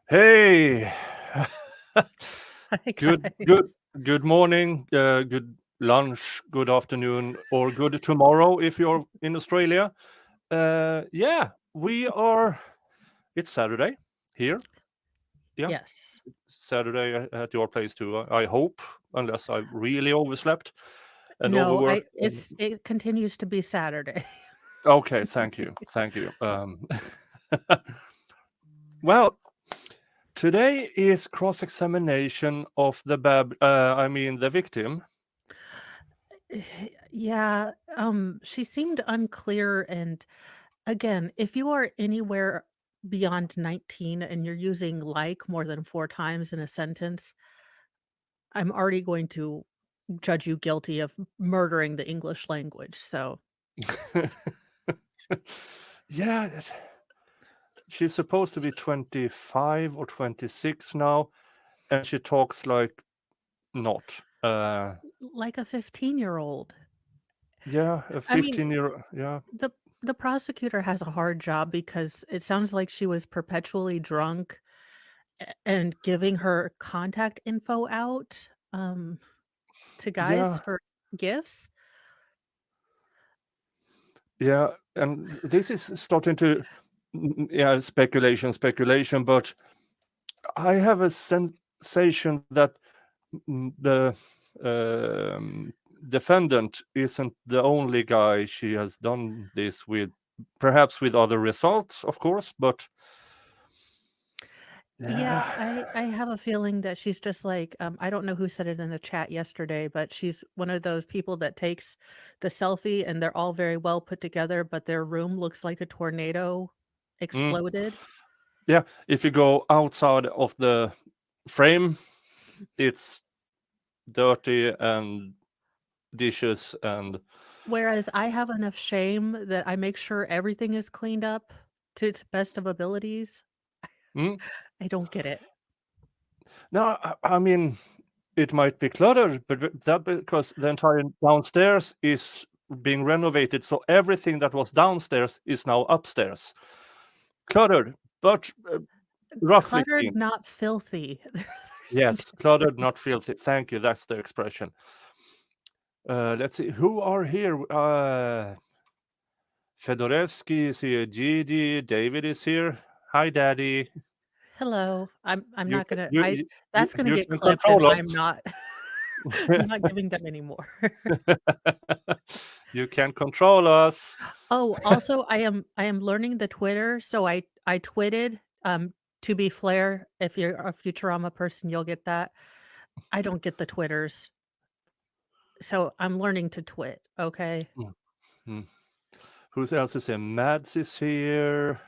Hey, Hi, good, good, guys. good morning, good lunch, good afternoon, or good tomorrow if you're in Australia. Yeah, we are. It's Saturday here. Yeah, Yes. Saturday at your place too. I hope, unless I really overslept and No, overworked. it continues to be Saturday. Okay, thank you, thank you. Well, today is cross-examination of the victim. Yeah, she seemed unclear, and again, if you are anywhere beyond 19 and you're using "like" more than 4 times in a sentence, I'm already going to judge you guilty of murdering the English language, so Yeah, she's supposed to be 25 or 26 now, and she talks like not. like a 15-year-old. Yeah, a I mean, 15-year, yeah. the the prosecutor has a hard job because it sounds like she was perpetually drunk and giving her contact info out, to guys Yeah, for gifts. yeah, and this is starting to, yeah, speculation, but I have a sensation that the defendant isn't the only guy she has done this with, perhaps with other results, of course, but Yeah, yeah. I have a feeling that she's just like, I don't know who said it in the chat yesterday, but she's one of those people that takes the selfie and they're all very well put together, but their room looks like a tornado Mm. exploded. Yeah, if you go outside of the frame, it's dirty and dishes and Whereas I have enough shame that I make sure everything is cleaned up to its best of abilities. mm. I don't get it. No, I mean, it might be cluttered, but that because the entire downstairs is being renovated, so everything that was downstairs is now upstairs. Cluttered, but roughly Cluttered, clean. not filthy. There's a Yes, cluttered, not difference. filthy. Thank you. That's the expression. Let's see who are here. Fedorevsky is here. Gigi, David is here. Hi, Daddy. Hello. I'm You not can gonna you I you, you that's gonna you get can clipped and control I'm us. not I'm not giving them anymore. You can control us. Oh, also I am learning the Twitter, so I twitted, to be Flair. If you're a Futurama person, you'll get that. I don't get the Twitters, so I'm learning to twit, okay? Mm, mm. Who else is here? Mads is here,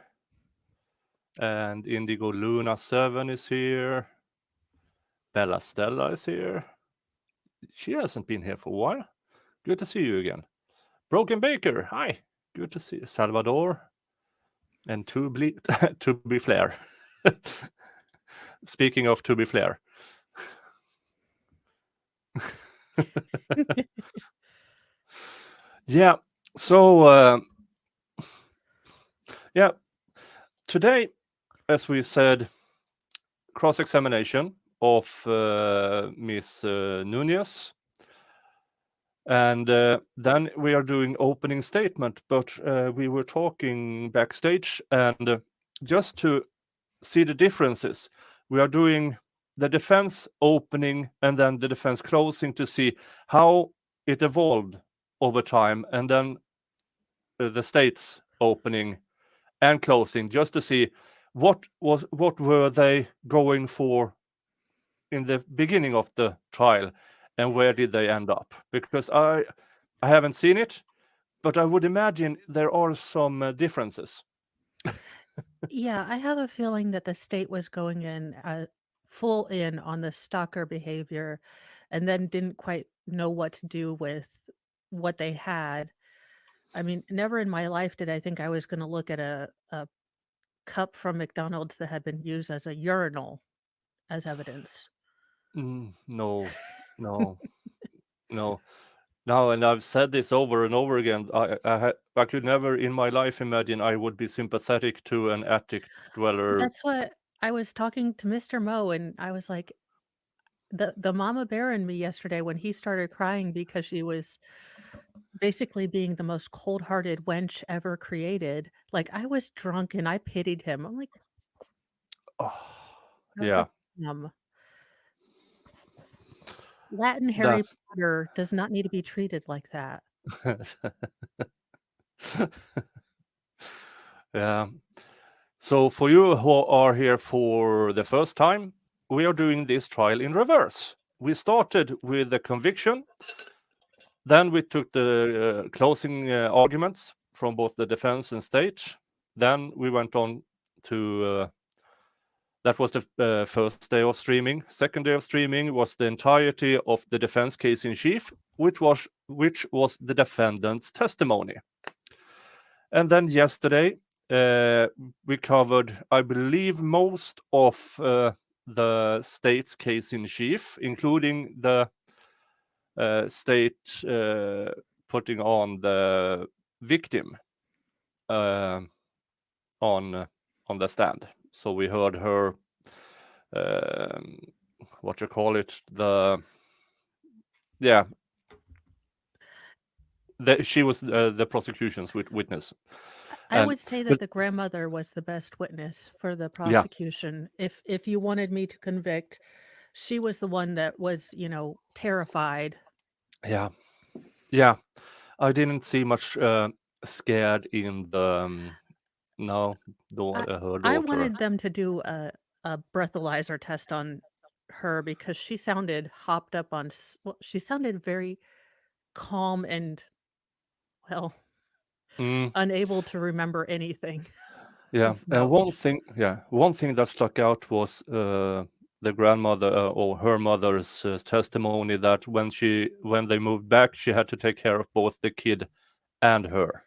and Indigo Luna 7 is here. Bella Stella is here. She hasn't been here for a while. Good to see you again. Broken Baker, hi. Good to see you. Salvador and to be Flair. Speaking of to be Flair. Yeah. So yeah, today, as we said, cross-examination of Miss Nunez, and then we are doing opening statement. But we were talking backstage, and just to see the differences, we are doing the defense opening and then the defense closing to see how it evolved over time, and then the state's opening and closing, just to see what were they going for in the beginning of the trial and where did they end up, because I haven't seen it, but I would imagine there are some differences. Yeah, I have a feeling that the state was going in, full in on the stalker behavior and then didn't quite know what to do with what they had. I mean, never in my life did I think I was gonna look at a cup from McDonald's that had been used as a urinal as evidence. No, no, no. No, and I've said this over and over again. I could never in my life imagine I would be sympathetic to an attic dweller. That's what I was talking to Mr. Mo, and I was like, the mama bear in me yesterday when he started crying because she was basically being the most cold-hearted wench ever created. Like, I was drunk and I pitied him. I'm like, Oh, I was yeah, like, Latin Harry that's Potter does not need to be treated like that. yeah. So for you who are here for the first time, we are doing this trial in reverse. We started with the conviction, then we took the closing arguments from both the defense and state. Then we went on to that was the first day of streaming. Second day of streaming was the entirety of the defense case in chief, which was the defendant's testimony. And then yesterday, we covered, I believe, most of the state's case in chief, including the state putting on the victim on the stand. So we heard her, what you call it, she was the prosecution's witness. I And would say that but the grandmother was the best witness for the yeah, prosecution. If you wanted me to convict, she was the one that was, terrified. yeah, yeah. I didn't see much scared in the no, I her I daughter. wanted them to do a breathalyzer test on her because she sounded hopped up on well, she sounded very calm and, well, Mm, unable to remember anything yeah, of and note. one thing that stuck out was the grandmother or her mother's testimony that when they moved back, she had to take care of both the kid and her.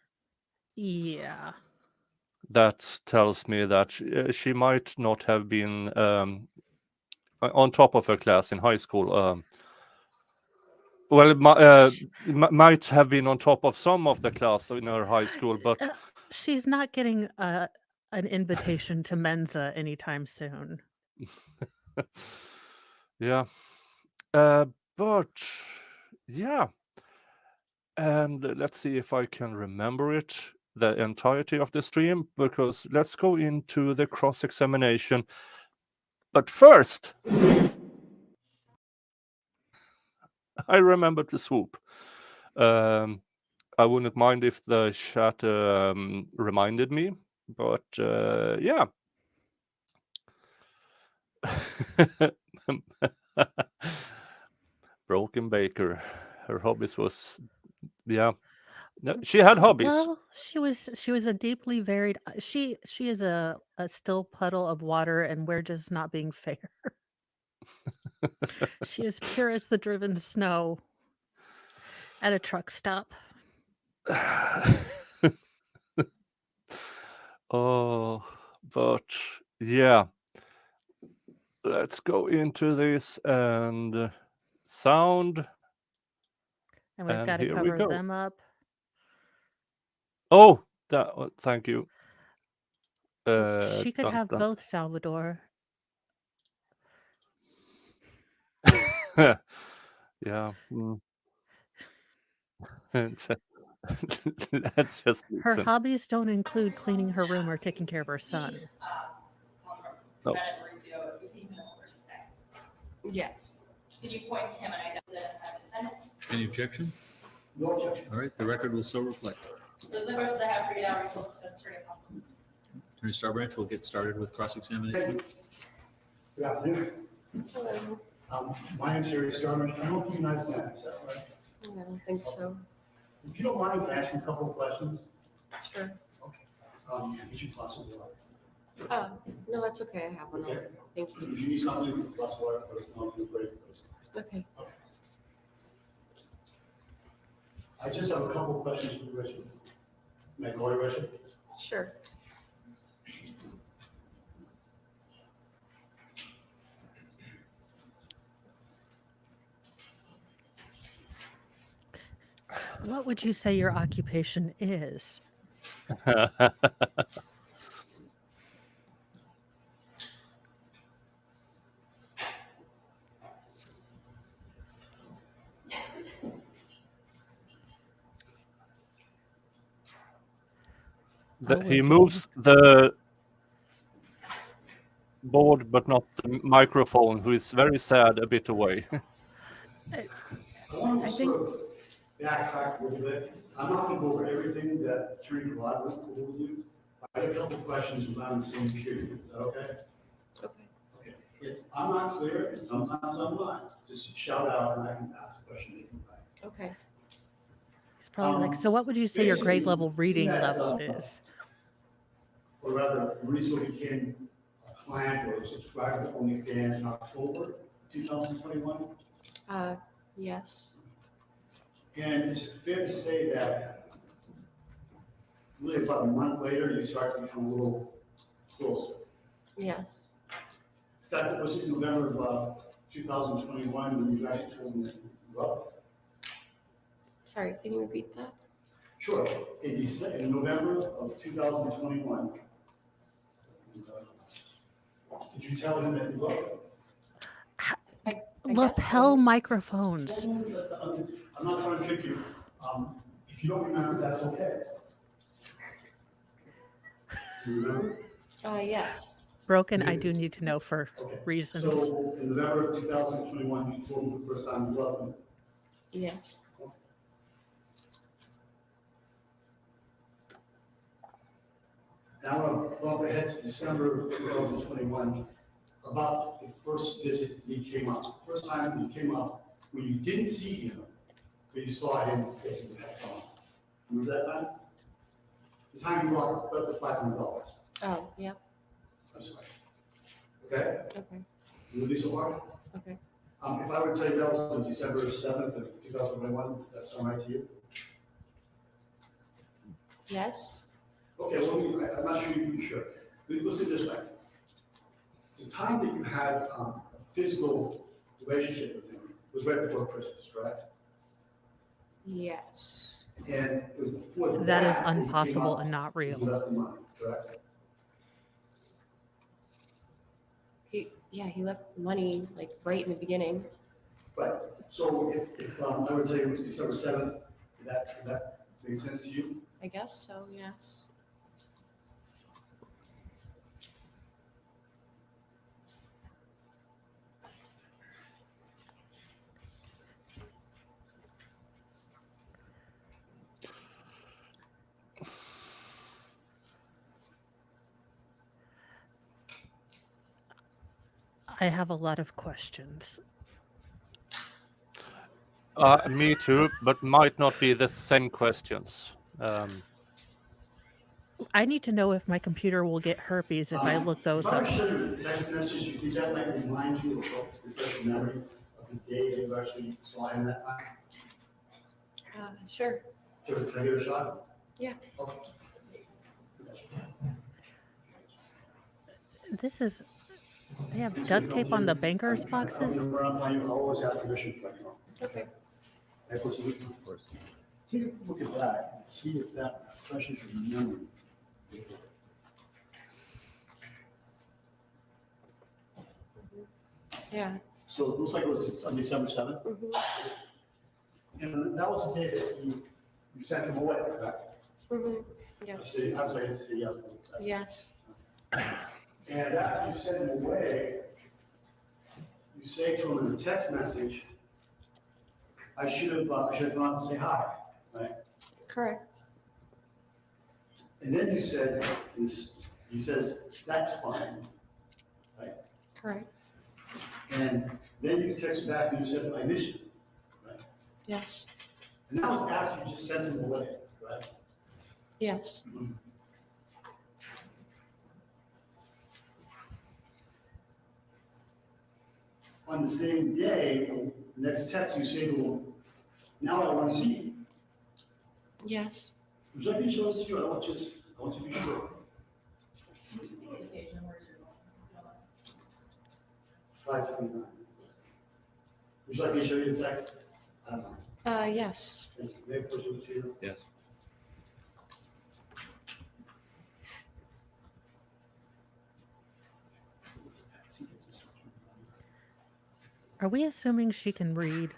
Yeah. That tells me that she might not have been on top of her class in high school. Well, might have been on top of some of the class in her high school, but Uh, she's not getting an invitation to Mensa anytime soon. yeah. Uh, but yeah, and let's see if I can remember it the entirety of the stream because let's go into the cross examination. But first, I remembered the swoop. Um, I wouldn't mind if the chat reminded me, but yeah. Broken Baker. Her hobbies was, yeah. No, she had hobbies. Well, she was a deeply varied. She is a still puddle of water, and we're just not being fair. She is pure as the driven snow at a truck stop. Oh, but yeah. Let's go into this and sound. And we've And got to here we cover go. them up. Oh, thank you. She could Dun, have dun. both, Salvador. Yeah. It's- Let's just Her listen. hobbies don't include cleaning her room or taking care of her son. No. Yes. Can you point to him and identify? Any objection? No objection. All right, the record will so reflect. Those are the questions I have for you now. That's very awesome. Attorney Starbranch will get started with cross-examination. Thank you. Good afternoon. Hello. My name is Harry Starman. I don't know if you guys met, is that right? I don't think so. If you don't mind, can I ask you a couple of questions? Sure. Get you a glass of water. Oh, no, that's okay. I have one Okay. already. Thank you. If you need something, a glass of water, let us know. We'll break those. Okay. I just have a couple of questions for Richard. May I call you Richard? Sure. What would you say your occupation is? Oh, he we're moves the board but not the microphone, who is very sad a bit away. getting- I want I to think- sort of backtrack a little bit. I'm not going to go over everything that Attorney Rod went over with you. I have a couple of questions around the same period. Is that okay? Okay. Okay. If I'm not clear, and sometimes I'm not, just shout out and I can ask the question if you like. Okay. He's probably like, so what would you say your grade Basically, level reading that, level is? Or rather, Mauricio became a client or a subscriber to OnlyFans in October 2021. Yes. And is it fair to say that really about a month later, you start to become a little closer? Yes. In fact, it was in November of 2021 when you actually told me that you loved it. Sorry, can you repeat that? Sure. In November of 2021, did you tell him that you loved it? I guess Lapel so. microphones. I'm not trying to trick you. If you don't remember, that's okay. Do you remember? Yes. Broken, I do need to know for Okay. reasons. So in November of 2021, you told me the first time you loved him. Yes. And I want to bump ahead to December of 2021, about the first visit he came up. First time he came up, when you didn't see him, but you saw him taking the heck on. Remember that time? The time you lost about the $500. Oh, yeah. I'm sorry. Okay? Okay. You with me so far? Okay. If I would tell you that was on December 7th of 2021, does that sound right to you? Yes. Okay, well, I'm not sure you're sure. Let's say it this way. The time that you had a physical relationship with him was right before Christmas, correct? Yes. And it was before That is he came impossible up and not and real. he left the money, correct? He left money like right in the beginning. Right. So if I would say it was December 7th, that makes sense to you? I guess so, yes. I have a lot of questions. Me too, but might not be the same questions. I need to know if my computer will get herpes if I look those If I up. were to show you the text message, you think that might remind you of refresh your memory of the day that you actually saw him that time? Sure. Can I give it a shot? Yeah. Okay. This is, they have duct tape on the bankers boxes. I'm gonna run you, I'll always ask permission for you. Okay. Of course, of course. Take a look at that and see if that refreshes your memory. Yeah. So it looks like it was on December 7th, and that was the day that you sent him away, correct? Yes. See, I'm sorry, I said yes. Yes. And after you send him away, you say to him in a text message, I should have gone to say hi, right? Correct. And then you said this, he says, that's fine, right? Correct. And then you texted back and you said, I miss you, right? Yes. And that was after you just sent him away, right? Yes. On the same day, the next text, you say to him, now I want to see you. Yes. Would you like me to show this to you? I want you to be sure. Who's the occasion, where's your phone? 529. Would you like me to show you the text? I don't know. Yes. Thank you. May I push it to you? Yes. Are we assuming she can read?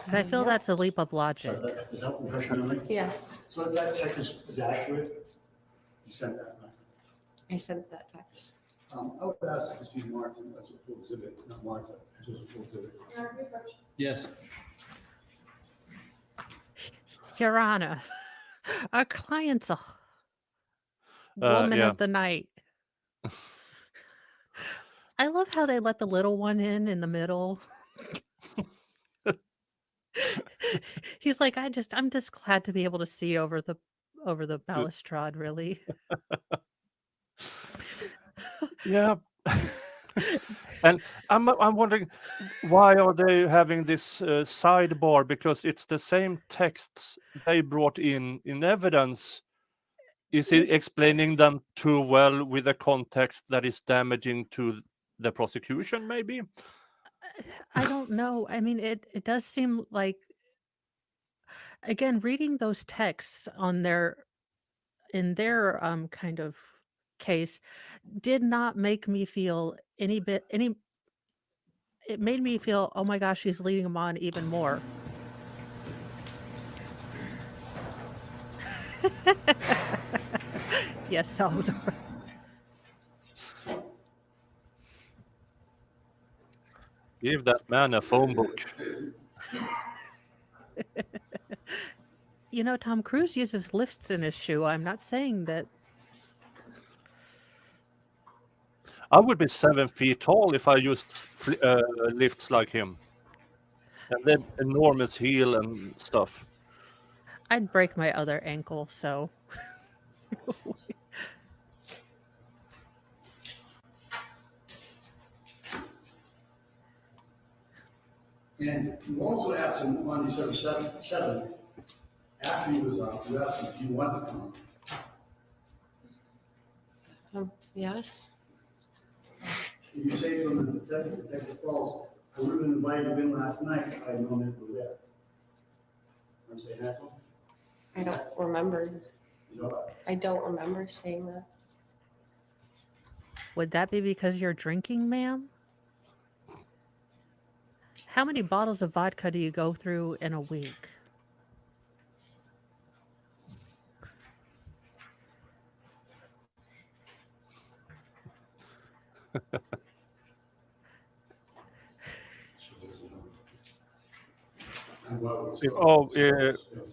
Because I feel Yep. that's a leap of Sorry, logic. does that refresh your memory? Yes, So that text is accurate? You sent that, right? I sent that text. I would ask if it's marked as a full exhibit, not marked as a full exhibit. Yes. Your Honor, our client's a woman Yeah. of the night. I love how they let the little one in the middle. He's like, I'm just glad to be able to see over the balustrade, really. Yeah. And I'm wondering, why are they having this sidebar? Because it's the same texts they brought in evidence. Is he explaining them too well with a context that is damaging to the prosecution, maybe? I don't know. I mean, it does seem like, again, reading those texts in their kind of case did not make me feel it made me feel, oh my gosh, she's leading him on even more. Yes, Salvador. Give that man a phone book. You know, Tom Cruise uses lifts in his shoe. I'm not saying that. I would be 7 feet tall if I used lifts like him. And then enormous heel and stuff. I'd break my other ankle, so. And you also asked him on December 7th, after he was up, you asked him if he wanted to come. Yes. And you say from the text falls, I would have invited you in last night if I had known that you were there. I'm saying that to him? I don't remember. You know what? I don't remember saying that. Would that be because you're drinking, ma'am? How many bottles of vodka do you go through in a week?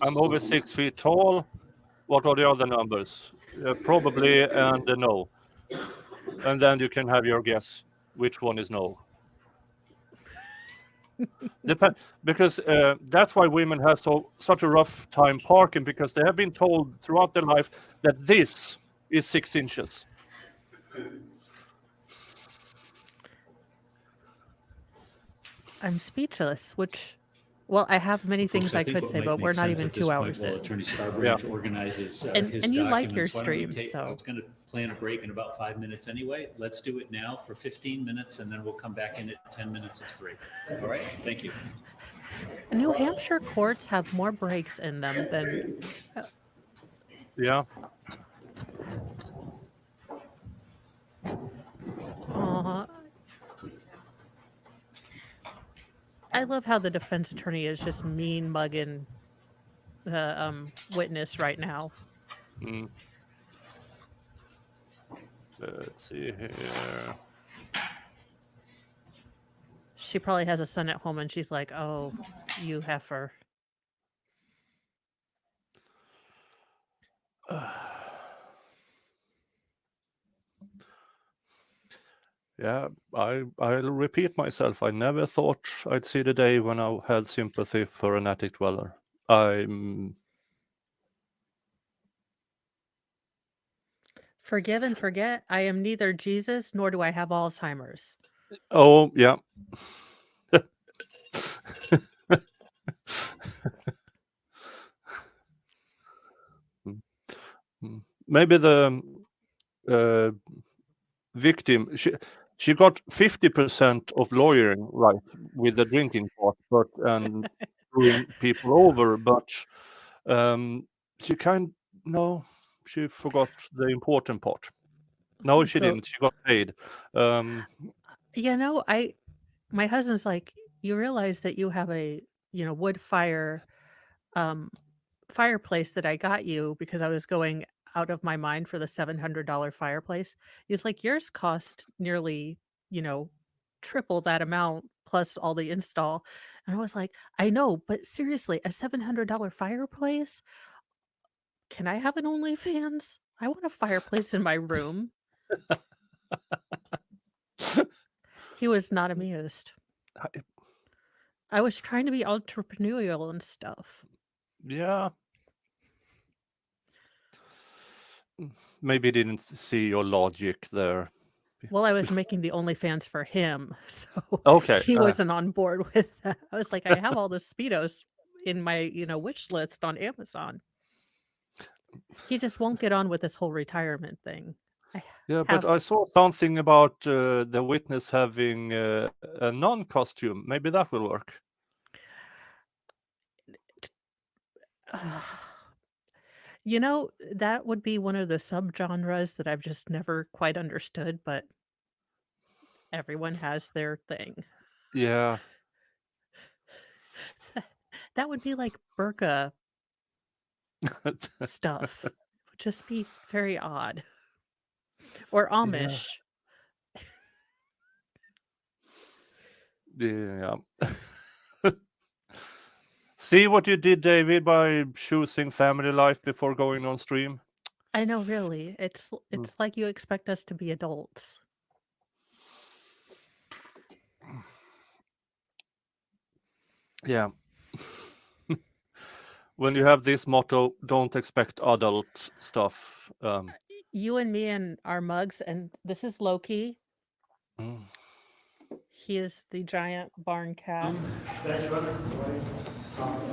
I'm over 6 feet tall. What are the other numbers? Probably and no. And then you can have your guess which one is no. Because that's why women have such a rough time parking, because they have been told throughout their life that this is 6 inches. I'm speechless, well, I have many Folks, things I think could what say, might but make we're not sense even at this 2 point, hours while in. Attorney Starbranch organizes And his you like your documents, why don't we stream, so. I was going to plan a break in about 5 minutes anyway. Let's do it now for 15 minutes, and then we'll come back in at 10 minutes of 3. All right? Thank you. New Hampshire courts have more breaks in them than. Yeah. I love how the defense attorney is just mean mugging the witness right now. Let's see here. She probably has a son at home, and she's like, "Oh, you heifer." Yeah, I'll repeat myself. I never thought I'd see the day when I had sympathy for an attic dweller. Forgive and forget. I am neither Jesus nor do I have Alzheimer's. Oh, yeah. Maybe the victim, she got 50% of lawyering right with the drinking part, and screwing people over, but she she forgot the important part. No, she didn't. She got paid. My husband's like, you realize that you have a wood fire fireplace that I got you because I was going out of my mind for the $700 fireplace. He's like, yours cost nearly, you know, triple that amount plus all the install. And I was like, I know, but seriously, a $700 fireplace? Can I have an OnlyFans? I want a fireplace in my room. He was not amused. I- I was trying to be entrepreneurial and stuff. Yeah. Maybe he didn't see your logic there. Well, I was making the OnlyFans for him, so Okay. he wasn't on board with that. I was like, I have all the Speedos in my, wish list on Amazon. He just won't get on with this whole retirement thing. Yeah, but I saw something about the witness having a non-costume. Maybe that will work. That would be one of the subgenres that I've just never quite understood, but everyone has their thing. Yeah. That would be like burqa stuff. It would just be very odd. Or Amish. Yeah. See what you did, David, by choosing family life before going on stream? I know, really. It's like you expect us to be adults. Yeah. When you have this motto, don't expect adult stuff. You and me and our mugs, and this is Loki. Mm. He is the giant barn cat. Thank you, brother.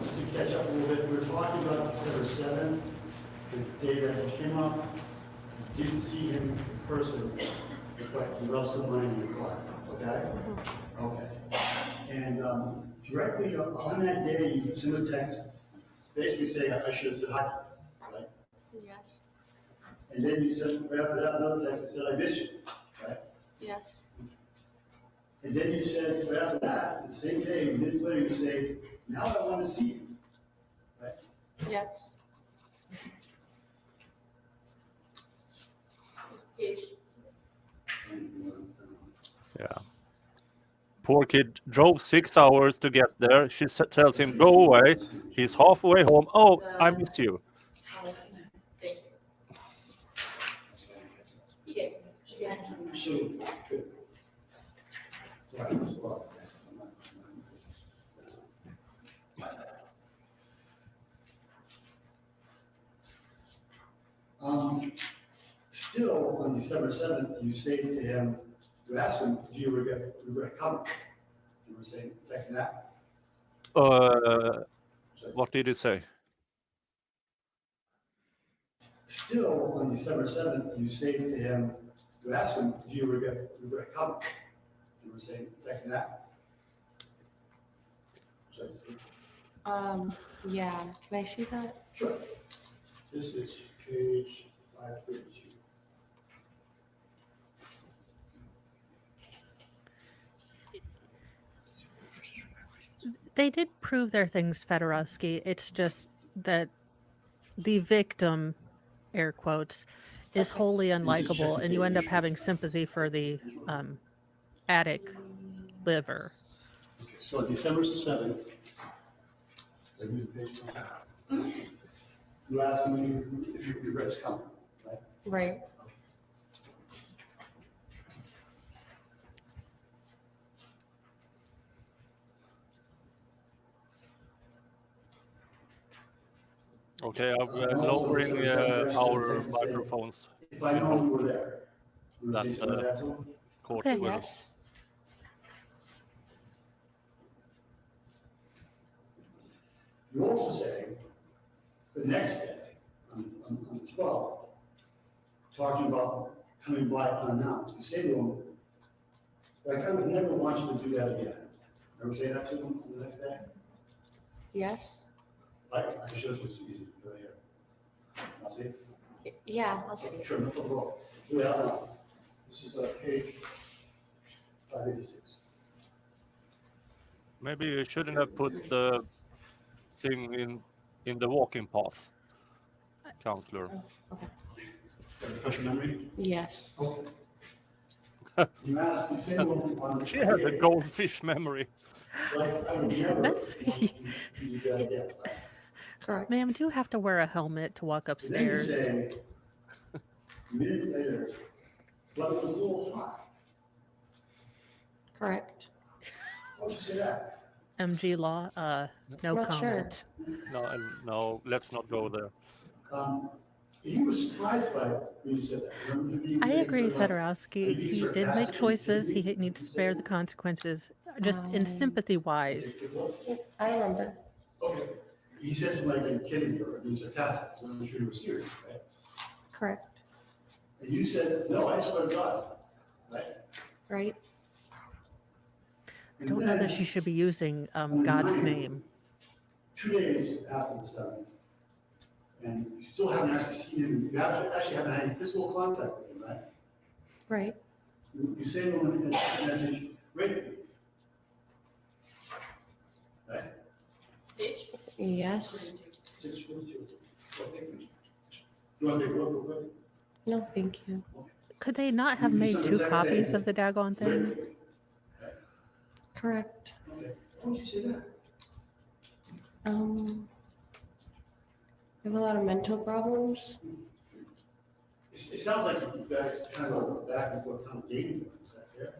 Just to catch up a little bit, we were talking about December 7th, the day that he came up. You didn't see him in person, but he left some money in your car, okay? Okay. And directly on that day, you sent a text, basically saying, I should have said hi, right? Yes. And then you sent, right after that, another text that said, I miss you, right? Yes. And then you said, right after that, the same day, minutes later, you say, now I want to see you, right? Yes. Page. Yeah. Poor kid drove 6 hours to get there. She tells him, go away. He's halfway home. Oh, I miss you. Thank you. You get it. Yeah. Sure. Good. Sorry, this is a lot. Still, on December 7th, you say to him, you ask him, do you regret coming? You were saying, thanks that. What did he say? Still, on December 7th, you say to him, you ask him, do you regret coming? You were saying, thanks that. Yeah. Can I see that? Sure. This is page 532. They did prove their things, Fedorowski. It's just that the victim, air quotes, is wholly unlikable, and you end up having sympathy for the attic liver. Okay, so December 7th, you asked him if you regret coming, right? Right. Okay, I'm lowering our microphones. If I know you were there. You were That, saying something like that to him? Court Okay. will- Yes. You also say, the next day, on the 12th, talking about coming by unannounced, you say to him, like, I would never want you to do that again. Ever say that to him on the next day? Yes. I can show you, it's easy, right here. I'll see. Yeah. I'll see. Sure, no problem. Yeah, this is page 586. Maybe you shouldn't have put the thing in the walking path, counselor. Okay. Refresh your memory? Yes. Okay. You asked, you said on. She has a goldfish memory. Like, I would never That's- want you to do that again, right? Correct. Ma'am, do you have to wear a helmet to walk And then you upstairs? say, a minute later, but it was a little hot. Correct. Why'd you say that? MG Law, no Not sure. comment. No, let's not go there. He was surprised by it when you said that. Remember him I saying agree, something like, Fedorowski. "Are you He did make sarcastic? choices. He Kidding me?" needs to bear the consequences, just in Um, sympathy wise. Okay, what? I remember. Okay. He said something like, "Are you kidding me?" or "Being sarcastic." I wasn't sure he was serious, right? Correct. And you said, "No, I swear to God," right? Right. I don't know that she should be using God's name. 2 days after the study, and you still haven't actually seen him, you actually haven't had any physical contact with him, right? Right. You say to him in a message, "Rape me." Right? Bitch. Yes. 6:42. Okay. You want to take a look real quick? No, thank you. Could they not have made two copies of the daggone thing? Rape me. Correct. Okay. Why would you say that? I have a lot of mental problems. It sounds like you guys kind of go back and forth kind of dating. Is that fair?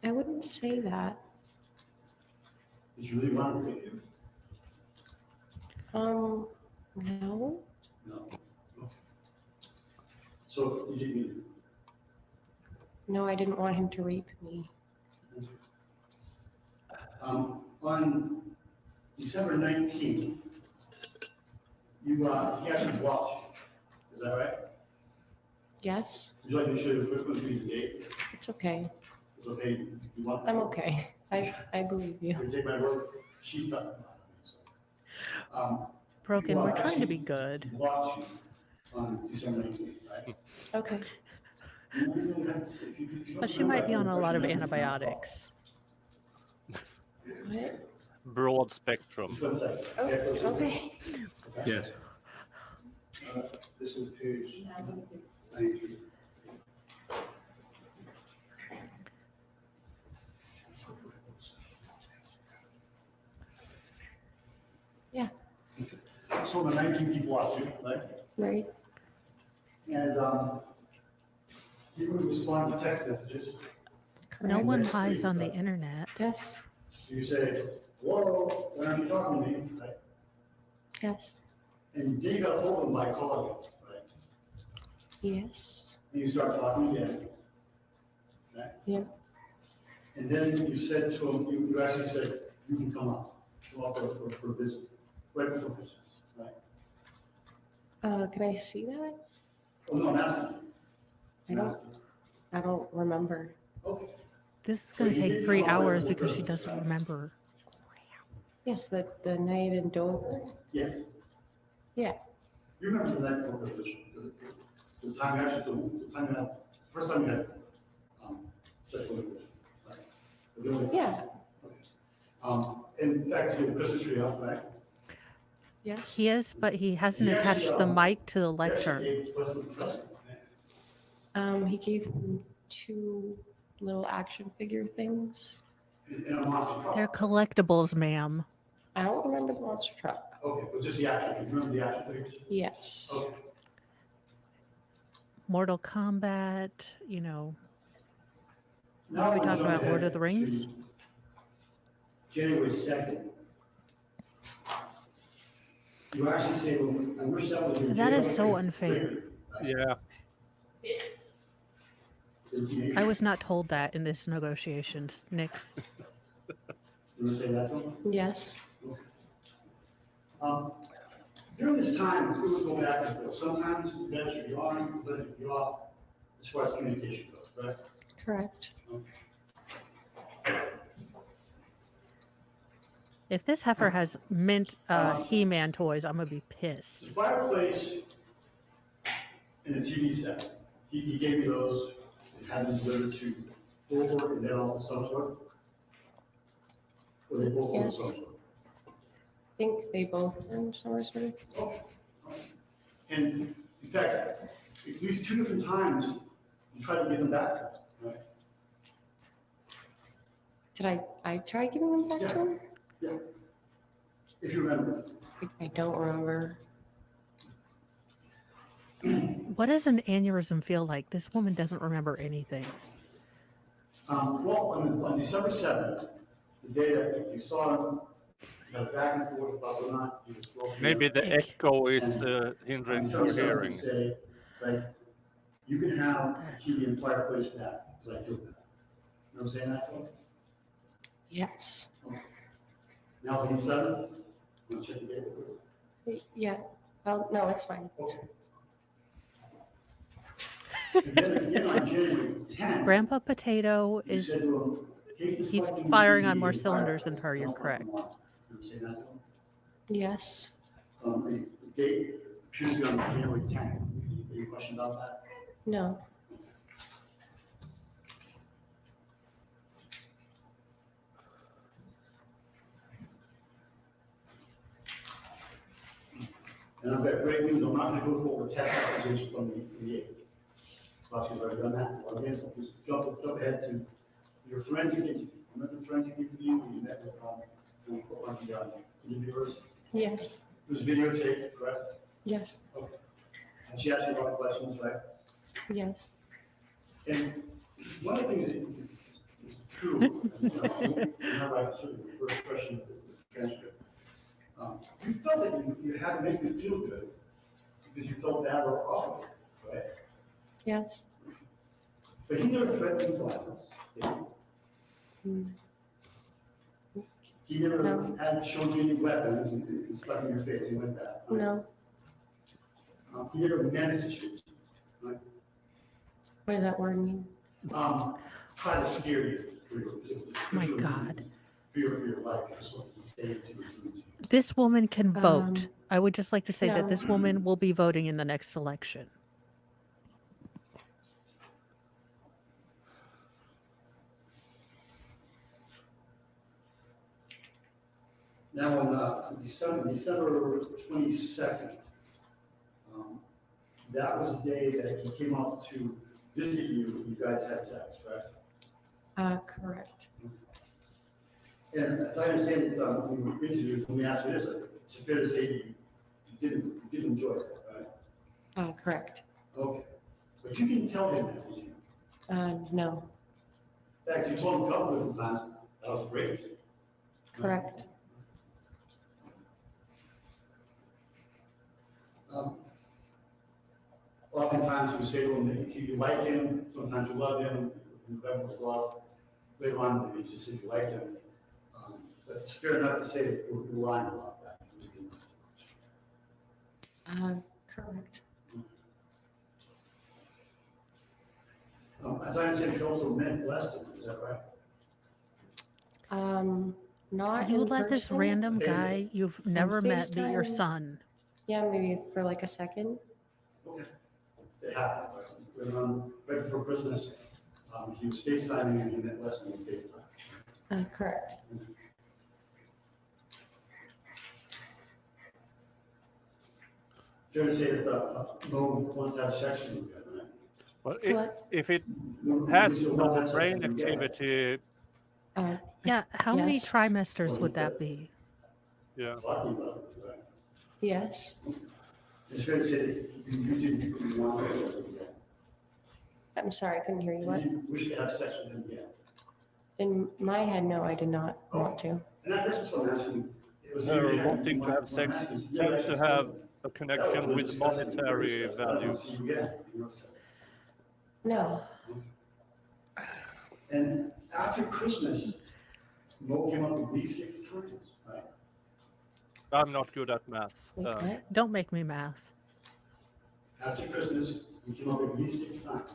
I wouldn't say that. Did you really want to rape you? No. No. Okay. So you didn't mean No, I didn't want him to rape me. it. On December 19th, he actually watched. Is that right? Yes. Would you like me to show you the quick one, the date? It's okay. It's okay. You want? I'm okay. I believe you. You take my word. She's not. Broken, we're trying to be good. He watched you on December 19th, right? Okay. You don't have to say- if you But don't she might be on remember, a lot of question number is not antibiotics. What? Broad spectrum. Just 1 second. Oh, Okay. okay. Yes. This is page 93. Yeah. So the 19 people watch you, right? Right. And you would respond to text messages. No Correct. one lies on the internet. Yes. You say, "Whoa, why aren't you talking to me?" Right? Yes. And then you got a hold of them by calling, right? Yes. And you start talking again. Right? Yeah. And then you said to him, you actually said, "You can come up for a visit, right before Christmas," right? Can I see that? Oh, no, I'm asking you. I don't. I don't remember. Okay. This is going to take 3 hours because she doesn't remember. Yes, the night in Dover. Yes. Yeah. You remember the night before Christmas, the time you actually, the time you had, first time you had, sexual intercourse, right? The only- Yeah. Okay. In fact, you had the Christmas tree up, right? Yes. He is, but he hasn't attached the mic to the You actually lectern. gave Wesley a present, right? He gave me 2 little action figure things. In a monster truck. They're collectibles, ma'am. I don't remember the monster truck. Okay, but just the action figure, remember the action figures? Yes. Okay. Mortal Kombat, you know. Now Are we we'll talking jump about ahead Lord of the to Rings? January 2nd. You actually say, "Well, I wish that was your That is jail so rate." unfair. Right? Yeah. I was not told that in this negotiations, Nick. You want to say that to him? Yes. During this time, we would go back and forth. Sometimes that should be on, that should be off, as far as communication goes, correct? Correct. If this heifer has mint He-Man toys, I'm going to be pissed. The fireplace and the TV set, he gave me those, and had them delivered to Dover and then all some sort. Or they both Yes. were I think they both were in summer school. And in fact, at least 2 different times, you tried to get them back, right? Did I try giving them back to him? Yeah. If you remember. I don't remember. What does an aneurysm feel like? This woman doesn't remember anything. Well, on December 7th, the day that you saw him, you had a back and forth about whether or not he was broken. Maybe the Ick. echo is On hindering December your 7th, hearing. you say, like, you can have the TV and fireplace back, because I feel bad. You know what I'm saying that to him? Yes. Now it's on the 7th? I'm gonna check the date real quick. Yeah. Well, no, it's fine. Okay. And then again on January 10th. Grandpa Potato you is said to him, "Keep the he's fucking firing TV on more and cylinders than fireplace. her, you're Don't fucking correct. want it." You know what I'm saying that to him? Yes. The date appears to be on January 10th. Any question about that? No. And I've got great news, I'm not gonna go through all the text messages from the 8th. Rossi's already done that. Well, again, so just jump ahead to your forensic interview. Remember the forensic interview where you met with, one of the interviewers? Yes. It was videotaped, correct? Yes. Okay. And she asked you a lot of questions, right? Yes. And one of the things that is true, remember I sort of the first question of the transcript. You felt that you had to make me feel good because you felt bad or awkward, right? Yes. But he never threatened you violence, did he? Mm. He never No. had shown you any weapons and stuck in your face, anything like that. Right? No. He never menaced you, right? What does that word mean? Try to scare you for your, My God. fear for your life, just like he saved you. This woman can vote. Um, I would just like to say that no. this woman will be voting in the next election. Now, on December 22nd, that was the day that he came out to visit you, you guys had sex, correct? Correct. And as I understand it, when you interviewed, let me ask you this, it's fair to say you didn't enjoy it, right? Correct. Okay. But you didn't tell him that, did you? No. In fact, you told him a couple different times, that was great. Correct. Oftentimes you say to him that you like him, sometimes you love him, and the was love. Later on, maybe you just said you like him. But it's fair enough to say that you're lying about that. Correct. As I understand, you also met Weston, is that right? Not You in let this person. random guy you've never met be your FaceTime. son. Yeah, maybe for like a second. Okay. It happened, right? Right before Christmas, he was FaceTiming and he met Weston on FaceTime. Correct. Fair to say that no one to have sex with you, right? Well, What? if it No- has no one no to have sex brain with you, yeah. activity, Yeah, how many Yes. trimesters would that be? yeah. Talking about it, right? Yes. It's fair to say that you didn't want to have sex with him again. I'm sorry, I couldn't hear you. You What? didn't wish to have sex with him again. In my head, no, I did not want to. And this is what I'm asking. It was Wanting to have sex tends to have a connection with monetary values. No. And after Christmas, Mo came up at least 6 times, right? I'm not good at math. Wait, what? Don't make me math. After Christmas, he came up at least 6 times.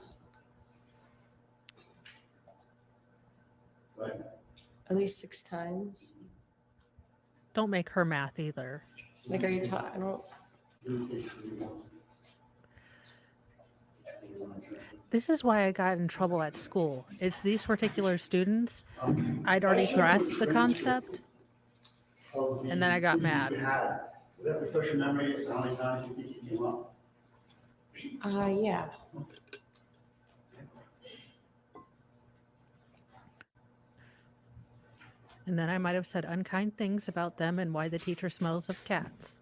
Right? At least 6 times. Don't make her math either. Like, are you talking? I don't. Communication, you want. You want to transfer. This is why I got in trouble at school. It's these particular students. I'd I already sent you a grasped the transcript concept. of the And then I got interview mad. you had. Would that refresh your memory as to how many times you think you came up? Yeah. And then I might have said unkind things about them and why the teacher smells of cats.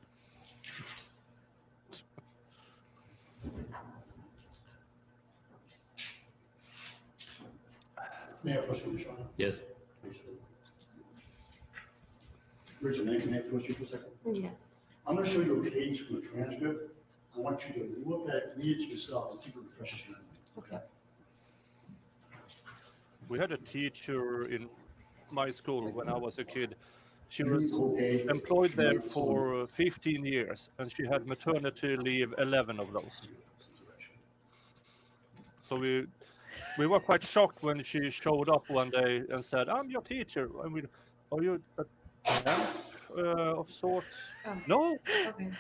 May I approach you, Sean? Yes. Richard, may I approach you for a second? Yes. I'm going to show you a page from the transcript. I want you to look at, read it yourself and see if it refreshes your memory. Okay. We had a teacher in my school when I was a kid. She was Read the whole page. employed there for 15 years, and she had maternity leave 11 of those. So we were quite shocked when she showed up one day and said, "I'm your teacher." And we, "Are you a temp of sorts?" Oh. No. Okay.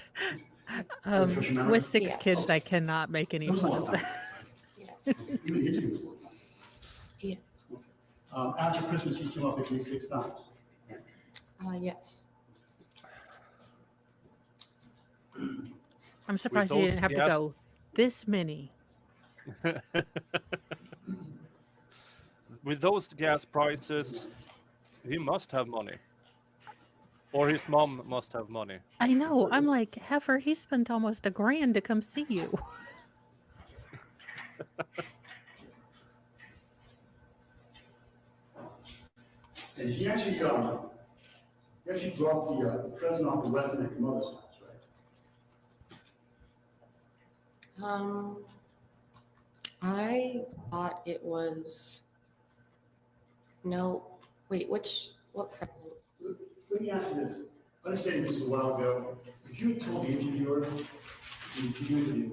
Refresh your memory? With 6 Yeah. kids, I cannot make any fun of that. Yes. Even the interview was one time. Yes. After Christmas, he came up at least 6 times. Yes. I'm surprised you those didn't have to gas- go this many. With those gas prices, he must have money. Or his mom must have money. I know. I'm like, heifer, he spent almost $1,000 to come see you. And he actually dropped the present off the Weston at your mother's house, right? I thought it was, no, wait, what present? Let me ask you this. Understanding this is a while ago, if you had told the interviewer in the interview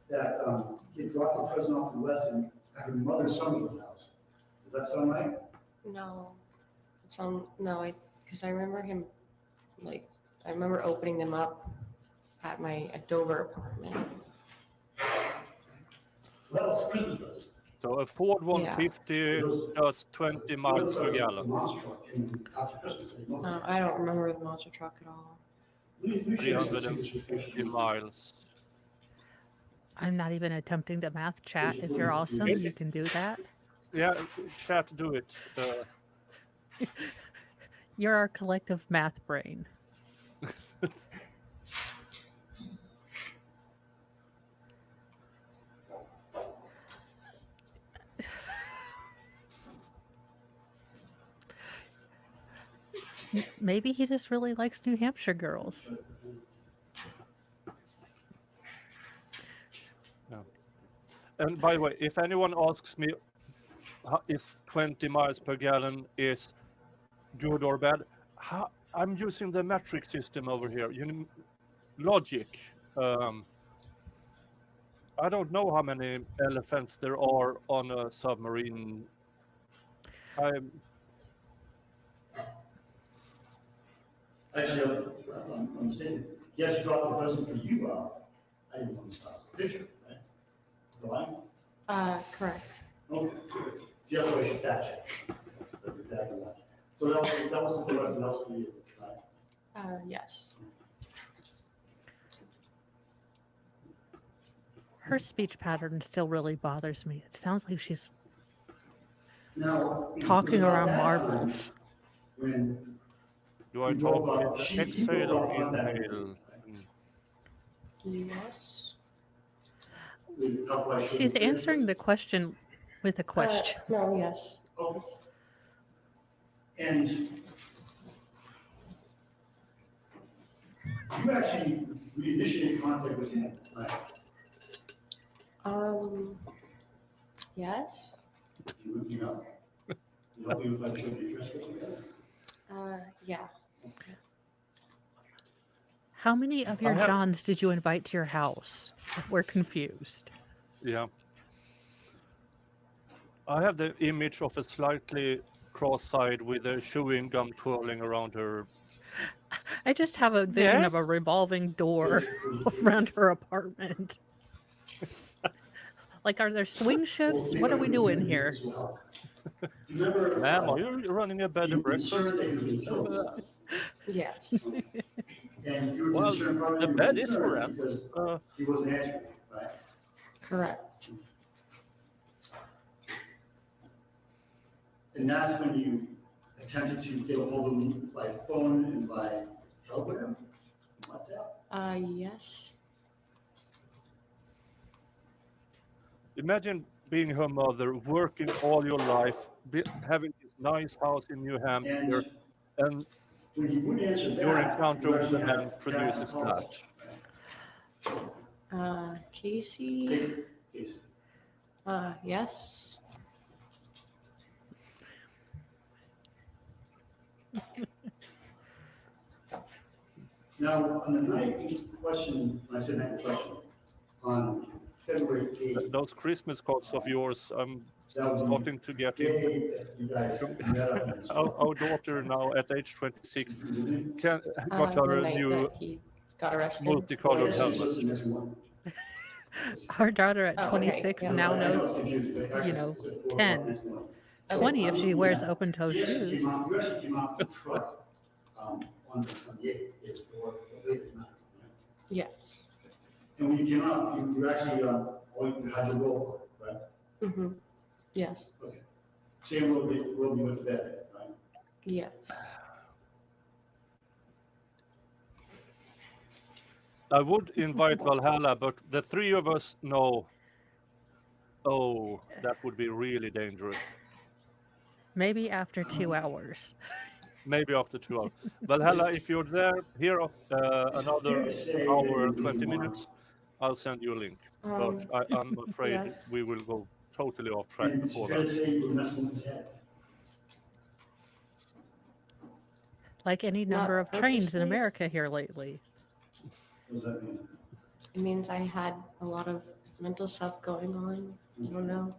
that he dropped the present off the Weston at her mother's Somerville house, does that sound right? No. No, because I remember him, like, I remember opening them up at my Dover apartment. Well, that was a Christmas present. So a Ford 150 does 20 miles per The gallon. monster truck came after Christmas. I don't remember the monster truck at all. Let me show you something that's 350 miles. I'm not even attempting to math chat. If you're awesome, you can do that. Yeah, chat, do it. You're our collective math brain. Maybe he just really likes New Hampshire girls. And by the way, if anyone asks me if 20 miles per gallon is good or bad, I'm using the metric system over here. Logic. I don't know how many elephants there are on a submarine. Actually, I'm mistaken. He actually dropped the present for you, I didn't want to stop the picture, right? Right? Correct. Okay, good. The other way should catch it. That's exactly right. So that wasn't for us, and that was for you, right? Yes. Her speech pattern still really bothers me. It sounds like she's Now, talking about around that time, marbles. When Do I you talk broke up, with she- the you exhale broke or up on that inhale? Yes. with a couple I showed She's you. answering the question with a question. No, yes. Oh. And you actually reinitiated contact with him, right? Yes. You know? You help me with my transcript together? Yeah. How many of your I have- Johns did you invite to your house? We're confused. Yeah. I have the image of a slightly cross-eyed with a chewing gum twirling around her. I just have a vision of a Yes? revolving door around her apartment. Like, are there swing shifts? What are we doing here? Remember, Ma'am, are you running a bed and the breakfast? concern that he was killed? Yes. And you were Well, concerned, part the of your bed is for concern, rent. because he wasn't answering, right? Correct. And that's when you attempted to get a hold of him by phone and by telegram, WhatsApp? Yes. Imagine being her mother, working all your life, having this nice house in New Hampshire, and When he wouldn't answer your back, encounter you with actually a had man produces calls, that. right? Casey. Casey. Yes. Now, on the night in question, I said night in question, on February 8th, Those Christmas cards of yours, I'm that was starting to get the into. day that you guys met up and Our daughter now at age 26 got The her a night new that he got arrested. multicolored helmet. Our daughter at Oh, okay. 26 Yeah. now knows, 10, 20 if she wears open-toe You actually shoes. came out, you actually came out in the truck, on the 28th, day before, the late night, right? Yes. And when you came out, you actually, you had the roll, right? Mm-hmm. Yes. Okay. Same road you went to bed, right? Yes. I would invite Valhalla, but the three of us know. Oh, that would be really dangerous. Maybe after 2 hours. Maybe after 2 hours. Valhalla, if you're there, here another hour and 20 minutes, I'll send you a link. But I'm afraid yeah. we will go totally off track And before it's fair that. to say you were messing with his head. Like any Not number of trains in purposely. America here lately. What does that mean? It means I had a lot of mental stuff going on. I don't know.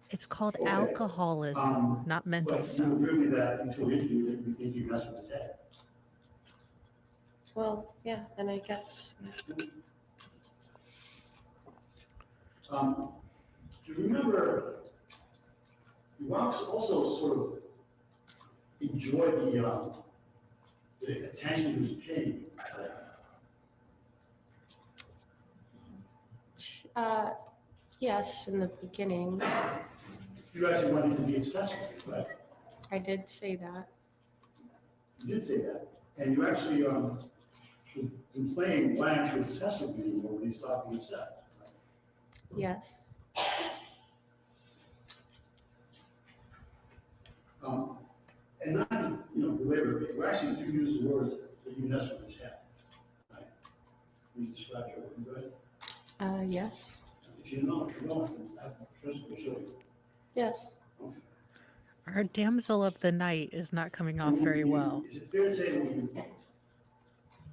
It's called Okay. alcoholism, not mental But stuff. you agree with that until the interview that you think you messed with his head. Well, yeah, then I guess. Do you remember, you also sort of enjoyed the attention he was paying. Yes, in the beginning, You actually wanted to be obsessed with him, right? I did say that. You did say that. And you actually, been playing why aren't you obsessed with me anymore when you stopped being obsessed. Right? Yes. And not to, belabor it, you actually do use the words that you mess with his head. Right? Will you describe your word? Go ahead. Yes. If you know, I can first show you. Yes. Okay. Our damsel of the night is not coming off very well. Is it fair to say when you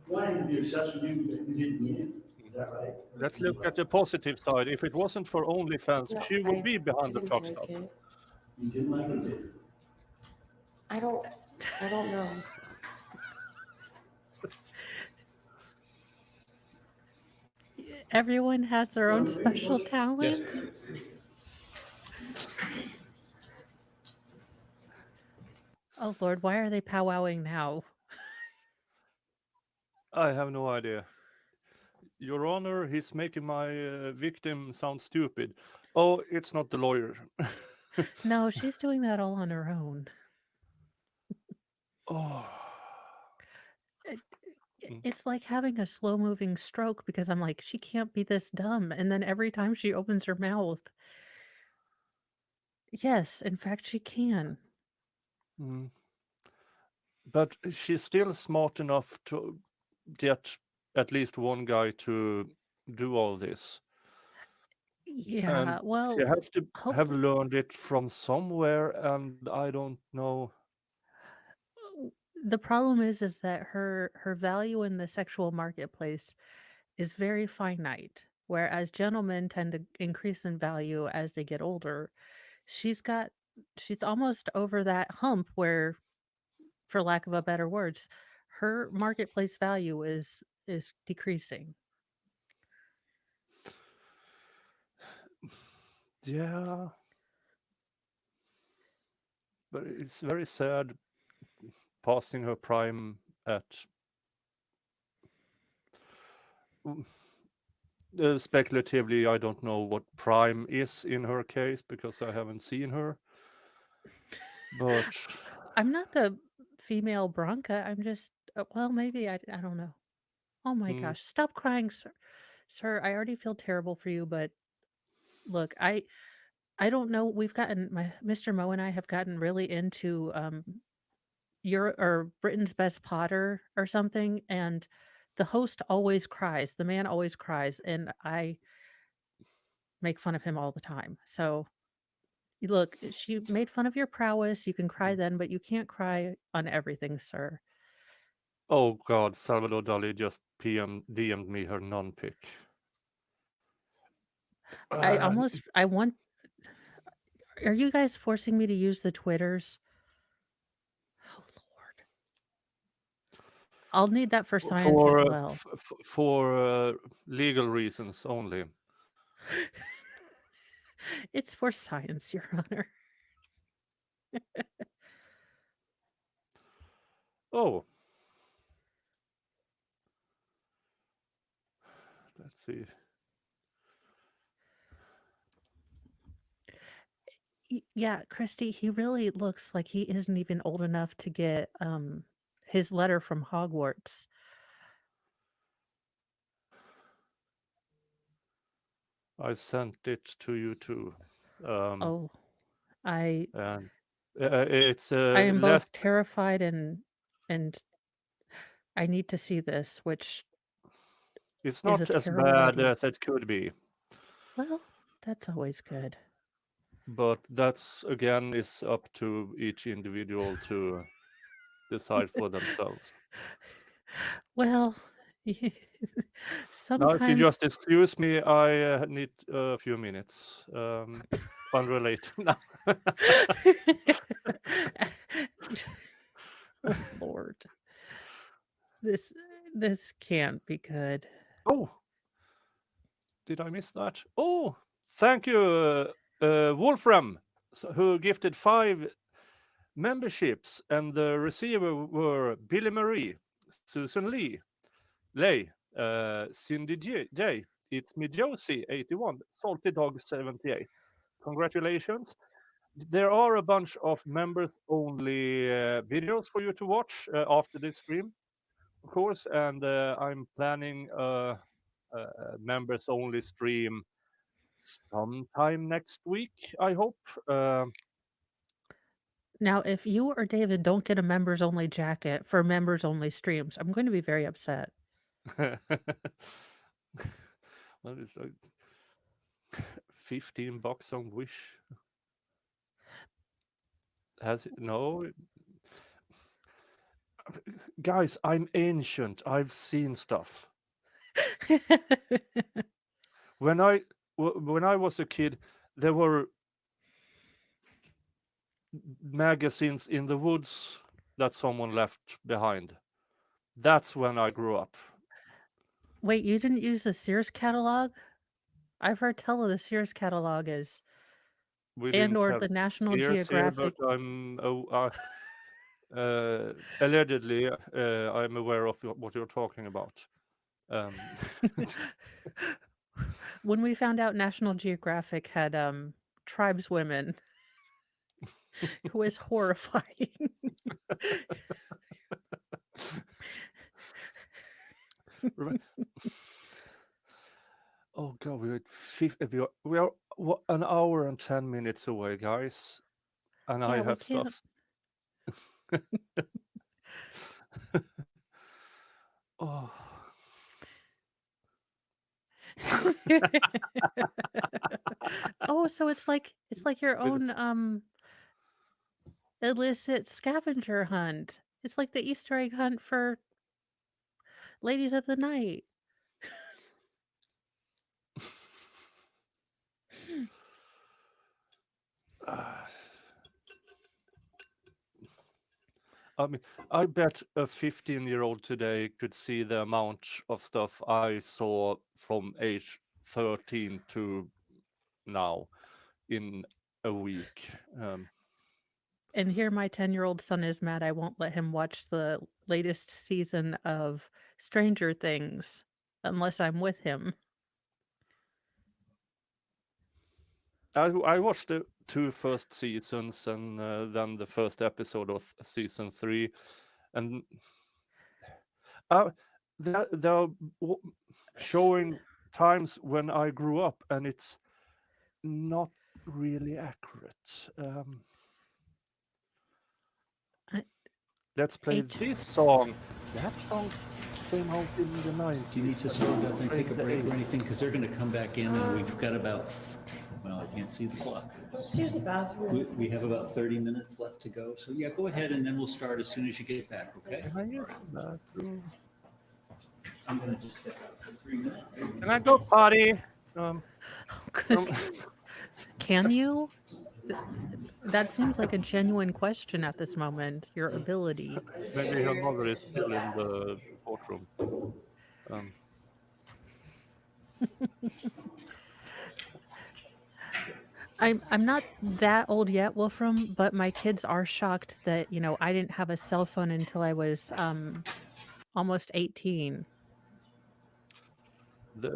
wanted to be obsessed with you, that you didn't mean it? Is that right? Let's look at the positive side. If it wasn't for OnlyFans, No, she would I be behind the didn't truck like stop. it. You didn't like it, did you? I don't know. Everyone has their own special talent. Yes. Oh Lord, why are they powwowing now? I have no idea. Your Honor, he's making my victim sound stupid. Oh, it's not the lawyer. No, she's doing that all on her own. Oh. It's like having a slow moving stroke because I'm like, she can't be this dumb. And then every time she opens her mouth, yes, in fact, she can. Mm. But she's still smart enough to get at least one guy to do all this. Yeah, And well, she has to have hopefully, learned it from somewhere, and I don't know. the problem is that her value in the sexual marketplace is very finite, whereas gentlemen tend to increase in value as they get older. She's almost over that hump where, for lack of a better words, her marketplace value is decreasing. Yeah, but it's very sad passing her prime at speculatively. I don't know what prime is in her case because I haven't seen her. But I'm not the female Bronca. I'm just, well, maybe I don't know. Oh my mm, gosh, stop crying, sir. Sir, I already feel terrible for you, but look, I don't know. We've gotten my Mr. Mo and I have gotten really into Europe or Britain's Best Potter or something, and the host always cries. The man always cries, and I make fun of him all the time. So, look, she made fun of your prowess. You can cry then, but you can't cry on everything, sir. oh god, Salvador Dali just DM'd me her non-pic. Uh, I want. Are you guys forcing me to use the Twitters? Oh Lord, I'll need that for science as well. for legal reasons only. It's for science, Your Honor. Oh, let's see. Yeah, Christy, he really looks like he isn't even old enough to get his letter from Hogwarts. I sent it to you too. Oh, I And it's I am less. both terrified and I need to see this, which It's is a not as terrible bad idea. as it could be, Well, that's always good. but that's again is up to each individual to decide for themselves. Well, Now, if you sometimes just excuse me, I need a few minutes. Unrelated. No. Oh Lord. This this can't be good. Oh, did I miss that? Oh, thank you, Wolfram, who gifted 5 memberships, and the receiver were Billy Marie, Susan Lay, Cindy J, It's Me Josie 81, Salty Dog 78. Congratulations. There are a bunch of members only videos for you to watch after this stream, of course, and I'm planning a members only stream sometime next week, I hope. Now, if you or David don't get a members only jacket for members only streams, I'm going to be very upset. Well, it's like $15 on Wish. Has it? No. Guys, I'm ancient. I've seen stuff. When I was a kid, there were magazines in the woods that someone left behind. That's when I grew up. Wait, you didn't use the Sears catalog? I've heard tell of the Sears catalog is We and didn't or have the National Sears here, but Geographic. I'm allegedly I'm aware of what you're talking about. When we found out National Geographic had tribeswomen, it was horrifying. Oh god, we are an hour and 10 minutes away, guys, and I Yeah, we have can't. stuff. Oh. Oh, so it's like your With own illicit scavenger hunt. It's like the Easter egg hunt for ladies of the night. I mean, I bet a 15-year-old today could see the amount of stuff I saw from age 13 to now. in a week. And here my 10-year-old son is mad I won't let him watch the latest season of Stranger Things unless I'm with him. I watched the 2 first seasons and then the first episode of season 3, and they're showing times when I grew up, and it's not really accurate. I- Let's play H- this song. That song came out in the 90s. Do you need to slow down and take a Afraid the break or Eight. anything? Because they're going to come back in and we've got about, well, I can't see the clock. Let's use the bathroom. We have about 30 minutes left to go. So yeah, go ahead and then we'll start as soon as you get back, okay? Can I use the bathroom? I'm going to just step out for 3 minutes. Can I go potty? Can you? That seems like a genuine question at this moment, your ability. Maybe her mother is still in the courtroom. I'm not that old yet, Wolfram, but my kids are shocked that, I didn't have a cell phone until I was almost 18. I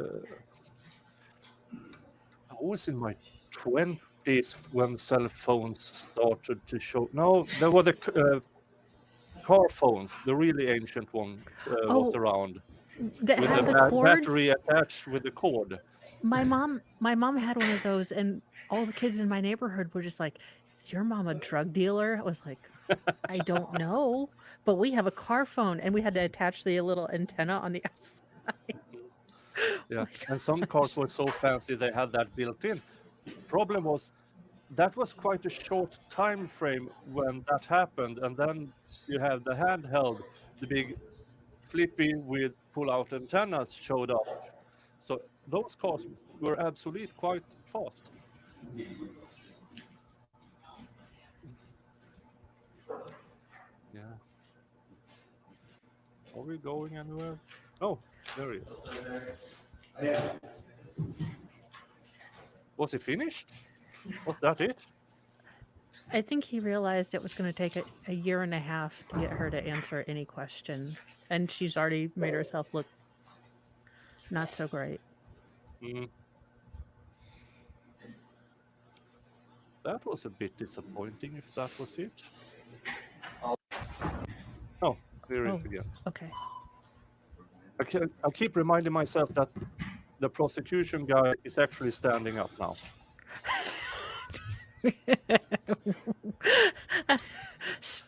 was in my 20s when cell phones started to show. No, there were the car phones, the really ancient one was Oh, around. that With had the the cords. battery attached with the cord. My mom had one of those, and all the kids in my neighborhood were just like, "Is your mom a drug dealer?" I was like, "I don't know, but we have a car phone," and we had to attach the little antenna on the outside. Yeah, and some cars were so fancy they had that built in. Problem was that was quite a short time frame when that happened, and then you have the handheld, the big flippy with pull-out antennas showed up. So those cars were obsolete quite fast. Yeah. Are we going anywhere? Oh, there he is. Yeah. Was it finished? Was that it? I think he realized it was going to take a year and a half to get her to answer any question, and she's already made herself look not so great. That was a bit disappointing if that was it. Oh, here it is again. Okay. I keep reminding myself that the prosecution guy is actually standing up now.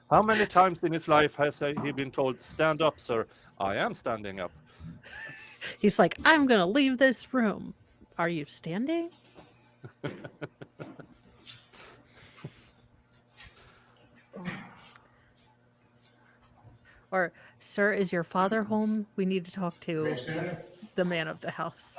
How many times in his life has he been told, "Stand up, sir"? I am standing up. He's like, "I'm going to leave this room. Are you standing?" Or, "Sir, is your father home? We need to talk to the man of the house."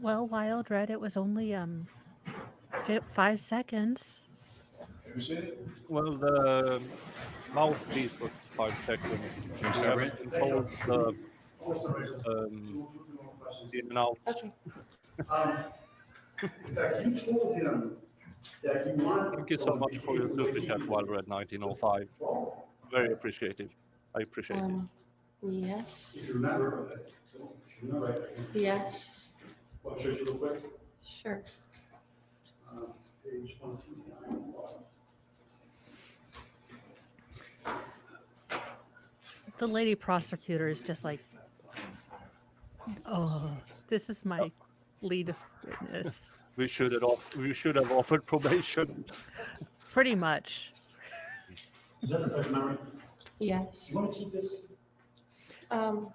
Well, Wild Red, it was only 5 seconds. Well, the mouthpiece was 5 seconds. We haven't been told the in and out. In fact, you told him that you want. Thank you so much for your super chat, Wildred 1905. Very appreciative. I appreciate it. Yes. If you remember, Yes. Want to show you real quick? Sure. Page 129. The lady prosecutor is just like, "Oh, this is my lead witness." We should have offered probation. Pretty much. Is that refresh memory? Yes. You want to keep this?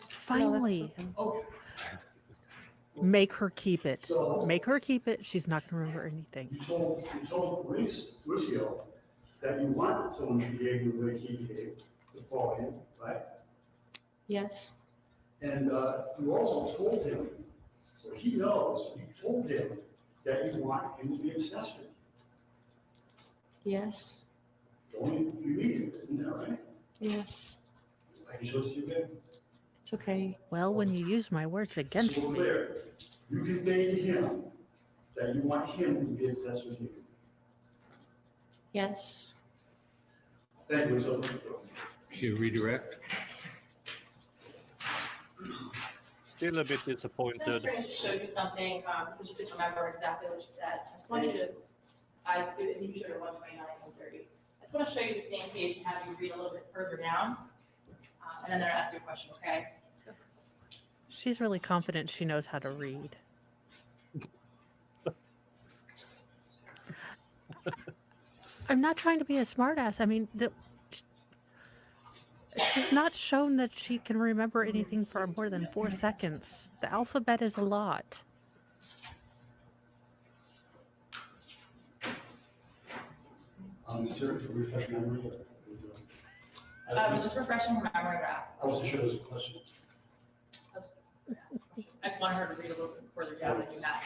Finally, Okay. make her keep it. Make her keep it. She's not going to remember anything. You told Lucio that you wanted someone to behave the way he behaved, to follow him, right? Yes. And you also told him, so he knows, you told him that you want him to be obsessed with. Yes, Only you read it, isn't that right? yes, I can show it to you again. it's okay. Well, when you use my words against So we're me, clear. You convey to him that you want him to be obsessed with you. Yes, Thank you, it's over. You redirect? Still a bit This disappointed. screen just showed you something, because you couldn't remember exactly what you said. I just want you to, you showed it 129 and 30. I just want to show you the same page and have you read a little bit further down. And then I'll ask you a question, okay? she's really confident she knows how to read. I'm not trying to be a smartass. I mean, she's not shown that she can remember anything for more than 4 seconds. The alphabet is a lot. Sir, refresh memory. I was just refreshing her memory to ask. I wasn't sure there was a question. I just wanted her to read a little bit further down than you had.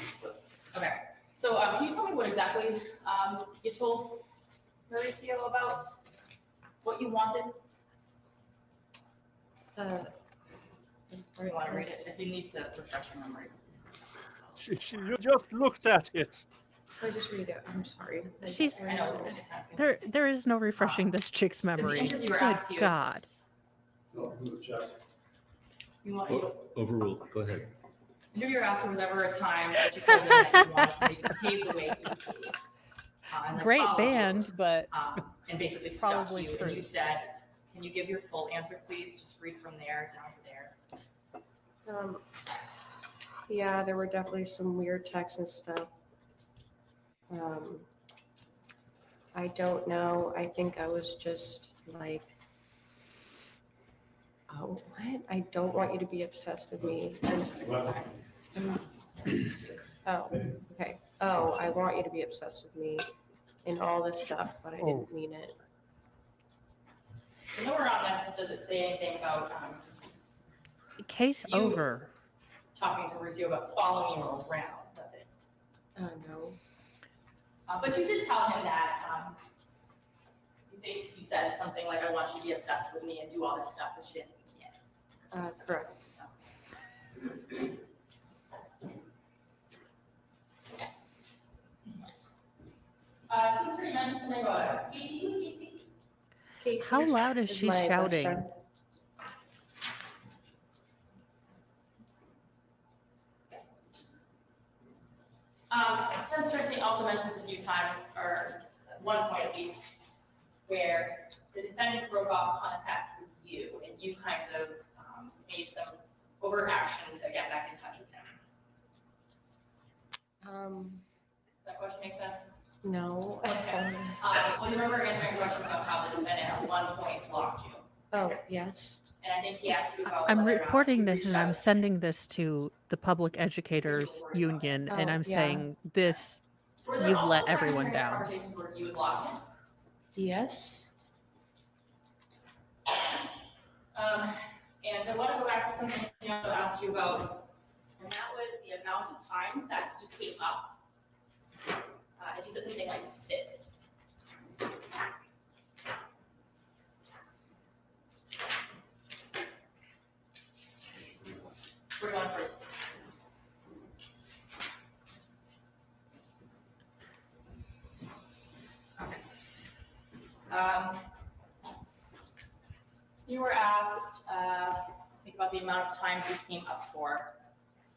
Okay, so can you tell me what exactly you told Mauricio about what you wanted? Or you want to read it? If you need to refresh your memory. You just looked at it. so I just read it. I'm sorry. She's I know. It's kind of there is no refreshing this chick's the memory. interviewer Good asks you- God. No, good job. You want, Overruled, go ahead. interviewer asked, was ever a time that you told them that you wanted somebody to behave the way you behaved? And then Great followed you, band, but and basically stuck Probably you, true. and you said, can you give your full answer, please? Just read from there down to there. Yeah, there were definitely some weird texts and stuff. I don't know. I think I was just like, oh, what? I don't want you to be obsessed with me. Oh, okay. Oh, I want you to be obsessed with me and all this stuff, but I didn't mean it. So nowhere on this does it say anything about case You- over. talking to Mauricio about following you around. That's it. No. But you did tell him that you think you said something like, I want you to be obsessed with me and do all this stuff, but you didn't think yet. Correct. He's already mentioned something about Casey. Who's Casey? Casey How loud is is she my best shouting? friend. Ted Cersei also mentions a few times, or at one point at least, where the defendant broke off contact with you, and you kind of made some overt actions to get back in touch with him. Does that question make sense? No. Okay. Well, you remember answering a question about how the defendant at one point blocked you, Oh, yes. and I think he asked you about I'm whether or not recording you this reached and I'm out. sending this to the Public Educators Union, and Oh, I'm yeah. saying this. Were there You've also let times everyone during that down. conversations where you would block him? Yes. And I want to go back to something I asked you about, and that was the amount of times that he came up. And you said something like 6. We're going first. Okay. You were asked, think about the amount of times you came up for,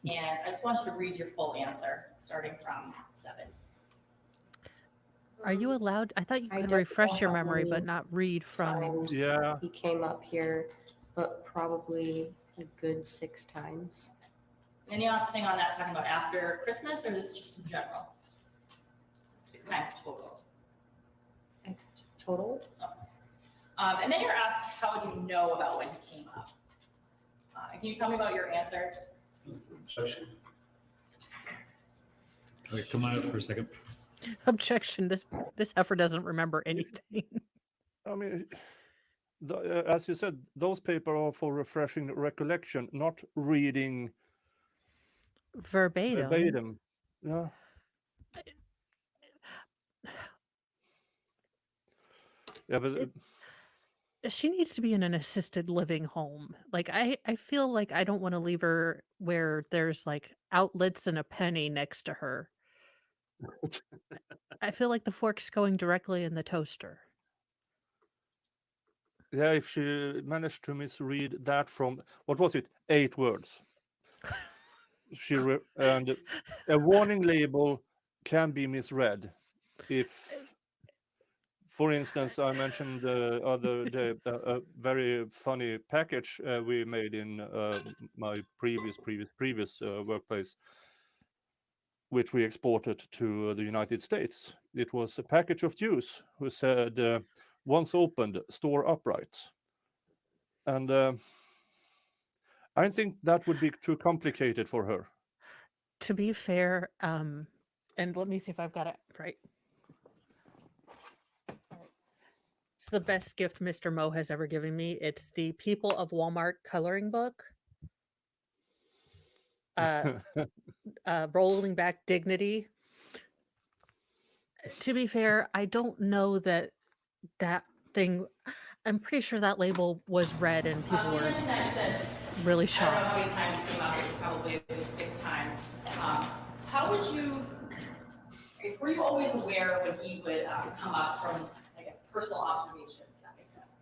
and I just want you to read your full answer, starting from 7. Are you allowed? I thought you I could don't refresh know your how memory, many but not read from. Times Yeah. he came up here, but probably a good 6 times. Anything on that talking about after Christmas, or this is just in general? 6 times total. Total? And then you're asked, how would you know about when he came up? Can you tell me about your answer? Objection. Okay, come on up for a second. Objection. This heifer doesn't remember anything. I mean, as you said, those papers are for refreshing recollection, not reading Verbatim. verbatim. Yeah. Yeah, but She needs to be in an assisted living home. Like I feel like I don't want to leave her where there's like outlets and a penny next to her. I feel like the fork's going directly in the toaster. yeah, if she managed to misread that from what was it, 8 words, and a warning label can be misread if, for instance, I mentioned the other day a very funny package we made in my previous workplace, which we exported to the United States. It was a package of juice who said, once opened, store upright. And I think that would be too complicated for her. To be fair, and let me see if I've got it right. It's the best gift Mr. Mo has ever given me. It's the People of Walmart coloring book. Rolling Back Dignity. To be fair, I don't know that thing. I'm pretty sure that label was read and people You were mentioned that you said, really I don't know shocked. how many times it came up, it was probably a good 6 times. How would you, I guess, were you always aware when he would come up from, I guess, personal observation, if that makes sense?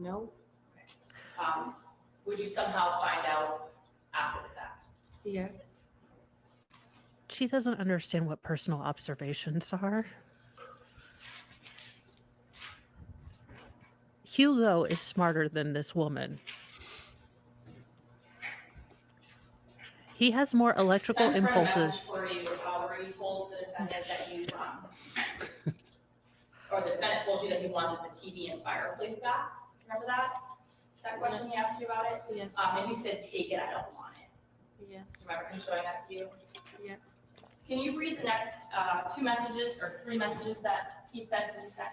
No. Would you somehow find out after the fact? Yeah. She doesn't understand what personal observations are. Hugo is smarter than this woman. He has more electrical Defense friend message impulses. for you, where you told the defendant that you, or the defendant told you that he wanted the TV and fireplace back. Remember that? That question he asked you about it? Yeah. And you said, take it, I don't want it. Yeah. Remember him showing that to you? Yeah. Can you read the next 2 messages or 3 messages that he sent and you sent?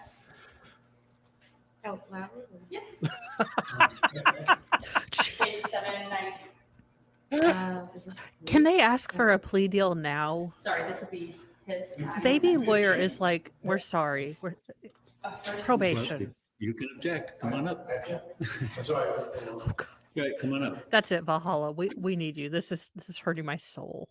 Out loud? Yeah. Page 792. Is this Can they ask for a plea deal now? Sorry, this will be his. Baby lawyer is like, we're sorry. We're First- probation. You can object. Come on up. I'm sorry. Yeah, come on up. That's it, Valhalla. We need you. This is hurting my soul.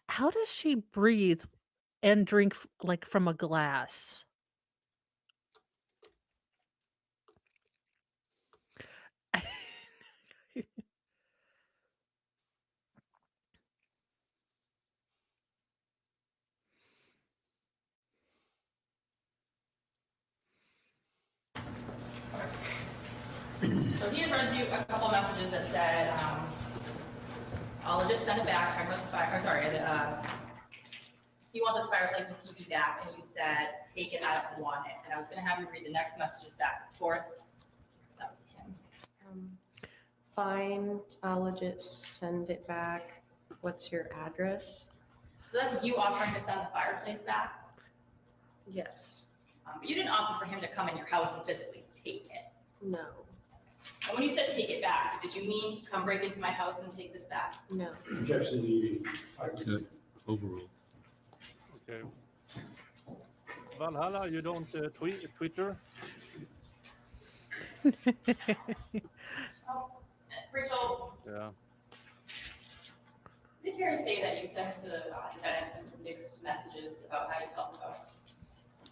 How does she breathe and drink like from a glass? So he had read you a couple messages that said, I'll legit send it back, talking about the fire, or sorry, he wants this fireplace and TV back, and you said, take it, I don't want it. And I was gonna have you read the next messages back and forth. That would be him. Fine, I'll legit send it back. What's your address? So that's you offering to send the fireplace back, Yes. but you didn't offer for him to come in your house and physically take it. No. And when you said take it back, did you mean come break into my house and take this back? No. Objection to the Overruled. Okay. Valhalla, you don't Twitter? Rachel, Yeah. is it fair to say that you sent the defendant some mixed messages about how you felt about it?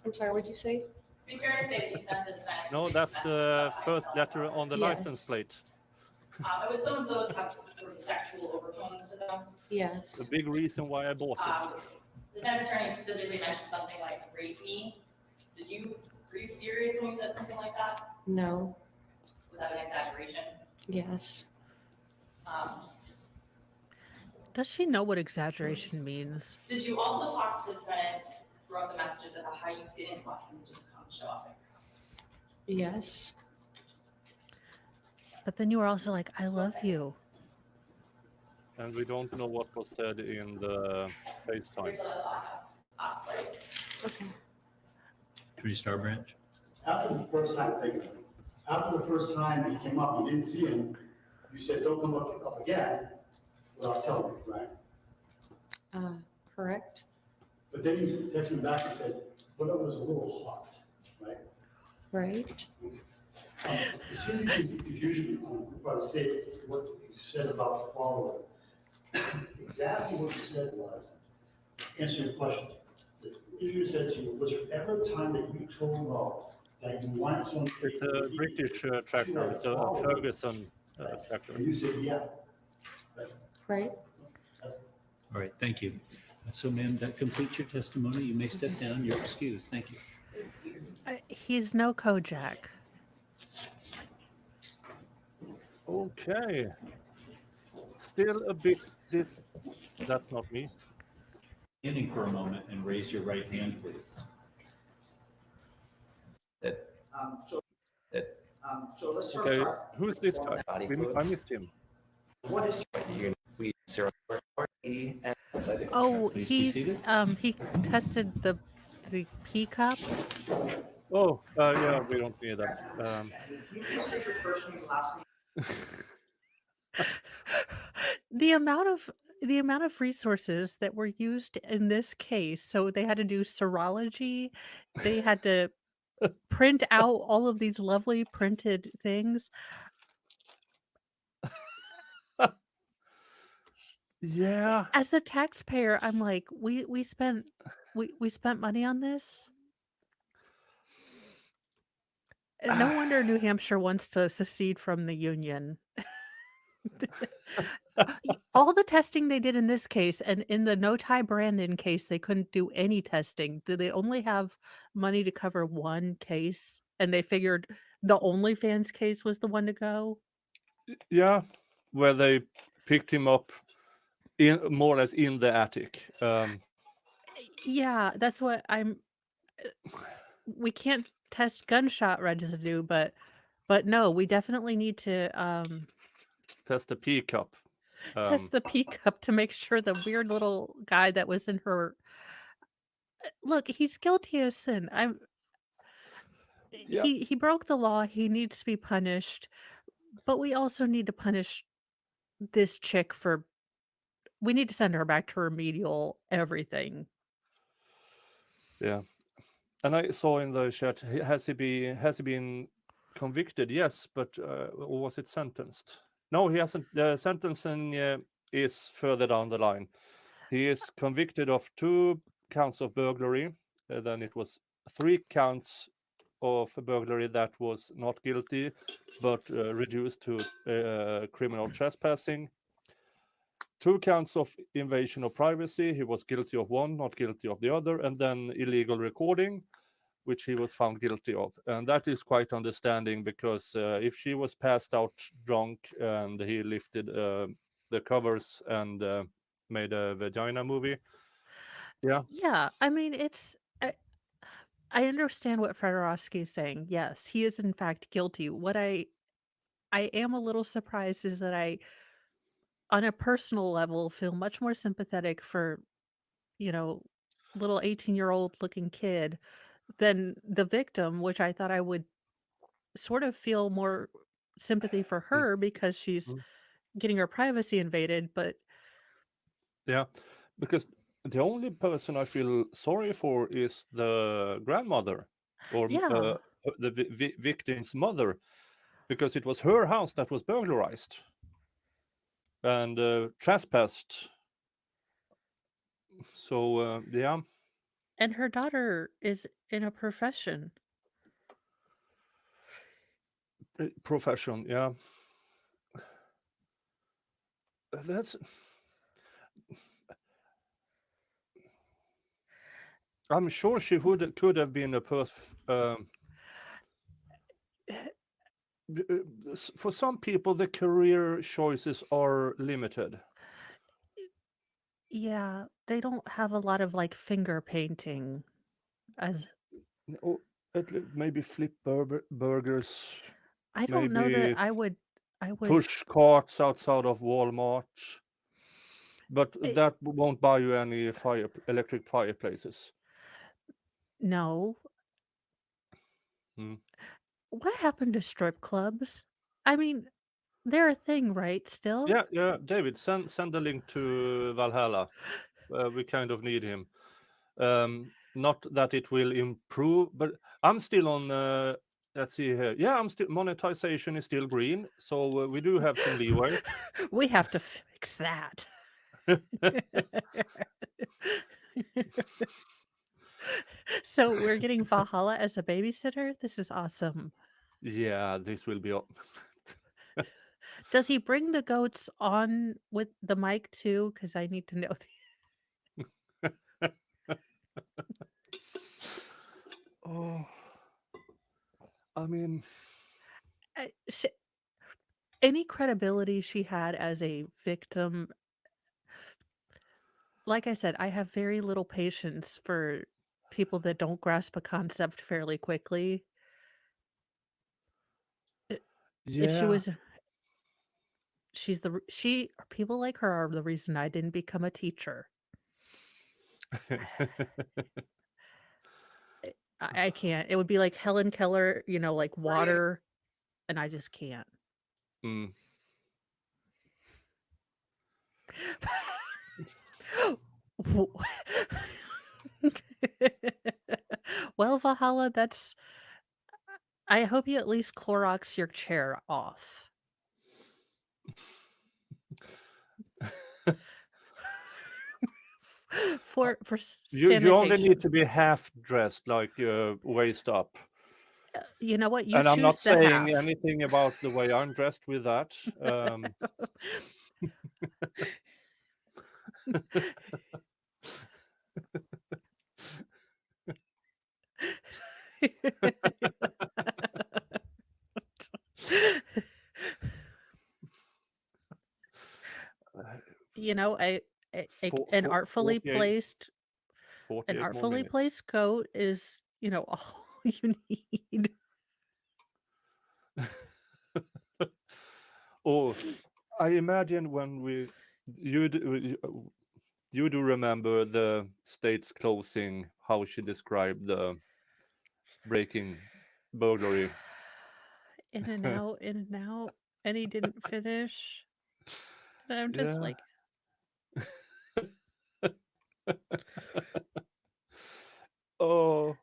I'm sorry, what'd you say? Be fair to say that you sent the defendant. No, some that's mixed the messages about how you first felt letter about it? on the Yes. license plate. And would some of those have sort of sexual overtones to them? Yes. The big reason why I bought it. The defense attorney specifically mentioned something like rape me. Were you serious when you said something like that? No. Was that an exaggeration? Yes. Does she know what exaggeration means? Did you also talk to the defendant throughout the messages about how you didn't want him to just come show up at your house? Yes. But then you were also like, I love you. And we don't know what was said in the FaceTime. Rachel, that's all I have. Right. Okay. Three Star Branch. After the first time he came up, you didn't see him, You said, don't come up again without telling me, right? Correct. But then you texted me back and said, but it was a little hot, right? Right. There seems to be confusion on the part of the state, what you said about following. Exactly what you said was, answer your question. You said to you, was there ever a time that you told Mo that you wanted someone to It's a British tractor. It's a Ferguson tractor. And you said, yeah. Right. All right, thank you. So ma'am, that completes your testimony. You may step down. You're excused. Thank you. He's no Kojak. Okay. Still a bit this. That's not me. Standing for a moment and raise your right hand, please. So let's start. Okay, who's this guy? I missed him. What is we Oh, Please be seated. he tested the P cup. Oh, yeah, we don't need that. Can you please state your first name, last name? The amount of resources that were used in this case. So they had to do serology. They had to print out all of these lovely printed things. Yeah. As a taxpayer, I'm like, we spent money on this. And no wonder New Hampshire wants to secede from the union. All the testing they did in this case, and in the No Tie Brandon case, they couldn't do any testing. Did they only have money to cover one case? And they figured the OnlyFans case was the one to go? Yeah, where they picked him up in more or less in the attic. Yeah, that's what I'm. We can't test gunshot residue, but no, we definitely need to Test the P cup. test the P cup to make sure the weird little guy that was in her. Look, he's guilty as sin. Yeah. He broke the law. He needs to be punished, but we also need to punish this chick for. We need to send her back to remedial everything. Yeah. And I saw in the chat, has he been convicted? Yes, but or was it sentenced? No, he hasn't. The sentencing is further down the line. He is convicted of 2 counts of burglary. Then it was 3 counts of burglary that was not guilty, but reduced to criminal trespassing. 2 counts of invasion of privacy. He was guilty of 1, not guilty of the other, and then illegal recording, which he was found guilty of. And that is quite understanding because if she was passed out drunk and he lifted the covers and made a vagina movie. Yeah. Yeah, I mean, I understand what Fedorowski is saying. Yes, he is in fact guilty. What I am a little surprised is that I, on a personal level, feel much more sympathetic for, little 18-year-old looking kid than the victim, which I thought I would sort of feel more sympathy for her because she's Mm. getting her privacy invaded, but Yeah, because the only person I feel sorry for is the grandmother or yeah. the victim's mother, because it was her house that was burglarized and trespassed. So yeah, And her daughter is in a profession. profession. Yeah, that's. I'm sure she could have been a for some people, the career choices are limited. Yeah, they don't have a lot of like finger painting as Or maybe flip burgers, I don't know that maybe I would push carts outside of Walmart, but I- that won't buy you any electric fireplaces. no. Hmm. What happened to strip clubs? I mean, They're a thing, right, still? Yeah, yeah, David, send the link to Valhalla. We kind of need him. Not that it will improve, but I'm still on. Let's see here. Yeah, I'm still monetization is still green, so we do have some leeway. We have to fix that. So we're getting Valhalla as a babysitter? This is awesome. Yeah, this will be. Does he bring the goats on with the mic too? Because I need to know. Oh, I mean, Any credibility she had as a victim, like I said, I have very little patience for people that don't grasp a concept fairly quickly. I- If she yeah. was, she's the, she, people like her are the reason I didn't become a teacher. I can't. It would be like Helen Keller, like water, and I just can't. Mm. Well, Valhalla, that's. I hope you at least Clorox your chair off. For You only sanitation. need to be half dressed, like waist up. You know what? You And I'm not choose the saying half. anything about the way I'm dressed with that. You know, an For artfully 48 more minutes. placed coat is, all you need. Oh, I imagine when you do remember the state's closing, how she described the breaking burglary. In and out, in and out, and he didn't finish. And I'm just Yeah. like, Oh,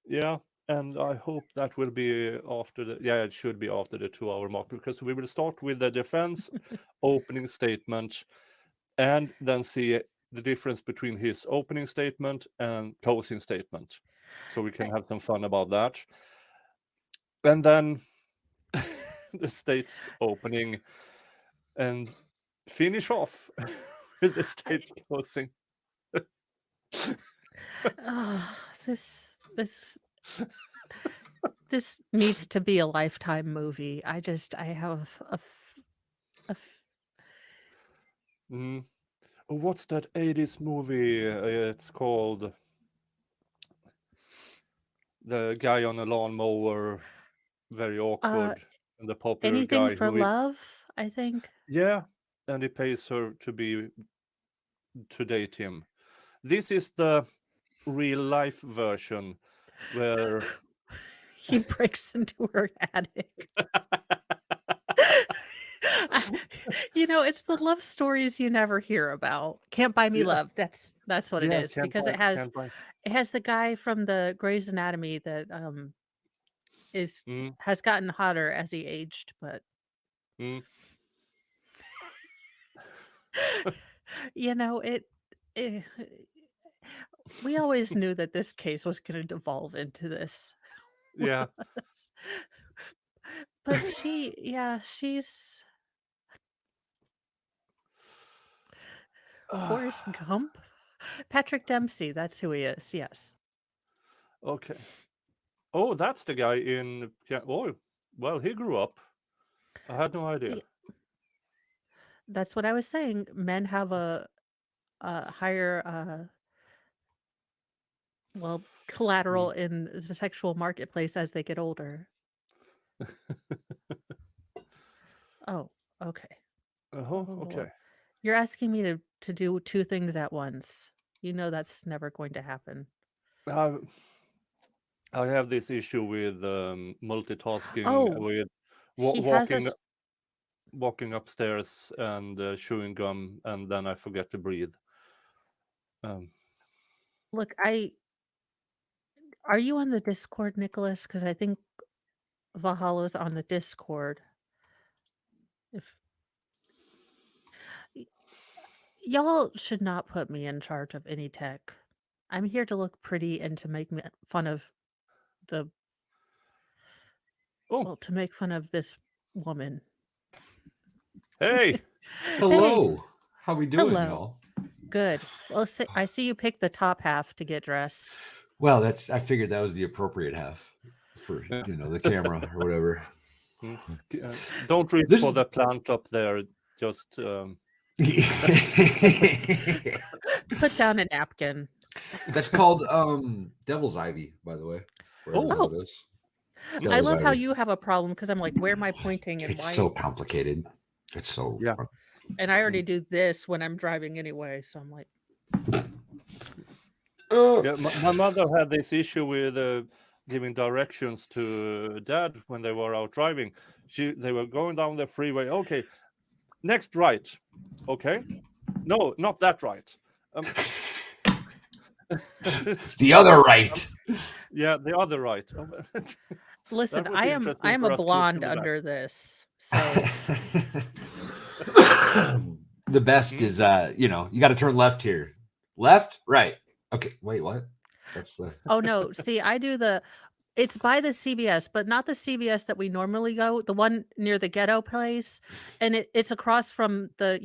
yeah. And I hope that will be after it should be after the 2-hour mark, because we will start with the defense opening statement and then see the difference between his opening statement and closing statement. So we can I- have some fun about that. And then the state's opening and finish off with the I, state's closing. oh, this needs to be a Lifetime movie. I have a Mm. Oh, what's that 80s movie? It's called The Guy on a Lawnmower, very uh, awkward, and the popular Anything guy for who is, love, I think. yeah, and he pays her to date him. This is the real life version where He breaks into her attic. It's the love stories you never hear about. Can't Buy Me yeah, Love. That's what it yeah, is, because it has can't buy. the guy from the Grey's Anatomy that is Mm, has gotten hotter as he aged, but mm. it we always knew that this case was going to devolve into this. Yeah. But she's Forrest Gump. Patrick Dempsey, that's who he is. Yes. Okay. Oh, that's the guy in. Yeah. Oh, well, he grew up. I had no idea. Y- That's what I was saying. Men have a higher collateral in the sexual marketplace as they get older. Oh, okay. Oh, Oh okay. Lord. You're asking me to do two things at once. You know that's never going to happen. I I have this issue with multitasking Oh, with he has a walking. s- walking upstairs and chewing gum, and then I forget to breathe. Look, are you on the Discord, Nicholas? Because I think Valhalla's on the Discord. If y- y'all should not put me in charge of any tech. I'm here to look pretty and to make fun of the Oh, to make fun of this woman. hey, Hey, Hello. How we doing, hello. y'all? Good. Well, I see you picked the top half to get dressed. Well, I figured that was the appropriate half for Yeah. the camera or whatever. Don't reach This for is- the plant up there. Just Put down a napkin. That's called devil's ivy, by the way. Wherever the hell Oh. it is. I Devil's love how ivy. you have a problem because I'm like, where am I pointing and It's why? so complicated. It's so Yeah. And I already do this when I'm driving anyway, so I'm like, yeah. My mother had this issue with giving directions to Dad when they were out driving. They were going down the freeway. Okay, next right. Okay, no, not that right. The other right. Yeah, the other right. listen, That was I am interesting for a us to blonde do that. under this, so The best is you got to turn left here. Left, right. Okay, wait, what? That's the oh no, see, I do it's by the CVS, but not the CVS that we normally go, the one near the ghetto place, and it's across from the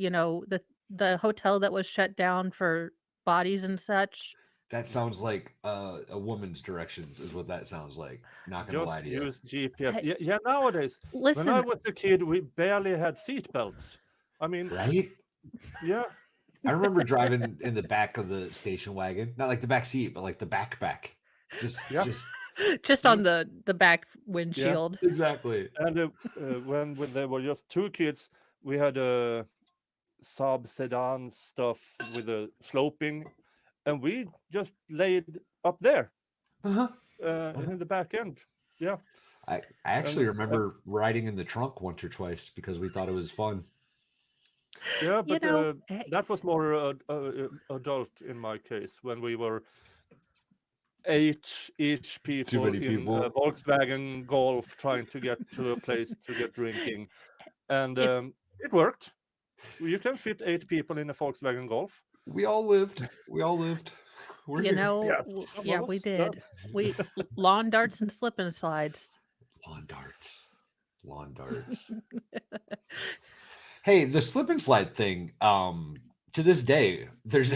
hotel that was shut down for bodies and such. That sounds like a woman's directions is what that sounds like. Not gonna lie Just to you. use GPS. Hey, Yeah, nowadays, when I Listen, was a kid, we barely had seat belts. I mean, Right? yeah, I remember driving in the back of the station wagon, not like the back seat, but like the back. Just, Yeah. just on the back windshield. exactly. and when there were just two kids, we had a Saab sedan stuff with a sloping, and we just laid up there Uh-huh. in the back end. Yeah, I actually remember riding in the trunk once or twice because we thought it was fun. yeah, You but know, hey, that was more adult in my case when we were 8 each people many in people. a Volkswagen Golf trying to get to a place to get drinking, and If- it worked. You can fit 8 people in a Volkswagen Golf. We all lived. We're you here. know, Yeah, yeah, some we of us, yeah. did. We lawn darts and slip and slides. Lawn darts. Hey, the slip and slide thing, to this day, there's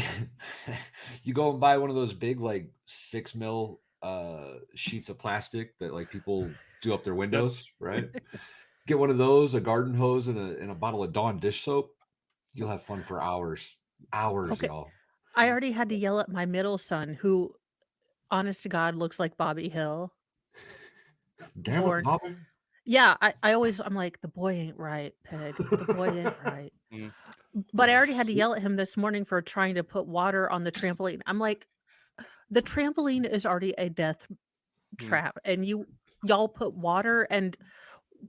you go and buy one of those big like 6 mil sheets of plastic that like people do up their windows, right? Get one of those, a garden hose, and a bottle of Dawn dish soap. You'll have fun for hours. Okay. Y'all. I already had to yell at my middle son, who, honest to God, looks like Bobby Hill. Damn Born- it, Bobby. Yeah, I'm like, the boy ain't right, Peg. The boy ain't right. Mm. But I already had to yell at him this morning for trying to put water on the trampoline. I'm like, the trampoline is already a death trap, and y'all put water, and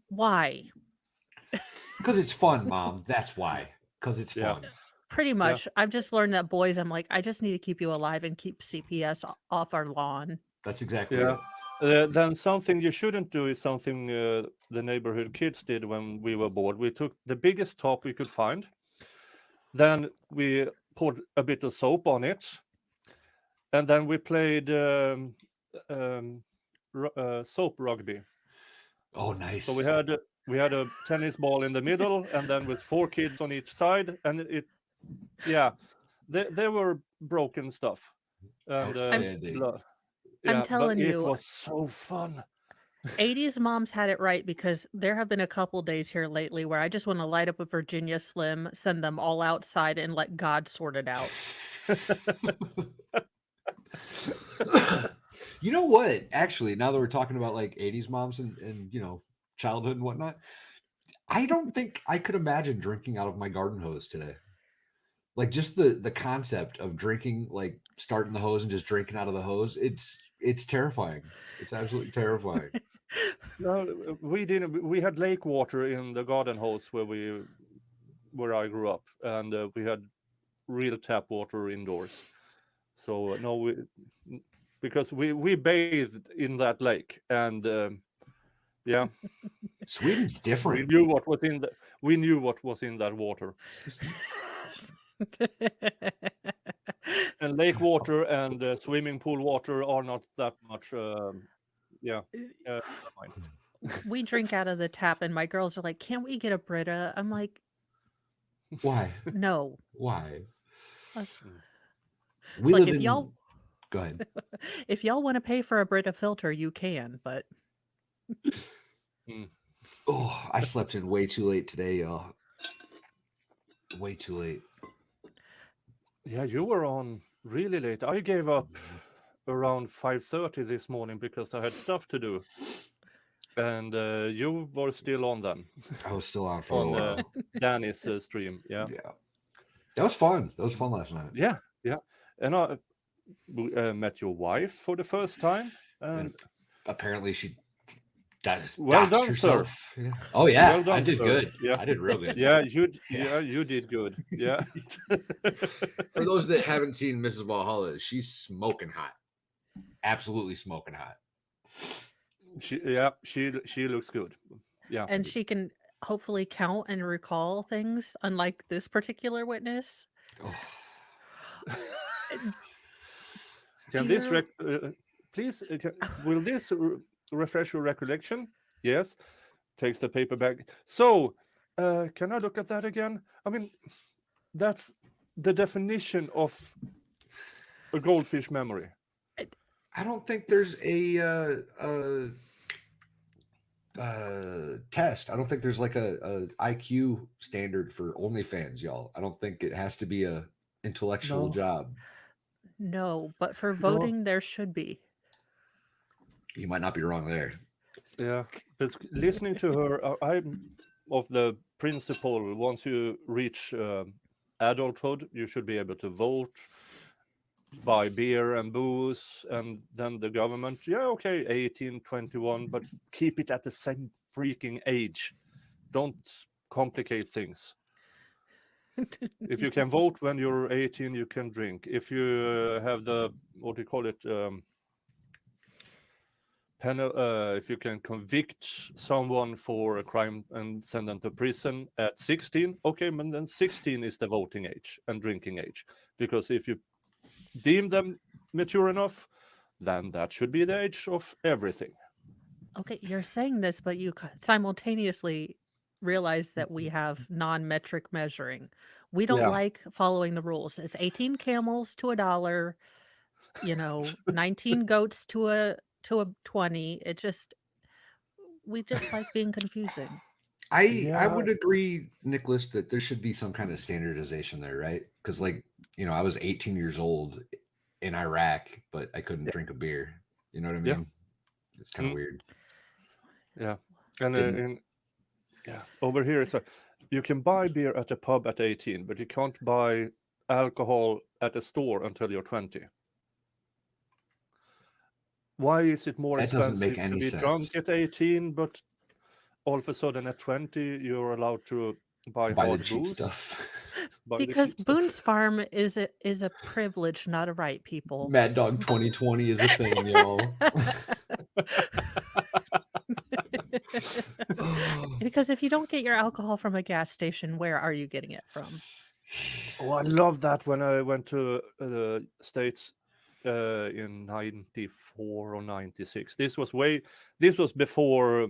why? Because it's fun, Mom. That's why. Because it's Yeah. fun. Pretty much. I've just learned that boys, I'm like, I just need to keep you alive and keep CPS off our lawn. That's exactly Yeah. it. Then something you shouldn't do is something the neighborhood kids did when we were bored. We took the biggest top we could find. Then we poured a bit of soap on it. And then we played soap rugby. Oh, nice. So we had a tennis ball in the middle, and then with 4 kids on each side, and there were broken stuff. And Outstanding. I'm telling but you, it was so fun. 80s moms had it right, because there have been a couple days here lately where I just want to light up a Virginia Slim, send them all outside, and let God sort it out. You know what? Actually, now that we're talking about like 80s moms and childhood and whatnot, I don't think I could imagine drinking out of my garden hose today. Like just the concept of drinking, like starting the hose and just drinking out of the hose, it's terrifying. It's absolutely terrifying. No, we didn't. We had lake water in the garden house where I grew up, and we had real tap water indoors. So no, because we bathed in that lake, and yeah, Sweden's we different. knew what was in that water. And lake water and swimming pool water are not that much. Yeah, never mind. We drink out of the tap, and my girls are like, "Can't we get a Brita?" I'm like, Why? "No." Why? Us- We It's like live if in. y'all Go ahead. if y'all want to pay for a Brita filter, you can, but Mm. Oh, I slept in way too late today, y'all. Way too late. Yeah, you were on really late. I gave up around 5:30 this morning because I had stuff to do, and you were still on then I was still on for a on little while. Danny's stream. Yeah, Yeah. That was fun. That was fun last night. yeah, yeah. And I met your wife for the first time, and Apparently she doxed well done, sir. herself. Yeah. Oh yeah, Well I done, did sir. good. Yeah, I did real good. yeah, Yeah. you did good. Yeah. For those that haven't seen Mrs. Valhalla, she's smoking hot. Absolutely smoking hot. She looks good. Yeah. and she can hopefully count and recall things, unlike this particular witness. Oh, Can this Dear- please will this refresh your recollection? Yes. Takes the paper bag. So, can I look at that again? I mean, that's the definition of a goldfish memory. I don't think there's a test. I don't think there's like a IQ standard for OnlyFans, y'all. I don't think it has to be a intellectual No. job. No, but for voting, there should be. You might not be wrong there. Yeah, but listening to her, I'm of the principle once you reach adulthood, you should be able to vote, buy beer and booze, and then the government, yeah, okay, 18, 21, but keep it at the same freaking age. Don't complicate things. If you can vote when you're 18, you can drink. If you have the, what do you call it, if you can convict someone for a crime and send them to prison at 16, okay, but then 16 is the voting age and drinking age. Because if you deem them mature enough, then that should be the age of everything. Okay, you're saying this, but you simultaneously realize that we have non-metric measuring. We don't Yeah. like following the rules. It's 18 camels to $1, 19 goats to a 20. We just like being confusing. I Yeah. would agree, Nicholas, that there should be some kind of standardization there, right? Because I was 18 years old in Iraq, but I couldn't drink a beer. You know what I mean? Yeah. It's kind of weird. Yeah. And Didn't- over here, so you can buy beer at a pub at 18, but you can't buy alcohol at a store until you're 20. Why is it more That doesn't expensive make any to be sense. drunk at 18, but all of a sudden at 20 you're allowed to buy Buy the hard cheap booze? stuff. Buy the Because cheap stuff. Boone's Farm is a privilege, not a right, people. Mad Dog 2020 is a thing, y'all. Because if you don't get your alcohol from a gas station, where are you getting it from? Oh, I love that when I went to the States in 94 or 96. This was before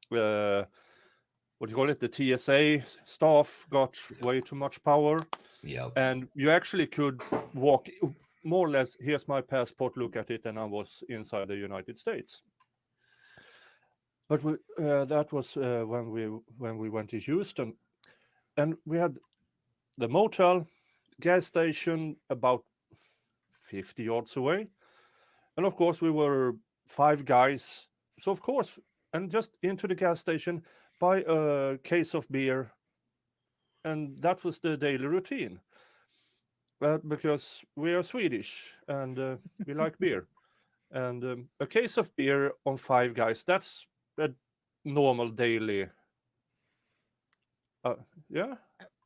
what do you call it? The TSA staff got way too much power. Yep. And you actually could walk more or less, here's my passport, look at it, and I was inside the United States. But that was when we went to Houston, and we had the motel, gas station about 50 yards away, and of course we were 5 guys. So of course, and just into the gas station, buy a case of beer, and that was the daily routine. Because we are Swedish and we like beer, and a case of beer on 5 guys, that's a normal daily. Yeah,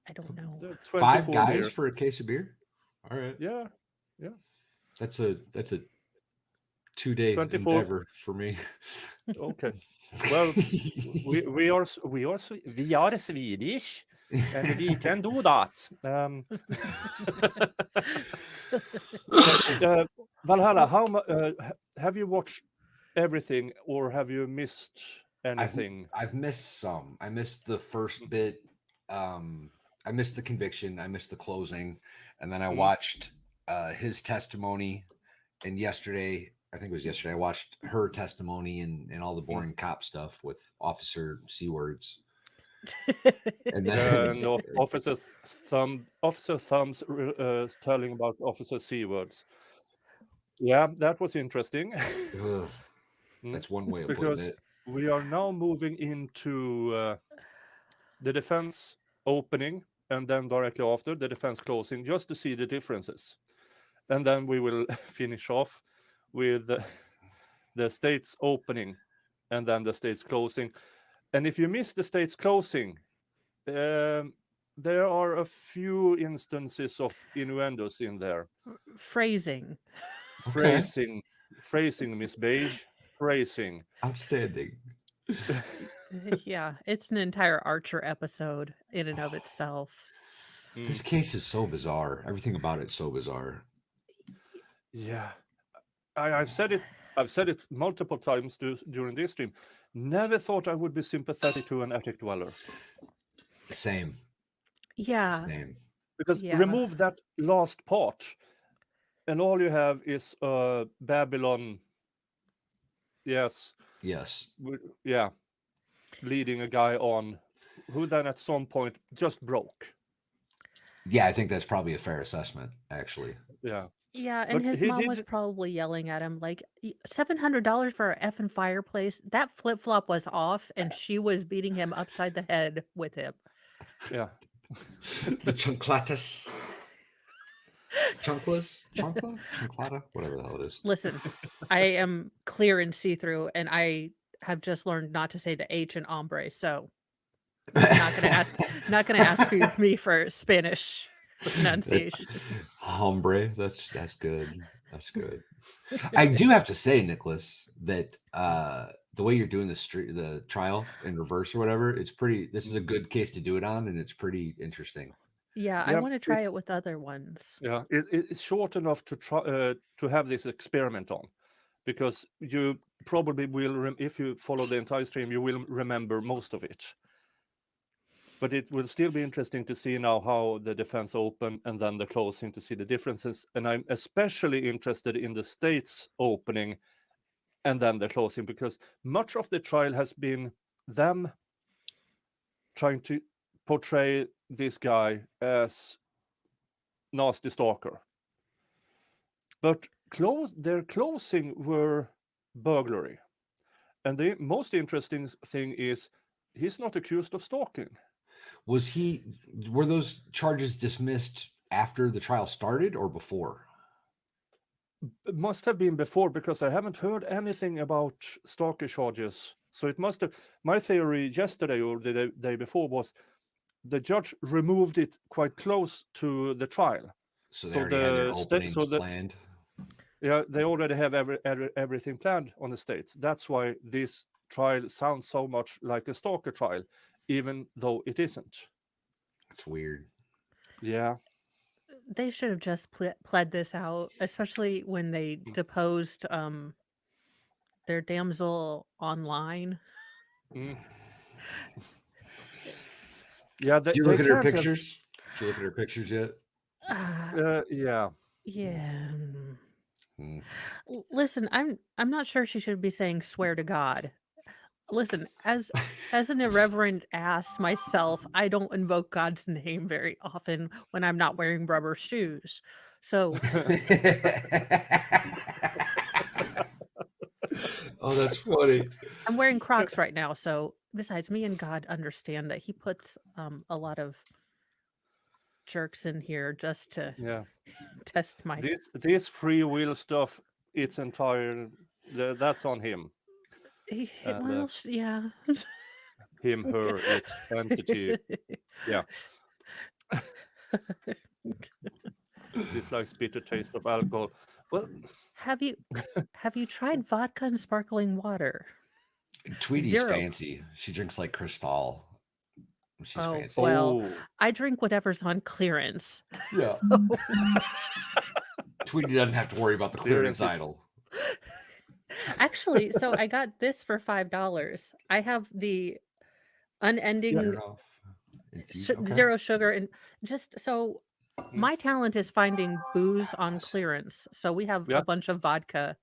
I don't know. 5 24 guys beer. for a case of beer. All right, Yeah, that's a 2-day 24. endeavor for me. Okay. Well, we are Swedish, and we can do that. Valhalla, have you watched everything, or have you missed anything? I've missed some. I missed the first bit. I missed the conviction. I missed the closing, and then I watched his testimony. And yesterday, I think it was yesterday, I watched her testimony and all the boring cop stuff with Officer C words. And then And Officer Thumbs telling about Officer C words. Yeah, that was interesting. ugh, that's one way of putting Because it. we are now moving into the defense opening, and then directly after the defense closing, just to see the differences. And then we will finish off with the state's opening and then the state's closing. And if you miss the state's closing, there are a few instances of innuendos in there. Phrasing. Okay. Phrasing, Miss Beige, phrasing. Outstanding. Yeah, it's an entire Archer episode in and of itself. This case is so bizarre. Everything about it's so bizarre. Yeah, I've said it multiple times during this stream. Never thought I would be sympathetic to an attic dweller. Same. Yeah. Same. Because Yeah. remove that last part, and all you have is Babylon. Yes, Yes. yeah, leading a guy on, who then at some point just broke. Yeah, I think that's probably a fair assessment, actually. Yeah, Yeah, and But his he mom was did- probably yelling at him like, $700 for a effing fireplace. That flip flop was off, and she was beating him upside the head with him. yeah. The chanclatas. Chanclata? Whatever the hell it is. Listen, I am clear and see through, and I have just learned not to say the H in hombre. So, not gonna ask me for Spanish pronunciation. Hombre, that's good. That's good. I do have to say, Nicholas, that the way you're doing the trial in reverse or whatever, this is a good case to do it on, and it's pretty interesting. Yeah, I Yeah, want to try it's- it with other ones. Yeah, it's short enough to try to have this experiment on, because you probably will, if you follow the entire stream, you will remember most of it. But it will still be interesting to see now how the defense open and then the closing, to see the differences. And I'm especially interested in the state's opening and then the closing, because much of the trial has been them trying to portray this guy as nasty stalker. But their closing were burglary. And the most interesting thing is he's not accused of stalking. Were those charges dismissed after the trial started or before? It must have been before, because I haven't heard anything about stalker charges. So it must have. My theory yesterday or the day before was the judge removed it quite close to the trial. So they So already had their the sta- openings so the- planned. Yeah, they already have everything planned on the states. That's why this trial sounds so much like a stalker trial, even though it isn't. It's weird. Yeah. They should have just pled this out, especially when they deposed their damsel online. Mm. Yeah. Did you look at her can't have- pictures? Did you look at her pictures yet? Yeah. Yeah. Hmm. Listen, I'm not sure she should be saying swear to God. Listen, as an irreverent ass myself, I don't invoke God's name very often when I'm not wearing rubber shoes. So Oh, that's funny. I'm wearing Crocs right now. So besides, me and God understand that He puts a lot of jerks in here just to Yeah. test my. This free will stuff, it's entire. That's on him. And Well, yeah. him, her, it, entity. Yeah. Dislikes bitter taste of alcohol. Well, Have you tried vodka and sparkling water? Tweety's 0. fancy. She drinks like Cristal. She's Oh, fancy. well, oh, I drink whatever's on clearance. Yeah. So Tweety doesn't have to worry about the clearance Clearance is- idol. actually, so I got this for $5. I have the unending Turn off. Infusion, okay. 0 sugar, and just so Mm. my talent is finding booze on clearance. So we have Yeah. a bunch of vodka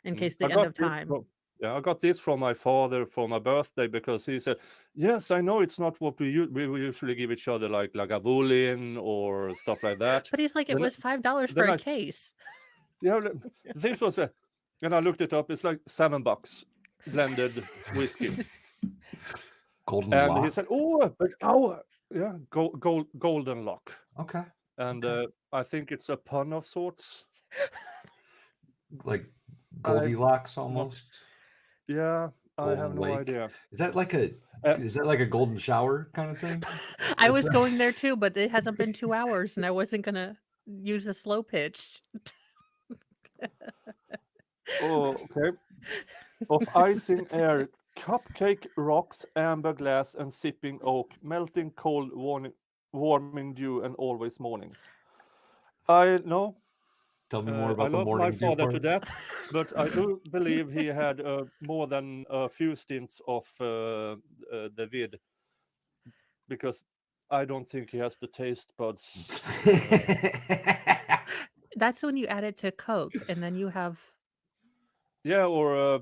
in Mm. case I the end got of this time. from- yeah, I got this from my father for my birthday because he said, "Yes, I know it's not what we usually give each other, like Lagavulin or stuff like that." But he's like, it Then- was $5 for then a I- case. Yeah, this was and I looked it up. It's like $7 blended whiskey, Golden and he Lock. said, "Oh, but our golden lock." Okay. And Okay. I think it's a pun of sorts. Like Goldilocks almost. Yeah, I have Golden no Lake. idea. Is that like a Uh, golden shower kind of thing? I was going there too, but it hasn't been 2 hours and I wasn't going to use a slow pitch. Oh, okay. Of icing air, cupcake rocks, amber glass, and sipping oak, melting cold, warming dew, and always mornings. I know. Tell me more I about the love my morning dew father to part. death, but I do believe he had more than a few stints of the vid, because I don't think he has the taste buds. That's when you add it to Coke and then you have Yeah, or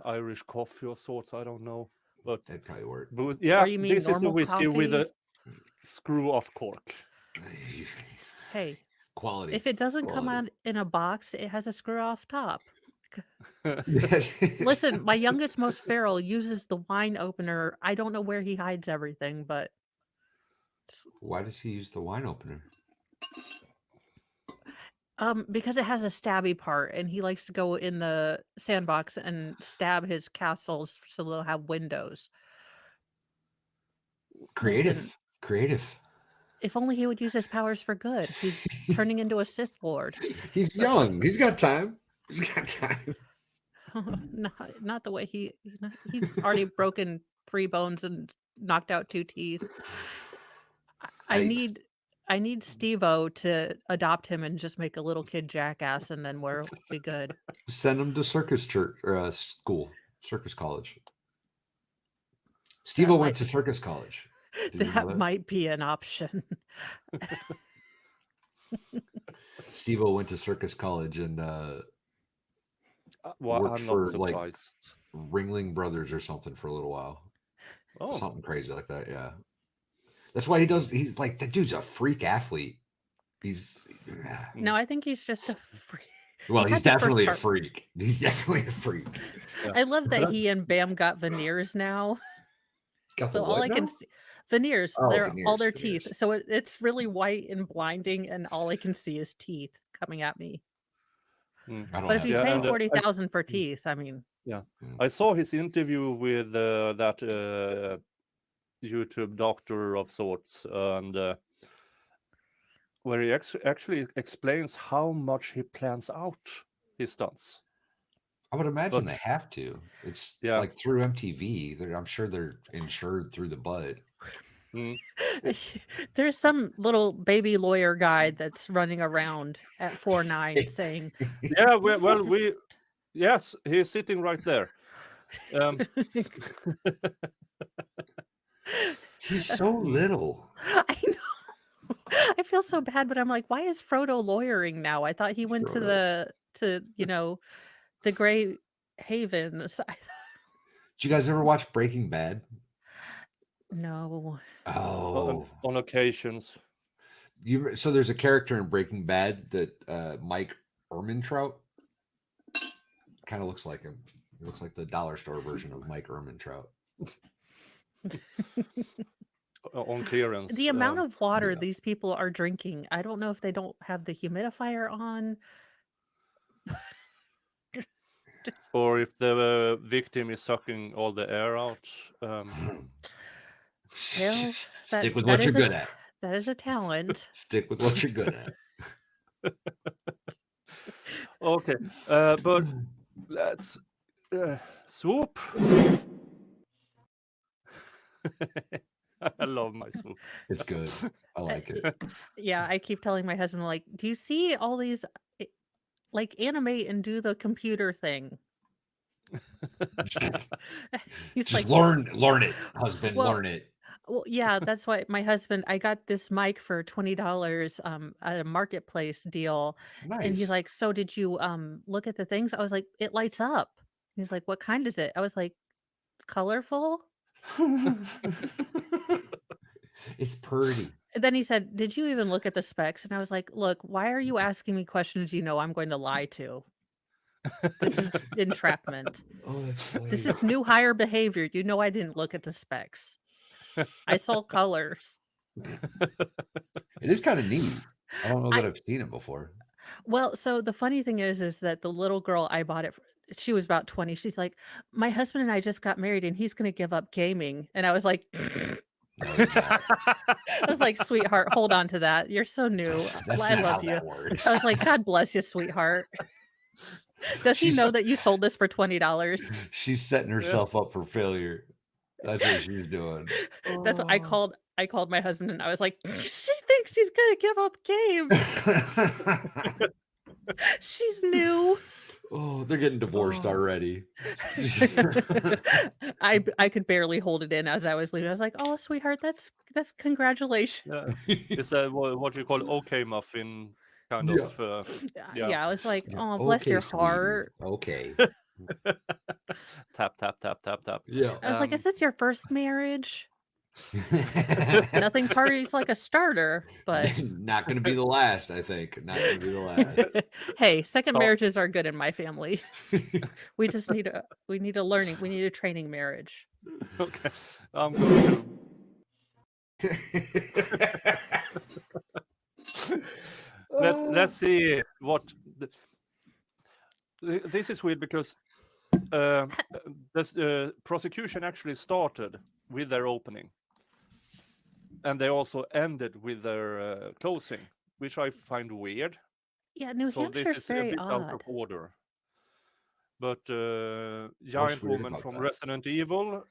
Irish coffee of sorts. I don't know, but That'd probably work. booze. Yeah, Or you mean this is the normal whiskey with a coffee? screw-off cork. Hey, Quality. if it doesn't come Quality. out in a box, it has a screw off top. Listen. Listen, my youngest, most feral, uses the wine opener. I don't know where he hides everything, but Why does he use the wine opener? because it has a stabby part, and he likes to go in the sandbox and stab his castles so they'll have windows. Creative. Listen. Creative. If only he would use his powers for good. He's turning into a Sith Lord. He's young. He's got time. He's got time. Not the way he's already broken 3 bones and knocked out 2 teeth. I need Steve-O to adopt him and just make a little kid jackass, and then we'll be good. Send him to circus church school, circus college. Steve-O went to circus college. Did you know That that? might be an option. Steve-O went to circus college and Well, worked I'm for, not like, surprised. Ringling Brothers or something for a little while. Oh, Something crazy like that, yeah. That's why he's like, that dude's a freak athlete. No, I think he's just a freak. Well, He he's had the first definitely a part. freak. He's definitely a freak. I love that he and Bam got veneers now. Got So the all what I now? can see veneers, Oh, they're all veneers, their veneers. teeth. So it's really white and blinding, and all I can see is teeth coming at me. I don't But if have he's Yeah, paying and, 40,000 for teeth, I mean, I saw his interview with that YouTube doctor of sorts, and where he actually explains how much he plans out his stunts. I would imagine But- they have to. It's Yeah. like through MTV. I'm sure they're insured through the butt. Mm. there's some little baby lawyer guy that's running around at 4'9" saying, Yeah, yes, he's sitting right there. He's so little. I know. I feel so bad, but I'm like, why is Frodo lawyering now? I thought he went to the Grey Havens. Did you guys ever watch Breaking Bad? No. Oh, on occasions. so there's a character in Breaking Bad that Mike Ehrmantraut kind of looks like him. He looks like the dollar store version of Mike Ehrmantraut. On clearance. The amount of water yeah. these people are drinking, I don't know if they don't have the humidifier on. or if the victim is sucking all the air out. Well, Stick with that what you're is a good t- at. that is a talent. Stick with what you're good at. Okay, but let's swoop. I love my swoop. It's good. I like it. Yeah, I keep telling my husband, like, do you see all these, like, animate and do the computer thing? He's Just like, learn it, husband. Well, Learn it. well, yeah, that's why my husband, I got this mic for $20 at a marketplace deal. And he's Nice. like, so did you look at the things? I was like, it lights up. He's like, what kind is it? I was like, colorful. It's pretty. And then he said, did you even look at the specs? And I was like, look, why are you asking me questions you know I'm going to lie to? This is entrapment. Oh, that's funny. This is new hire behavior. You know I didn't look at the specs. I saw colors. It is kind of neat. I don't know that I've seen it before. Well, so the funny thing is that the little girl I bought it for, she was about 20. She's like, my husband and I just got married and he's going to give up gaming. And I was like, No, it's not. I was like, sweetheart, hold on to that. You're so new. That's I not love how you. that works. I was like, God bless you, sweetheart. Does he know that you sold this for $20? She's setting herself up for failure. That's what she's doing. That's what I called my husband and I was like, she thinks she's gonna give up games. She's new. Oh, they're getting divorced already. I could barely hold it in as I was leaving. I was like, oh sweetheart, that's congratulations. Yeah. It's what we call okay muffin kind Yeah. of. Yeah, I was like, Yeah, oh, bless your sweetie. heart. Okay. Tap tap tap tap tap. Yeah. I was like, is this your first marriage? Nothing parties like a starter, but Not going to be the last, I think. Not going to be the last. hey, second So- marriages are good in my family. We just need a training marriage. Okay, I'm going to. Let's see what. This is weird because the prosecution actually started with their opening, and they also ended with their closing, which I find weird. Yeah, New So Hampshire this is is a very bit out odd. of order. But weird giant woman about from that? Resident Evil,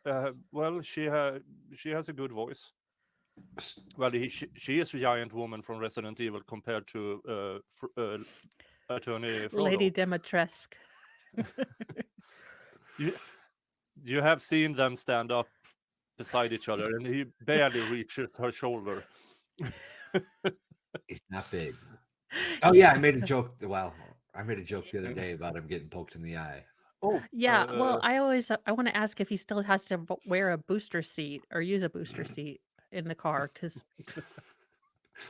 well, she has a good voice. Well, she is a giant woman from Resident Evil compared to Attorney Frodo. Lady Dimitrescu. You have seen them stand up beside each other, and he barely reaches her shoulder. It's not big. Oh, yeah. I made a joke. Well, I made a joke the other day about him getting poked in the eye. Oh, Yeah, well, I want to ask if he still has to wear a booster seat or use a booster seat in the car because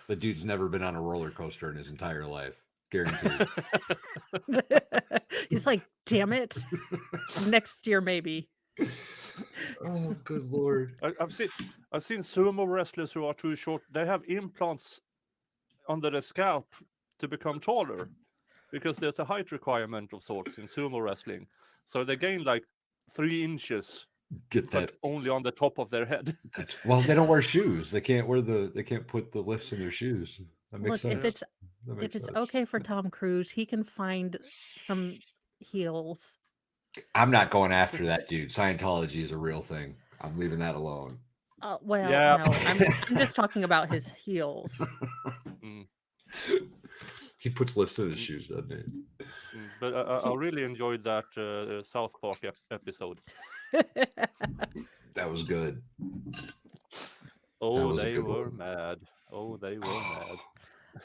The dude's never been on a roller coaster in his entire life. Guaranteed. he's like, damn it, next year maybe. Oh, good Lord. I've seen sumo wrestlers who are too short. They have implants under the scalp to become taller, because there's a height requirement of sorts in sumo wrestling. So they gain like 3 inches, Get that. but only on the top of their head. Well, they don't wear shoes. They can't put the lifts in their shoes. That makes Look, sense. if it's okay for Tom Cruise, he can find some heels. I'm not going after that dude. Scientology is a real thing. I'm leaving that alone. Well, Yeah. no, I'm just talking about his heels. He puts lifts in his shoes, doesn't he? But I really enjoyed that South Park episode. That was good. Oh, was a they good were one. mad. Oh, they were mad.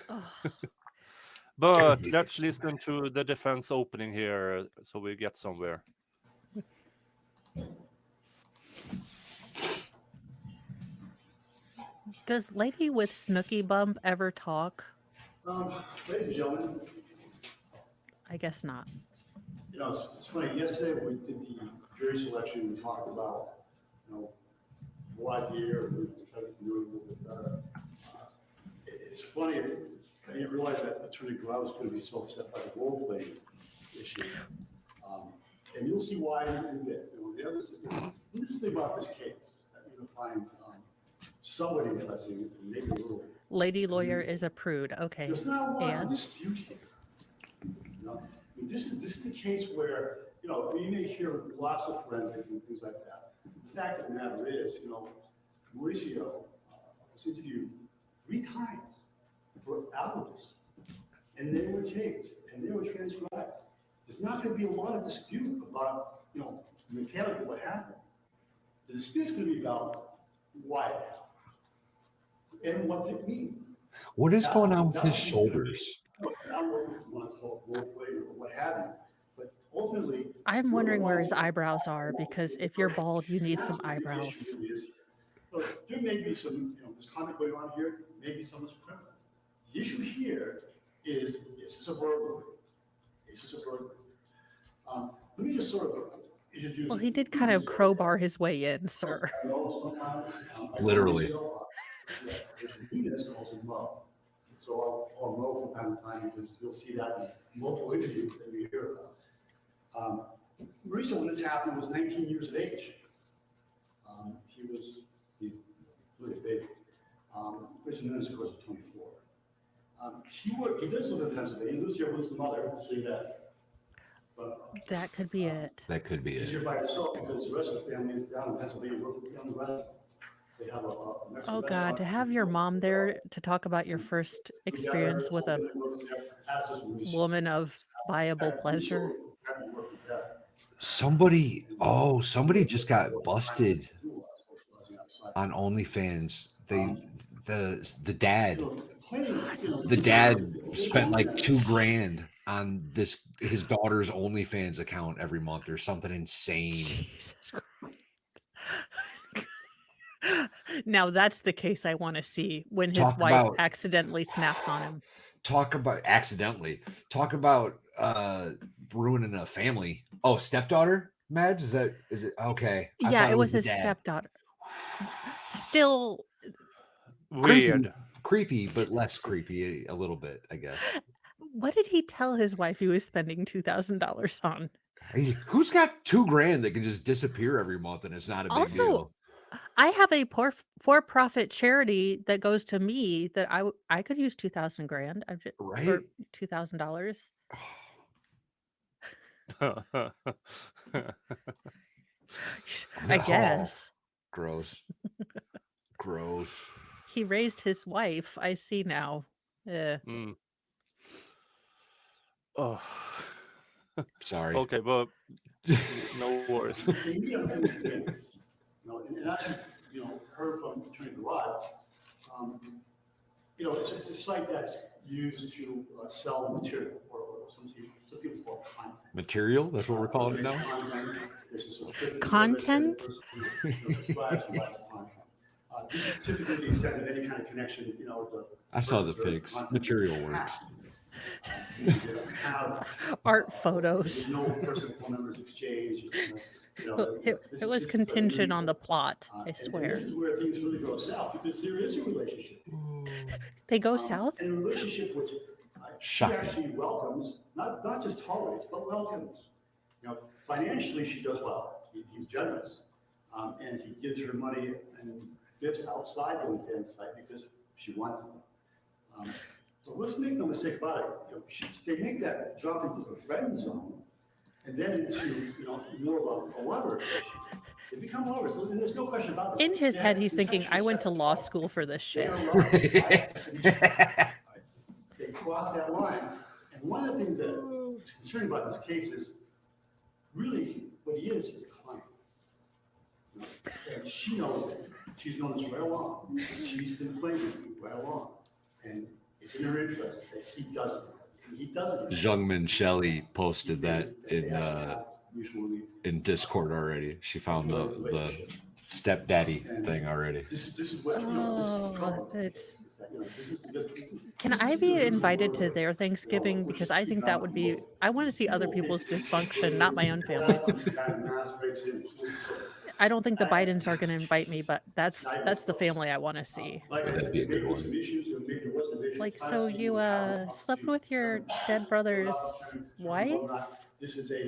Oh, But Goodness. let's listen to the defense opening here, so we get somewhere. does Lady with Snooky Bump ever talk? Ladies and gentlemen, I guess not. you know, it's funny, yesterday we did the jury selection, we talked about, you know, what year, we tried to do it a little bit better. It's funny, I didn't realize that Attorney Grau was going to be so upset by the role playing issue. And you'll see why in a bit. You know, the other this is about this case that you're going to find somewhat interesting and maybe a little. Lady lawyer is a prude. Okay. There's not a lot of And dispute here. You know, I mean, this is the case where, you know, you may hear lots of forensics and things like that. The fact of the matter is, you know, Mauricio was interviewed 3 times for hours, and they were taped and they were transcribed. There's not going to be a lot of dispute about, you know, mechanically what happened. The dispute is going to be about why it happened and what it means. What is going on with his shoulders? I don't know what you want to call it, role play or what have you, but ultimately. I'm wondering where his eyebrows are, because if you're bald, you need some eyebrows. Look, there may be some, you know, misconduct going on here, maybe some is criminal. The issue here is this a burglary? Is this a burglary? Let me just sort of introduce. Well, he did kind of crowbar his way in, sir. Literally. Calls him Mo. So I'll call Mo from time to time because you'll see that in multiple interviews that we hear about. Mauricio, when this happened, was 19 years of age. He was a baby. Richard Nunes, of course, is 24. He does live in Pennsylvania. He lives here with his mother, see that. But, That could be it. That could be he's it. here by himself because the rest of the family is down in Pennsylvania working with the restaurant. They have a Mexican Oh God, to restaurant. have your mom there to talk about your first experience with a woman of viable pleasure. Somebody just got busted on OnlyFans. The dad spent like $2,000 on his daughter's OnlyFans account every month or something insane. Jesus Christ. Now that's the case I want to see, when his Talk wife about- accidentally snaps on him. Talk about ruining a family. Oh, stepdaughter, Mads? Is it okay? I Yeah, thought it was the his dad. stepdaughter. Still, Weird. Creepy, but less creepy a little bit, I guess. what did he tell his wife he was spending $2,000 on? Hey, who's got $2,000 that can just disappear every month and it's not a big Also, deal? I have a for-profit charity that goes to me that I could use 2,000 grand Right? for $2,000. I No. guess Gross. Gross. he raised his wife. I see now. Mm. Oh. Sorry. Okay, but no worries. They meet on many things. You know, and actually, you know, heard from Attorney Garage, you know, it's a site that's used to sell material, or some people call it content. Material? That's what we're calling it now? Content, there's a subscription Content? service that the person subscribes to buy the content. This is typically the extent of any kind of connection, you know, with the. I saw the purchaser of pics. content. Material works. Art photos. There's no personal phone numbers exchanged. You know, Well, this it was is contingent on the plot, I and swear. this is where things really go south, because there is a relationship. They go south? And a relationship which she Shocking. actually welcomes, not just tolerates, but welcomes. You know, financially, she does well. He's generous. And he gives her money and gifts outside the OnlyFans site because she wants them. But let's make no mistake about it. You know, they make that drop into the friend zone and then into, you know, more of a lover relationship. They become lovers. And there's no question about it. In his They head, have he's thinking, I consensual went to sex. law school for this They shit. are lovers. They cross that line. And one of the things that is concerning about this case is really what he is a client. You know, and she knows it. She's known this right along. She's been playing with him right along. And it's in her interest that he doesn't. And he doesn't. Jungmin Shelley posted that They have to have mutually. in Discord already. She found the stepdaddy thing already. This is what, you know, this is the trouble. that's- Is that, you know, this is- Can I be invited to their Thanksgiving? Because I think that would be, I want to see other people's dysfunction, not my own family's. I don't think the Bidens are going to invite me, but that's the family I want to see. Like I That'd said, be a there may good be one. some issues, there maybe there was some issues. Like, so you slept with your dead brother's wife? This is a.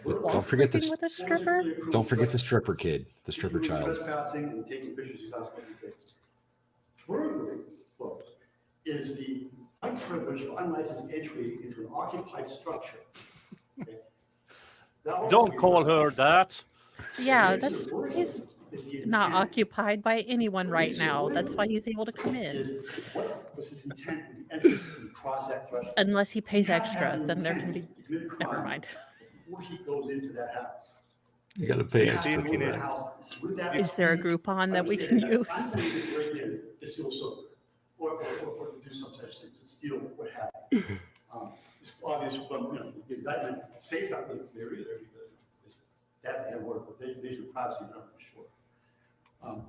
While Don't forget sleeping this- with a stripper? Don't forget the stripper kid, the stripper He's doing child. Trespassing and taking pictures he's not supposed to take. Burglary, folks, is the unprivileged or unlicensed entry into an occupied structure. Okay? That also Don't means- call her that. Yeah, The that's burglary he's is the not intent. occupied by anyone What right makes it now. That's why burglary he's able to come in. Is what was his intent when he entered and crossed that threshold? Unless he pays He has to have extra, the then there can intent be. to commit a Never crime mind. Before he goes into that house. You got to pay He has extra to for go into that. that house with that Is there a intent. Groupon that we can Understand that use? I'm going to just break in to steal something, or to do some such thing, to steal what have you. It's obvious from, the indictment say something clear either, because that had worked with invasion of privacy, I'm not sure.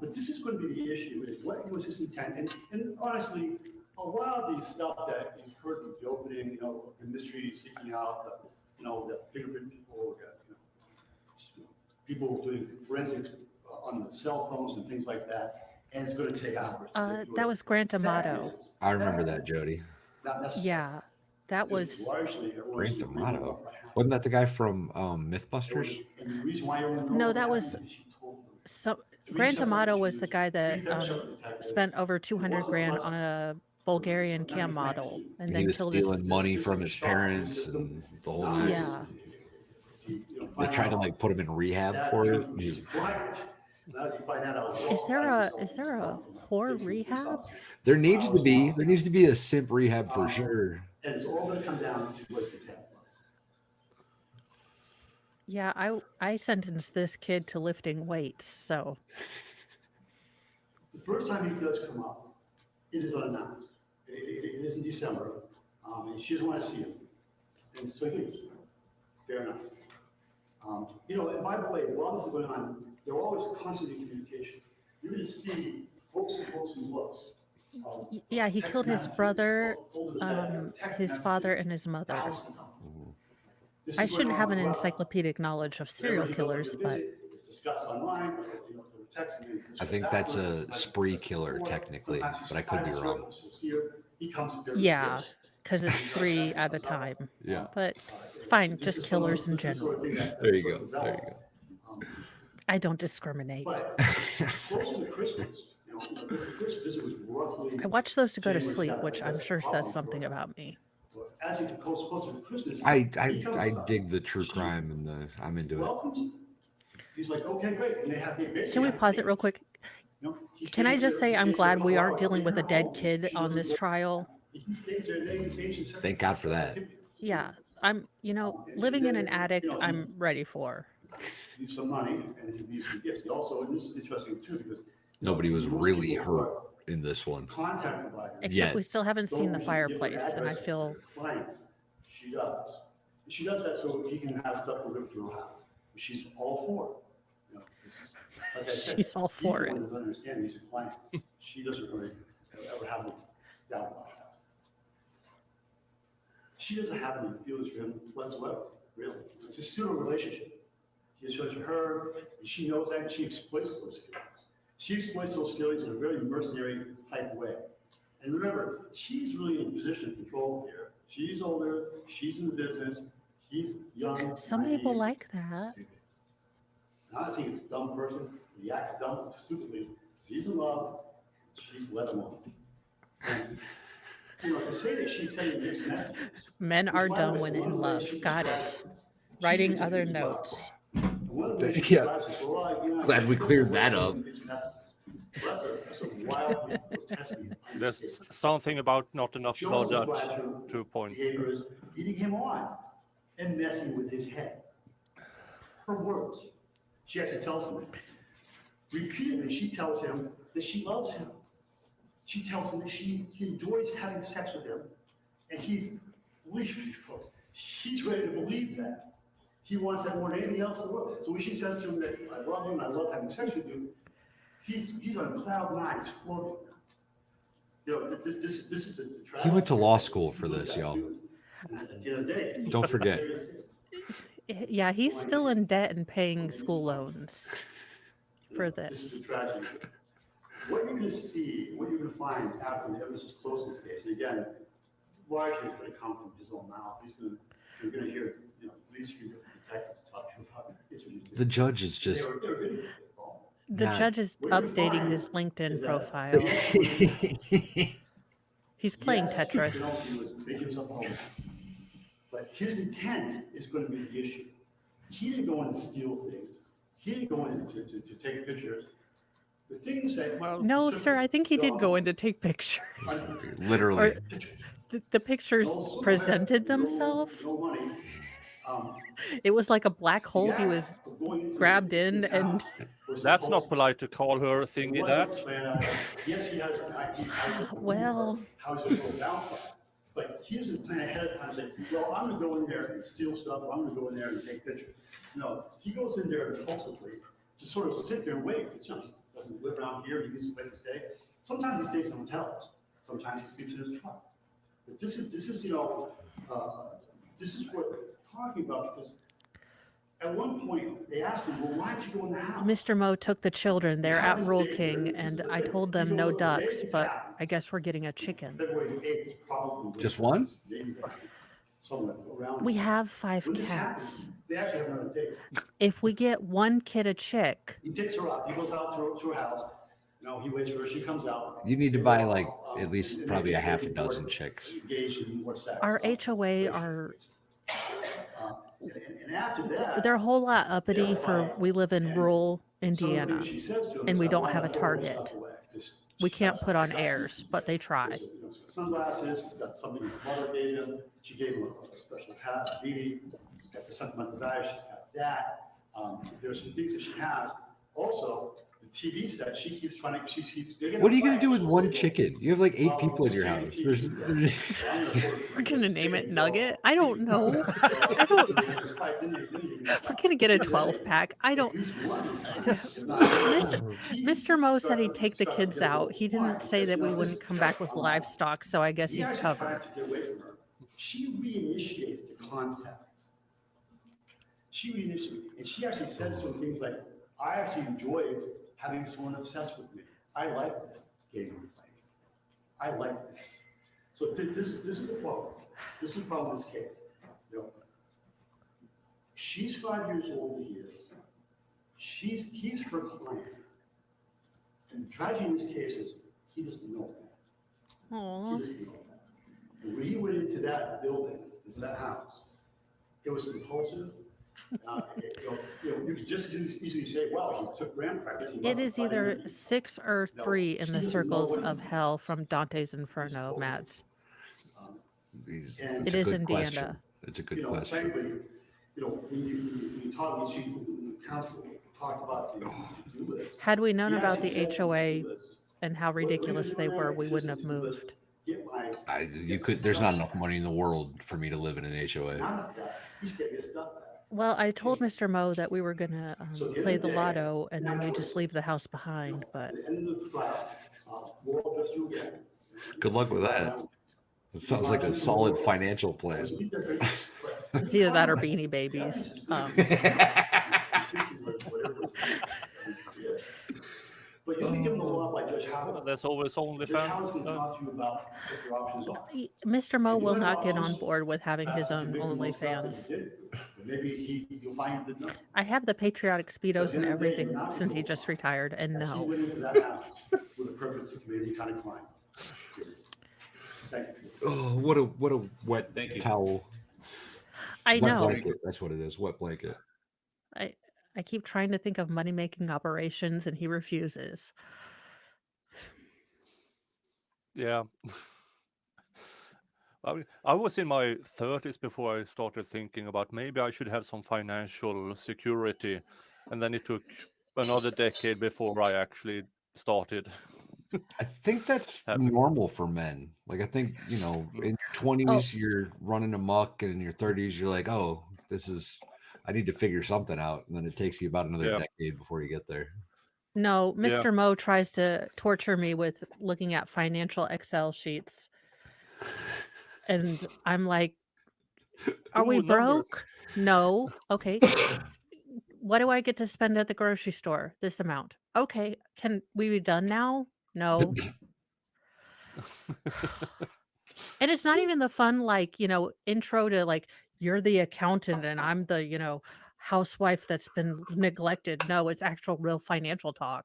But this is going to be the issue, is what was his intent? And honestly, a lot of the stuff that you've heard with the opening, the mystery seeking out, the fingerprint people, people doing forensics on the cell phones and things like that, and it's going to take hours. to get through That it. was Grant Fact Amato. is, I remember that, Jody. not necessarily. Yeah, that It's was. largely everyone's Grant in agreement Amato. about what happened. Wasn't that the guy from Mythbusters? And the reason why everyone knows No, what that happened was is she told them. So Three Grant separate Amato was the issues, guy that three separate detectives. spent over 200 wasn't grand much- on a Bulgarian Not cam exactly. model, and He then was killed his. stealing money This from is a his shock parents system. and the whole Now, nine. Yeah. They tried to like put him in rehab for it. He- Is there a whore rehab? There needs to be a simp rehab for sure. And it's all gonna come down to what's the intent. Yeah, I sentenced this kid to lifting weights, so The first time he does come up, it is unannounced. It is in December, and she doesn't want to see him. And so he leaves. Fair enough. And by the way, while this is going on, they're always constantly in communication. You're going to see books and books and books. yeah, he text killed his messages, brother, folders that- text his father, messages, and his mother. thousands of them. This I is shouldn't going have on an throughout. encyclopedic knowledge of serial Whenever he goes killers, to but visit, it's discussed online. They're texting, they discuss I think that's a afterwards, spree sometimes killer before, technically, sometimes but I could be he's wrong. here, he comes to very yeah, close. because it's 3 at a time. Yeah. But fine, This just is some of- killers in this is the sort of general. thing that- There you that's go. sort of There you developed. I don't discriminate. But closer to Christmas, the first visit was roughly. I watch those to go to January sleep, 7th. which I'm That's sure says probably something correct. about me. As he goes closer to Christmas. I he comes I up, dig the true crime and I'm into it. welcomes him. He's like, okay, great. And they have the. Can we pause it real quick? Can I just say I'm glad we aren't dealing with a dead kid on this trial? He stays there, they engage in sex- Thank God for that. Yeah, I'm, living in an attic, I'm ready for. Leaves some money and he leaves some gifts. He also, and this is interesting too, because. Nobody was most really people who hurt are in this one. Contact providers. Except Yet. we still haven't seen the don't usually give their fireplace, and I addresses to feel their clients. She does. She does that so he can have stuff delivered to her house. She's all for it. This is, like I said, she's all he's the for it. one that doesn't understand he's a client. She doesn't really ever have any doubt about that. She doesn't have any feelings for him whatsoever, really. It's a pseudo relationship. He is to her, and she knows that, and she exploits those feelings. She exploits those feelings in a very mercenary type way. And remember, she's really in a position of control here. She's older, she's in the business, he's young. Some people naive, like that. stupid. And I think it's a dumb person. He acts dumb, stupidly. He's in love. She's let him on. And, to say that she's sending mixed messages. Men are By the dumb way, when one in of the love. ways she Got describes it. this, Writing she's other into these notes. And one of the ways she Yeah. describes it, well, Glad we cleared that up. mixed messages. That's a wildly grotesque There's understatement. something about not enough She blood also that describes her to point. behavior as leading him on and messing with his head. Her words. She actually tells him that. Repeatedly, she tells him that she loves him. She tells him that she enjoys having sex with him, and he's ready to believe that. He wants that more than anything else in the world. So when she says to him that I love you and I love having sex with you, he's on cloud nine, he's floating. This is the He went to law school for this, y'all. And at the end of the day. Don't forget. Yeah, he's still in debt and paying school loans for This is this. a tragedy. What you're gonna see, what you're gonna find after the evidence is closed in this case, and again, largely it's gonna come from his own mouth. You're gonna hear at least 3 different detectives to talk to about interviews. The judge is They just were videotaping it all. The Not- judge is What you're updating finding his LinkedIn is that- profile. He's playing Yes, Tetris. He was making himself home. But his intent is going to be the issue. He didn't go in to steal things. He didn't go in to take pictures. The things that. Well, No, took sir, I think he did go in the- to take pictures. literally. pictures. The pictures No silverware, presented no- themselves. No money. It was like a black hole The he act was of going into grabbed his in and house was that's supposed not polite to call her It thingy wasn't that. planned out. Yes, he has an idea. Well. How's it go down? But he doesn't plan ahead of time, say, well, I'm gonna go in there and steal stuff, or I'm gonna go in there and take pictures. No, he goes in there impulsively to sort of sit there and wait. It's not, he doesn't live around here, he needs a place to stay. Sometimes he stays in hotels, sometimes he sleeps in his truck. But this is, this is what we're talking about, because at one point, they asked him, well, why'd you go in the house? Mr. Mo took the children. They're How at does Rule Dave King, do it? and This is I the told thing. them He no goes, "The day ducks, this but happened, I guess we're getting a chicken. February 8th is probably. Just one? Maybe somewhere around. We have 5 When this cats. happens, they actually have another date. If we get one kid a chick, He picks her up, he goes out to her house, he waits for her, she comes out. You need to They buy go like out, at least and probably they a half a get dozen more chicks. engaged in more sex. our So, HOA are and after that. they're a whole lot uppity for we live in rural some of the things Indiana. she says to him and is, we "I don't wanna have a throw target. stuff away, 'cause We she's can't got put on stuff. airs, but they try. She's got sunglasses, she's got something his mother gave him, she gave him a special hat, a beanie, she's got the sentimental value, she's got that. There's some things that she has. Also, the TV set, she keeps trying to, she keeps. What are you gonna do with one chicken? You have like 8 people in your house. There's We're gonna name it Nugget. I don't know. I don't. We're gonna get a 12-pack. I don't. Mr. Mo said he'd take the kids out. He didn't say that we wouldn't come back with livestock, so I guess He he's actually covered. tries to get away from her. She reinitiates the contact. She reinitiates, and she actually says some things like, I actually enjoyed having someone obsessed with me. I like this game we're playing. I like this. So this is the problem. This is the problem with this case. She's 5 years older he is. He's her client. And the tragedy in this case is he doesn't know that. Aw. He doesn't know that. And when he went into that building, into that house, it was impulsive. You could just easily say, well, he took graham crackers. he It must is have either tried to- 6 or 3 in she the doesn't know circles what of he's- hell from Dante's Inferno, Mads. And It a is good Indiana. question. It's a good question. frankly, when you talk, when council talked about the to-do list. Had we known he about actually the said to-do HOA list, and how "What are you ridiculous doing they there? were, we It's wouldn't just have a to-do list. moved. Get my. There's not enough money in the world for me to live in an HOA. Not that, he's getting his stuff back. Well, I told Mr. Mo that we were gonna So at the end play of the the day, lotto and then we naturally, just leave the house behind, but At the end of the trial, we'll address you again. Good luck with that. It sounds like a solid financial plan. it's either that or Beanie Babies. But you'll be given the law by Judge Howard. There's always Judge Howard's going to OnlyFans. talk to you about what your options are. Mr. Mo If you will have not get on options, board with having his own you make the most stuff that OnlyFans. you did, but maybe you'll find he did nothing. I have the patriotic Speedos and end of the day, everything you're not since he gonna just lie. retired, and He no. went into that house with a purpose to commit any kind of crime. Thank you. Oh, what a wet Thank you. towel. I Wet know. blanket. That's what it is. Wet blanket. I keep trying to think of money-making operations, and he refuses. Yeah. I was in my 30s before I started thinking about maybe I should have some financial security. And then it took another decade before I actually started. I think that's Happy. normal for men. Like I think, in your 20s you're running amok, and in your 30s you're like, oh, I need to figure something out. And then it takes you about another Yeah. decade before you get there. No, Yeah. Mr. Mo tries to torture me with looking at financial Excel sheets. And I'm like, are we Ooh, numbers. broke? No. Okay. What do I get to spend at the grocery store? This amount. Okay. Can we be done now? No. And it's not even the fun, intro to you're the accountant and I'm the, housewife that's been neglected. No, it's actual real financial talk.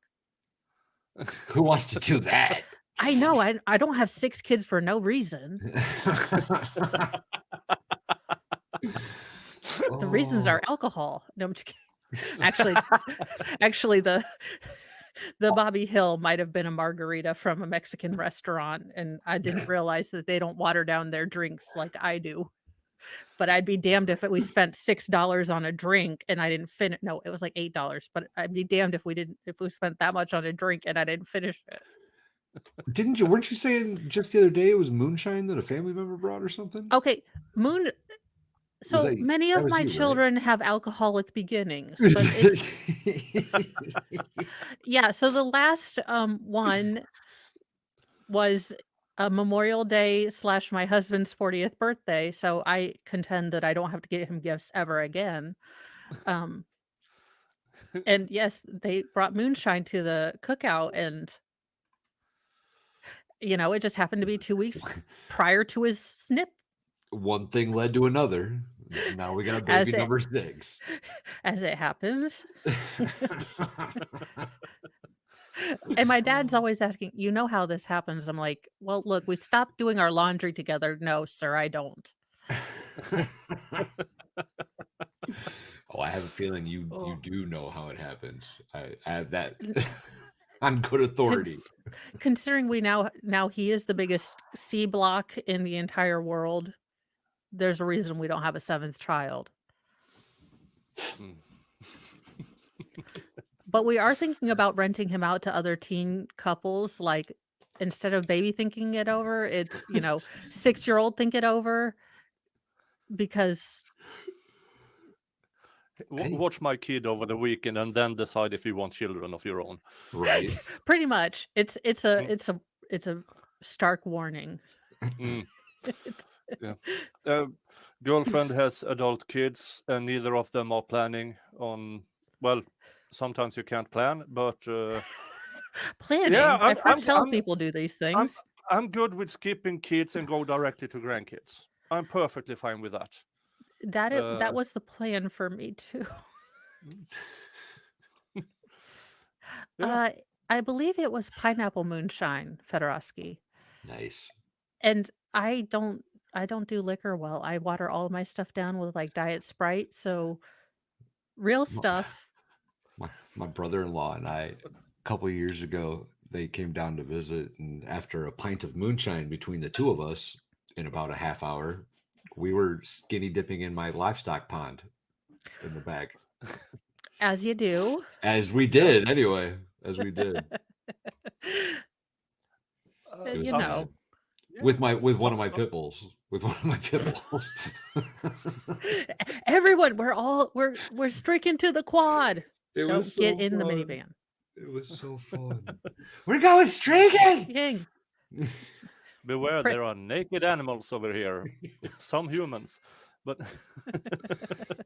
Who wants to do that? I know. I don't have 6 kids for no reason. The reasons are alcohol. No, I'm just kidding. Actually, the Bobby Hill might have been a margarita from a Mexican restaurant, and I didn't realize that they don't water down their drinks like I do. But I'd be damned if we spent $6 on a drink and I didn't finish. No, it was like $8, but I'd be damned if we spent that much on a drink and I didn't finish it. Weren't you saying just the other day it was moonshine that a family member brought or something? Okay, So many that of was my you, right? children have alcoholic beginnings, but it's yeah. So the last one was a Memorial Day / my husband's 40th birthday. So I contend that I don't have to get him gifts ever again. And yes, they brought moonshine to the cookout, and it just happened to be 2 weeks prior to his snip. One thing led to another. Now we got a As baby it- number 6. As it happens. And my dad's always asking, how this happens? I'm like, well, look, we stopped doing our laundry together. No, sir, I don't. Oh, I have a feeling you Oh. do know how it happened. I have that on good authority. Considering we now he is the biggest C block in the entire world, there's a reason we don't have a 7th child. Mm. But we are thinking about renting him out to other teen couples. Like, instead of baby thinking it over, it's 6-year-old think it over, because Hey. Watch my kid over the weekend and then decide if you want children of your own. Right. pretty much it's a stark warning. Mm. Yeah. Girlfriend has adult kids, and neither of them are planning on. Well, sometimes you can't plan, but Planning. Yeah, I've heard tell I'm- people do these things. I'm good with skipping kids and go directly to grandkids. I'm perfectly fine with that. That was the plan for me too. Yeah. I believe it was pineapple moonshine, Fedorowski. Nice. And I don't do liquor well. I water all of my stuff down with like Diet Sprite. So real stuff. My brother-in-law and I, a couple of years ago, they came down to visit, and after a pint of moonshine between the two of us in about a half hour, we were skinny dipping in my livestock pond in the back. As you do. As we did, anyway. As we did. It was You bad. know. With one of my pit bulls. With one of my pit bulls. Everyone, we're streaking to the quad. It Don't was so get in the fun. minivan. It was so fun. We're going streaking. Ying. Beware, Pri- there are naked animals over here. Some humans, but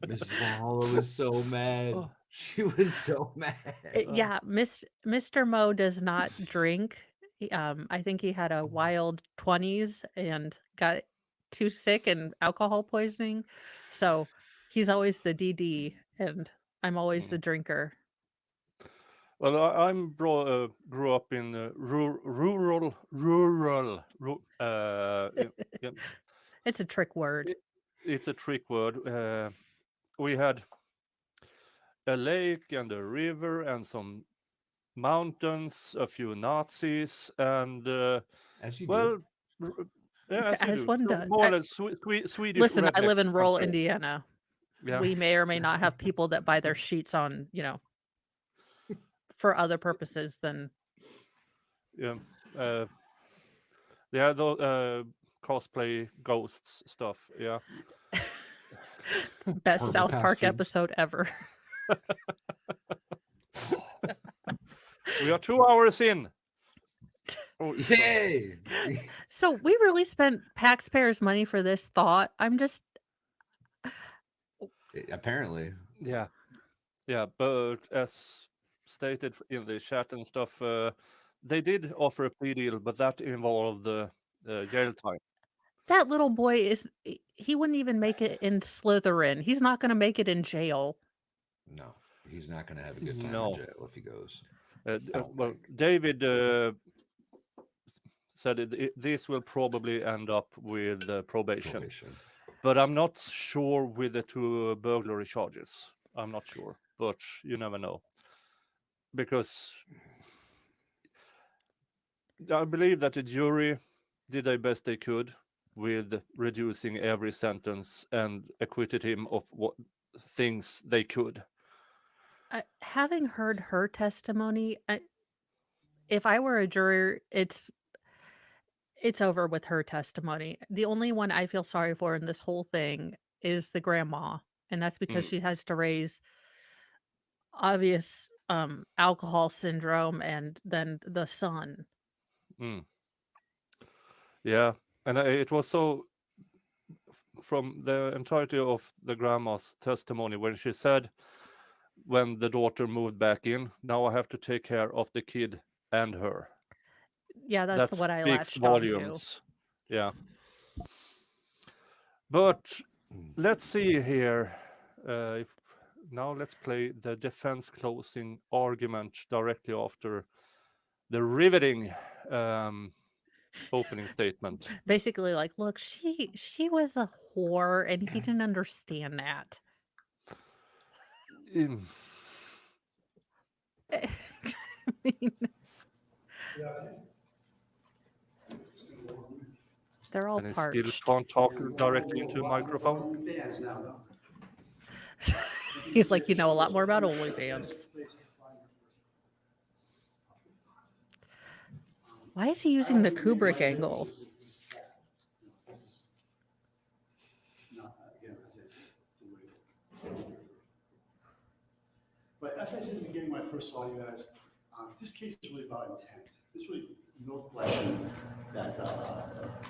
Mrs. Valhalla was so mad. Oh. She was so mad. Yeah, Mr. Mo does not drink. I think he had a wild 20s and got too sick and alcohol poisoning. So he's always the DD and I'm always the drinker. well, I'm grew up in rural. Yeah, It's a trick word. it's a trick word. We had a lake and a river and some mountains, a few Nazis, and As you well, yeah, as, As you do. one So does. more or less Swedish. Listen, I redneck live in rural country. Indiana. Yeah. We may or may not have people that buy their sheets on, for other purposes than Yeah. Yeah, the cosplay ghosts stuff. Yeah. best Horrible South Park costumes. episode ever. We are 2 hours in. Oh, Yay! So we really spent taxpayers' money for this thought. I'm just Apparently. yeah. Yeah, but as stated in the chat and stuff, they did offer a plea deal, but that involved jail time. That little boy he wouldn't even make it in Slytherin. He's not going to make it in jail. No, he's not going to have a good time No. in jail if he goes. Well, think. David said this will probably end up with probation, but I'm not sure with the 2 burglary charges. I'm not sure, but you never know. Because I believe that the jury did their best they could with reducing every sentence and acquitted him of what things they could. Having heard her testimony, if I were a juror, it's over with her testimony. The only one I feel sorry for in this whole thing is the grandma, and that's because she has to raise obvious alcohol syndrome and then the son. Yeah, and it was so from the entirety of the grandma's testimony when she said, when the daughter moved back in, now I have to take care of the kid and her. Yeah, that's That what I speaks latched onto. volumes. Yeah. But let's see here. Now let's play the defense closing argument directly after the riveting opening statement. Basically, like, look, she was a whore, and he didn't understand that. I mean, they're all And he still parched. can't talk directly into a microphone. OnlyFans now, no. He's like, you know a lot more about OnlyFans. Why is he using the Kubrick angle? But as I said at the beginning when I first saw you guys, this case is really about intent. There's really no question that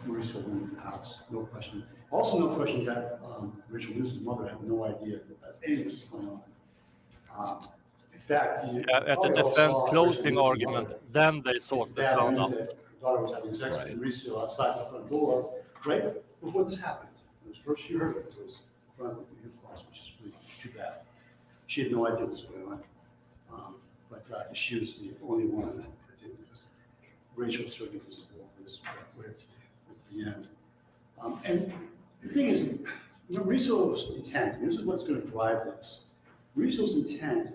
Mauricio went into the house, no question. Also no question that Rachel Lewis' mother had no idea that any of this was going on. In fact, at the defense closing argument, then they sought the sound up. Her daughter was having sex with Mauricio outside the front door right before this happened. It was first she heard it was in front of the falls, which is really too bad. She had no idea what was going on. But she was the only one that did, because Rachel certainly was involved in this right at the end. And the thing is, Mauricio's intent, and this is what's going to drive this, Mauricio's intent,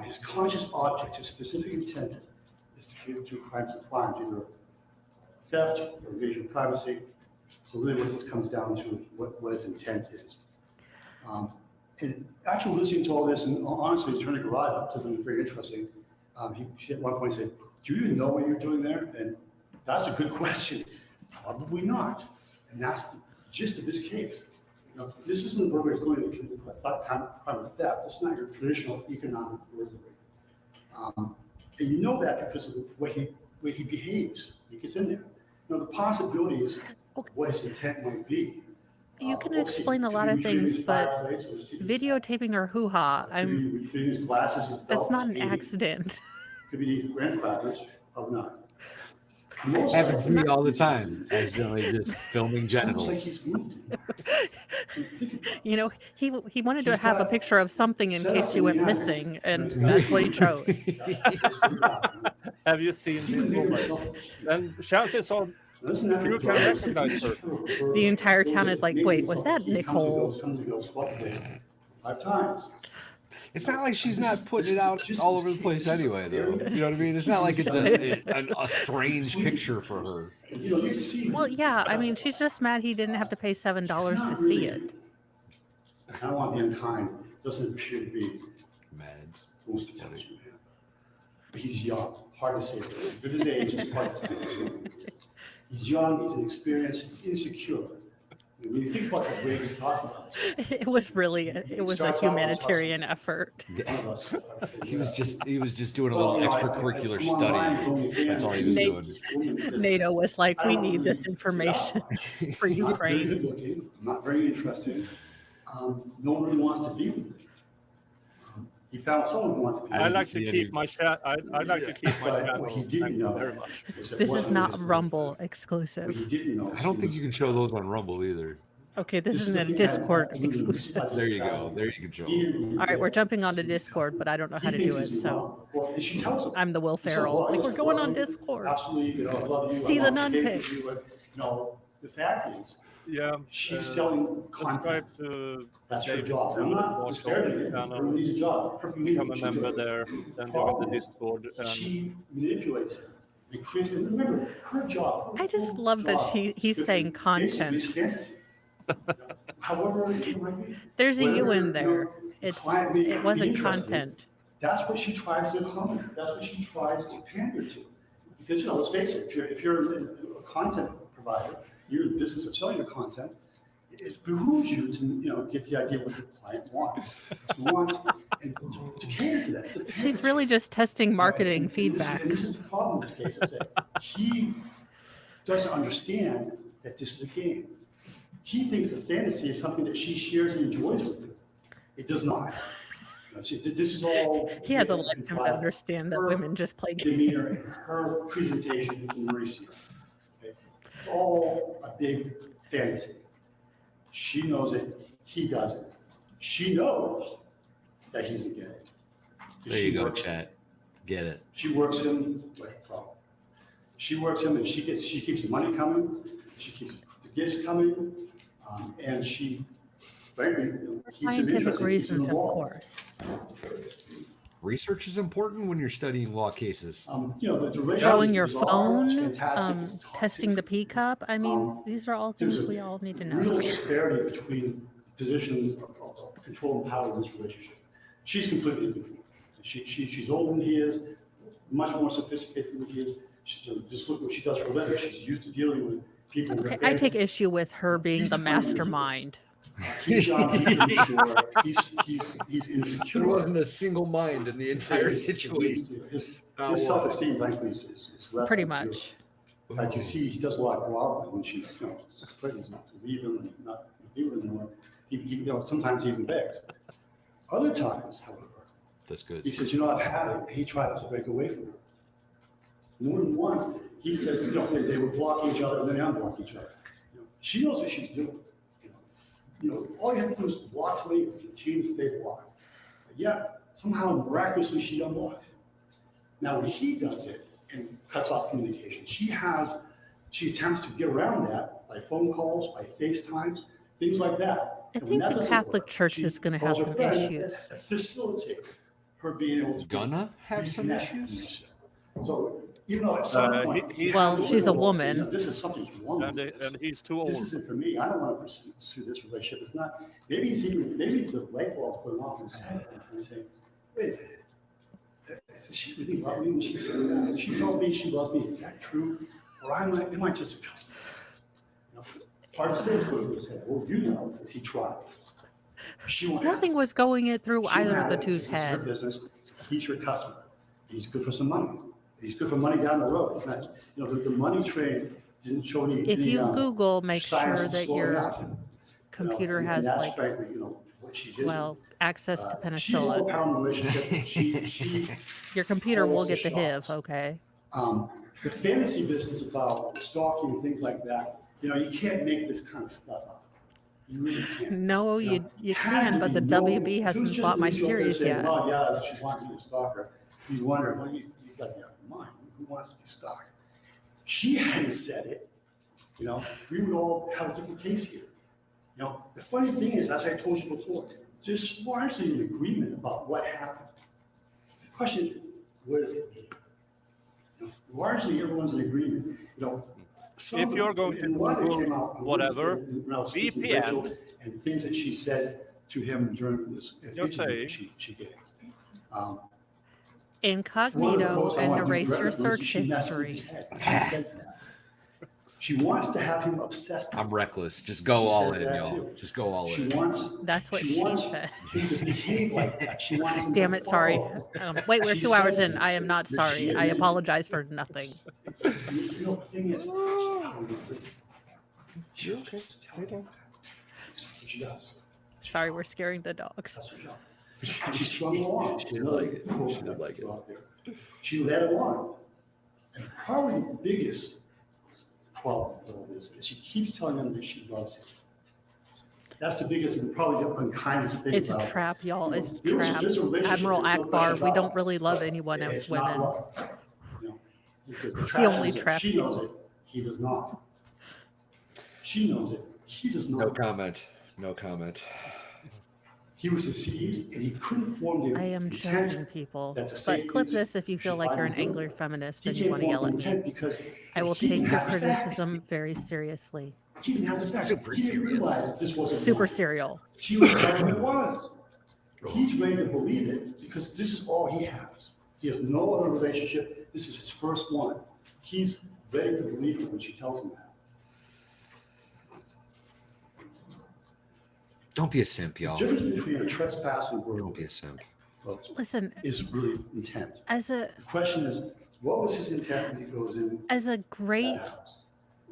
his conscious object, his specific intent is to commit 2 crimes of crimes, either theft or invasion of privacy. So really what this comes down to is what his intent is. And actually listening to all this, and honestly, turning to Rod, to something very interesting, he at one point said, do you even know what you're doing there? And that's a good question. Probably not. And that's the gist of this case. You know, this isn't a burglary that's going to commit a crime of theft. This is not your traditional economic burglary. And you know that because of the way he behaves. He gets in there. You know, the possibilities of what his intent might be. You can explain a lot of things, but videotaping her hoo-ha, that's not an accident. Could be eating graham crackers, probably not. Happens to me all the time, accidentally just filming genitals. You know, he wanted to have a picture of something in case she went missing, and that's what he chose. Have you seen this woman? And chances are you can recognize her. The entire town is like, wait, was that Nicole? 5 times. It's not like she's not putting it out all over the place anyway, though. You know what I mean? It's not like it's a strange picture for her. Well, yeah, I mean, she's just mad he didn't have to pay $7 to see it. I don't want to be unkind. Doesn't appear to be Mad. most of the time. But he's young. Hard to say. At his age, it's hard to say. He's young, he's inexperienced, he's insecure. When you think about the way he talks about it was a humanitarian effort. He was just doing a little extracurricular study. That's all he was doing. NATO was like, we need this information for Ukraine. Not very good looking, not very interesting. No one really wants to be with me. He found someone who wanted to pay I him. like to see keep any- my chat. I like to keep my But channel. what he Thank didn't you know very much. was that This is wasn't not his Rumble girlfriend. What exclusive. he didn't know. I don't think you can show those on Rumble either. Okay, this This isn't the a thing I Discord alluded to. This is exclusive. like There you go. traveling. There you can show He them. didn't All right, we're get jumping it. onto Discord, but I don't know how He to do thinks it. he's in So love. Well, and she tells him. I'm the Will She tells him, Ferrell. "Well, Like, yes, we're I going love on you. Discord. Absolutely, you know, I love you. See I the want to nun date with pics. you." No, the fact is, Yeah. she's selling Subscribe content. to That's her David job. I'm Cameron not Watch disparaging it. channel. Everyone needs a job. Perfectly Become legal. a She's member doing it. there. The Then join problem the is, Discord. And she manipulates her. And creates, and remember, her job. I just her love that job he's is saying basically is content. fantasy. However, it might be. There's a you Whatever, in you know, there. the It's client may be it wasn't interested in. content. That's what she tries to accommodate. That's what she tries to pander to. Because, you know, let's face it, if you're a content provider, you're in the business of selling your content, it behooves you to, you know, get the idea of what the client wants. And to cater to that. to pander She's to really just testing marketing and feedback. This is the problem in this case, is that he doesn't understand that this is a game. He thinks the fantasy is something that she shares and enjoys with him. It does not. You know, this is all. He has a and let him by understand that her women just play games. demeanor and her presentation with Mauricio. Okay? It's all a big fantasy. She knows it. He doesn't. She knows that he's a gay. There you go, chat. Get it. She works him like a pro. She works him, and she keeps the money coming. She keeps the gifts coming, and she, frankly, you know, keeps him Scientific interested, keeps him reasons, of involved. course. Research is important when you're studying law cases. You know, the relationship Throwing your is bizarre, it's phone, fantastic, it's toxic. testing the P cup. I mean, these are all There's things a we all need to real know. disparity between position of control and power in this relationship. She's completely in control. She's older than he is, much more sophisticated than he is. Just look what she does for a living. She's used to dealing with people. with Okay, their I take family. issue with her being He's the 20 years old. mastermind. He's young, he's immature, he's insecure. There wasn't a single mind in the entire His self-esteem, frankly, is less. Pretty than zero. much. In fact, you see, he does a lot of groveling when she's, you know, threatens not to leave him and not to be with him anymore. You know, sometimes he even begs. Other times, however, That's good. he says, you know, I've had it. He tries to break away from her. More than once, he says, you know, they would block each other and then unblock each other. You know, she knows what she's doing. You know, all you have to do is block somebody and continue to stay blocked. But yet, somehow miraculously, she unblocked him. Now, when he does it and cuts off communication, she attempts to get around that by phone calls, by FaceTimes, things like that. I And when think that the doesn't Catholic work, Church she is gonna calls have her some friend issues. to facilitate her being able to Gonna have some reconnect with issues? Mauricio. So even though at some point, he Well, has to she's a look and say, woman. you know, this is something's wrong with and this. he's too old. This isn't for me. I don't want to pursue this relationship. It's not. Maybe the light bulb's going off in his head. And he's saying, wait a minute. Does she really love me when she says that? She tells me she loves me. Is that true? Or am I just a customer? You know, part of Sam's going to say, well, you know, is he tries. She won't. Nothing was going it through She either of had the it. two's This is her head. business. He's your customer. He's good for some money. He's good for money down the road. It's not, you know, the money train didn't show any. If you Google, make signs sure of that slowing your up, you know, computer and has that's like, frankly, you know, what she did. well, access to She's all penicillin. power in the relationship. She Your computer will calls the get the HIV, shots. okay? The fantasy business about stalking and things like that, you know, you can't make this kind of stuff up. You really can't. No, You know, you had can, to but the be no- WB if it was hasn't just bought my Mauricio up there series saying, yet. "Oh, yeah, she wants to be a stalker," you wonder, well, you got to be out of your mind. Who wants to be stalked? She hadn't said it. You know, we would all have a different case here. You know, the funny thing is, as I told you before, there's largely an agreement about what happened. The question is, what does it mean? You know, largely, everyone's in agreement. You know, some If of you're them- going to and a lot of it Google came out on whatever, Wednesday when I was speaking to VPN. Rachel, and things that she said to him during this You're interview saying- she gave. One of the Incognito quotes I and want to erase your direct was, search "She messed with history. his head." She says that. She wants to have him obsessed. with I'm her. reckless. Just go She all says in, that y'all. too. Just go all She in. wants. That's what she she wants said. him to behave like that. She wants him Damn to it, sorry. follow. Wait, we're She 2 hours says in. I am not that sorry. she I admitted- apologize for nothing. You know, the thing is, she okay. That's what she does. Sorry, we're scaring the dogs. That's her job. She strung along. She didn't like it. She didn't like it. She led him on. And probably the biggest problem with all this is she keeps telling him that she loves him. That's the biggest and probably the unkindest thing It's a about it. trap, y'all. It's a You know, trap. there's a relationship, Admiral there's no Akbar, question we about don't it, really love but anyone as it's not women. love. You know, because the We trap only is that trap she knows people. it, he does not. She knows it, he does not. No comment. No comment. He was deceived and he couldn't form the I am intent joking, people. that the But state clip thinks this if you she feel like you're an finally angry did. feminist He and you can't want to form yell the at me. intent because I will he take didn't the have the facts. criticism very seriously. He didn't have the facts. Super He didn't serious. realize this wasn't Super enough. serial. She was telling him it was. He's ready to believe it because this is all he has. He has no other relationship. This is his first one. He's ready to believe it when she tells him that. Don't be a simp, The y'all. difference between a trespass and Don't be burglary, a simp. folks, Listen, is really intent. as a The question is, what was his intent when he goes in that great house?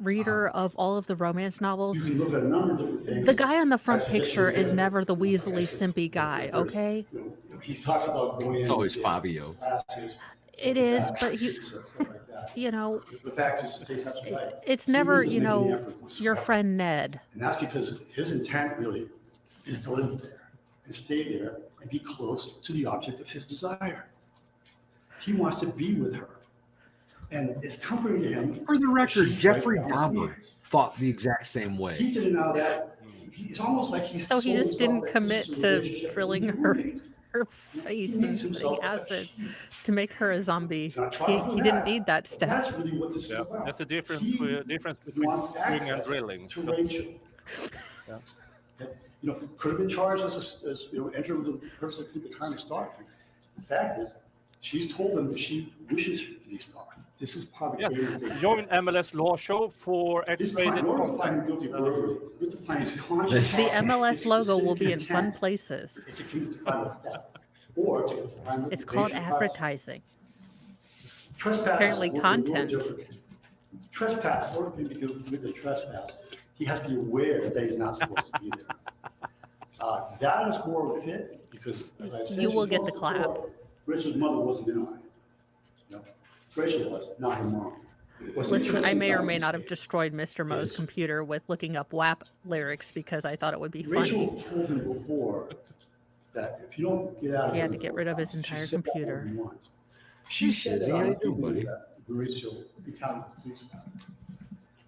reader of all of the romance You novels, can look at a number of different things. the guy on the front I suggest picture you is look at- never the like I Weasley said, simpy guy, there's- okay? you know, he talks about going in. It's always and Fabio. classes, It stuff like is, that, but he, stuff like that. you know, The fact is, Stacy's absolutely right. it's He never, wasn't you making the know, effort your whatsoever. friend Ned. And that's because his intent really is to live there and stay there and be close to the object of his desire. He wants to be with her. And it's comforting to him. For the record, She's Jeffrey right down the Dahmer thought the exact same way. He's in and out of that. It's almost like he's. So he sold just himself didn't that this commit is a to relationship drilling with a her roommate. her face He and makes putting himself a acid sheep. to make her a zombie. He's not He, trying to do he didn't that. need that step. That's really what this is Yeah, about. that's the difference He difference between wants doing and access drilling. to Rachel. Yeah. Okay? You know, could have been charged as you know, entering with the person who the crime is stalking. The fact is, she's told him that she wishes to be stalked. This is part of the game thing. Join MLS Law Show for This crime, X-rated in order to find him content. guilty of burglary, you have to find his conscience. The MLS It's logo will specific be in fun intent. places. It's to commit the crime of theft or to commit the crime of It's called evasion of privacy. advertising. Trespass. Apparently is a little content. different. Trespass, in order for him to commit the trespass, he has to be aware that he's not supposed to be there. That is more fit because, as I said. You will to get the before, clap. Rachel's mother wasn't in on it. No, Rachel was, not her mom. What's Listen, I interesting may or about may this not have case destroyed Mr. Mo's is- computer with looking up WAP lyrics because I thought it would be funny. Rachel told him before that if you don't get out of He here. had to get rid of his she entire said that computer. more than once. She said Shizzy, that how on you the doing, evening buddy? that Mauricio encountered the police.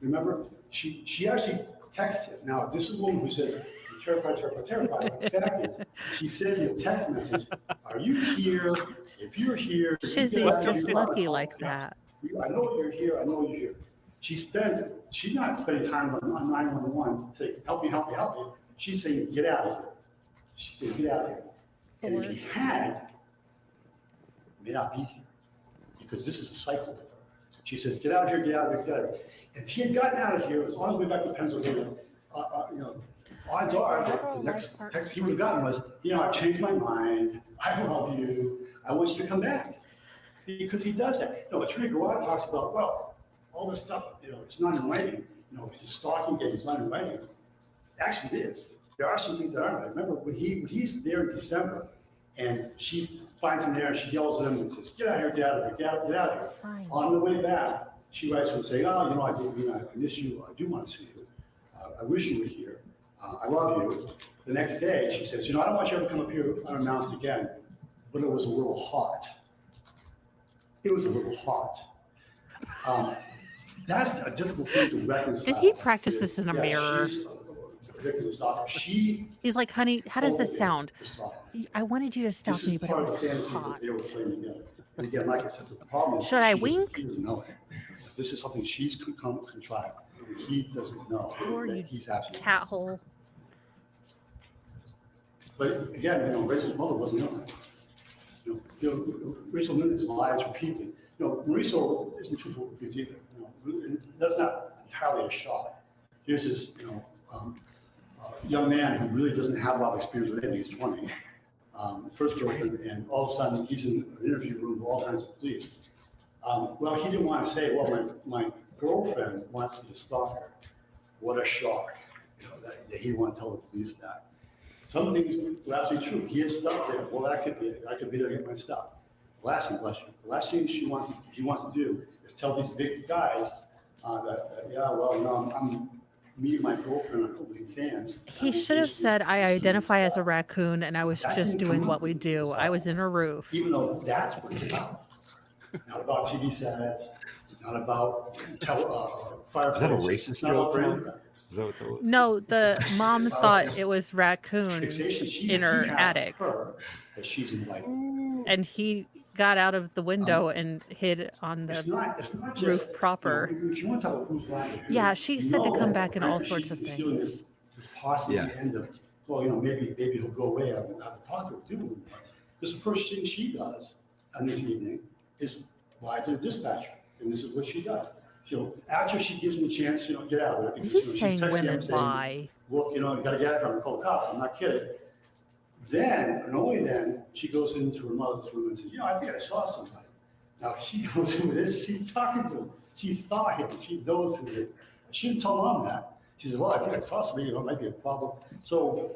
Remember, she actually texted him. Now, this is a woman who says, "I'm terrified, terrified, terrified." But the fact is, she says in a text message, "Are you here? If you're here." if you get Shizzy's out of just here, lucky I'll like call you." that. I know you're here. I know you're here. She's not spending time on 911 to help me, help me, help me. She's saying, "Get out of here." She said, "Get out of here." And if he had, he may not be here because this is a cycle with her. She says, "Get out of here, get out of here, get out of here." If he had gotten out of here, it was on his way back to Pennsylvania, you know, odds are that the next text he would have gotten was, "You know, I changed my mind. I love you. I want you to come back." Because he does that. No, Attorney Garrard talks about, well, all this stuff, you know, it's not in writing. You know, it's a stalking game, it's not in writing. Actually, it is. There are some things that aren't. I remember when he's there in December, and she finds him there, and she yells at him and says, "Get out of here, get out of here, get out of here." Fine. On the way back, she writes to him saying, "Oh, you know, I miss you. I do want to see you. I wish you were here. I love you." The next day, she says, "You know, I don't want you to ever come up here unannounced again, but it was a little hot." It was a little hot. That's a difficult thing to reconcile. Did he practice with- this in a yeah, mirror? she's a victim of stalking. She He's like, honey, how does this told him sound? to stop. I wanted you to stop This me, is but it part of was the fantasy that hot. they were playing together. And again, like I said, the problem is. Should I she wink? doesn't know it. This is something she's contrived. He doesn't know Or that you he's actually. Cat hole. But again, you know, Rachel's mother wasn't on it. You know, Rachel Nunes lies repeatedly. You know, Mauricio isn't truthful with these either. You know, and that's not entirely a shot. Here's this, you know, young man who really doesn't have a lot of experience with anything. He's 20. First girlfriend, and all of a sudden he's in an interview room with all kinds of police. Well, he didn't want to say, "Well, my girlfriend wants me to stalk her." What a shock! You know, that he wanted to tell the police that. some things are absolutely true. He has stuff there. Well, I could be there to get my stuff. The last thing he wants to do is tell these big guys I'm me and my girlfriend are OnlyFans. He should have said, I identify as a raccoon and I was just doing what we do. I was in a roof. Even though that's what it's about. It's not about TV sets. It's not about fireplaces. Is that a racist It's not about joke, brand Ron? crackers. Is that what that was? No, the mom about thought this it was raccoons Fixation. in her He has attic. her that she's invited. And he got out of the window and hid on It's the not just roof proper. If you want to tell who's lying, or who, Yeah, she you said to know come that back in all she's sorts of concealing this things. Possibly Yeah. the end of, well, maybe he'll go away. I won't have to talk to him, do it. Because the first thing she does on this evening is lie to the dispatcher, and this is what she does. After she gives him a chance, get out of there. Because, He's she's saying texting him women saying, lie. look, you got to get out of here and call the cops. I'm not kidding. Then, and only then, she goes into her mother's room and says, I think I saw somebody. Now, she knows who it is. She's talking to him. She saw him. She knows who it is. She didn't tell mom that. She said, well, I think I saw somebody. It might be a problem. So,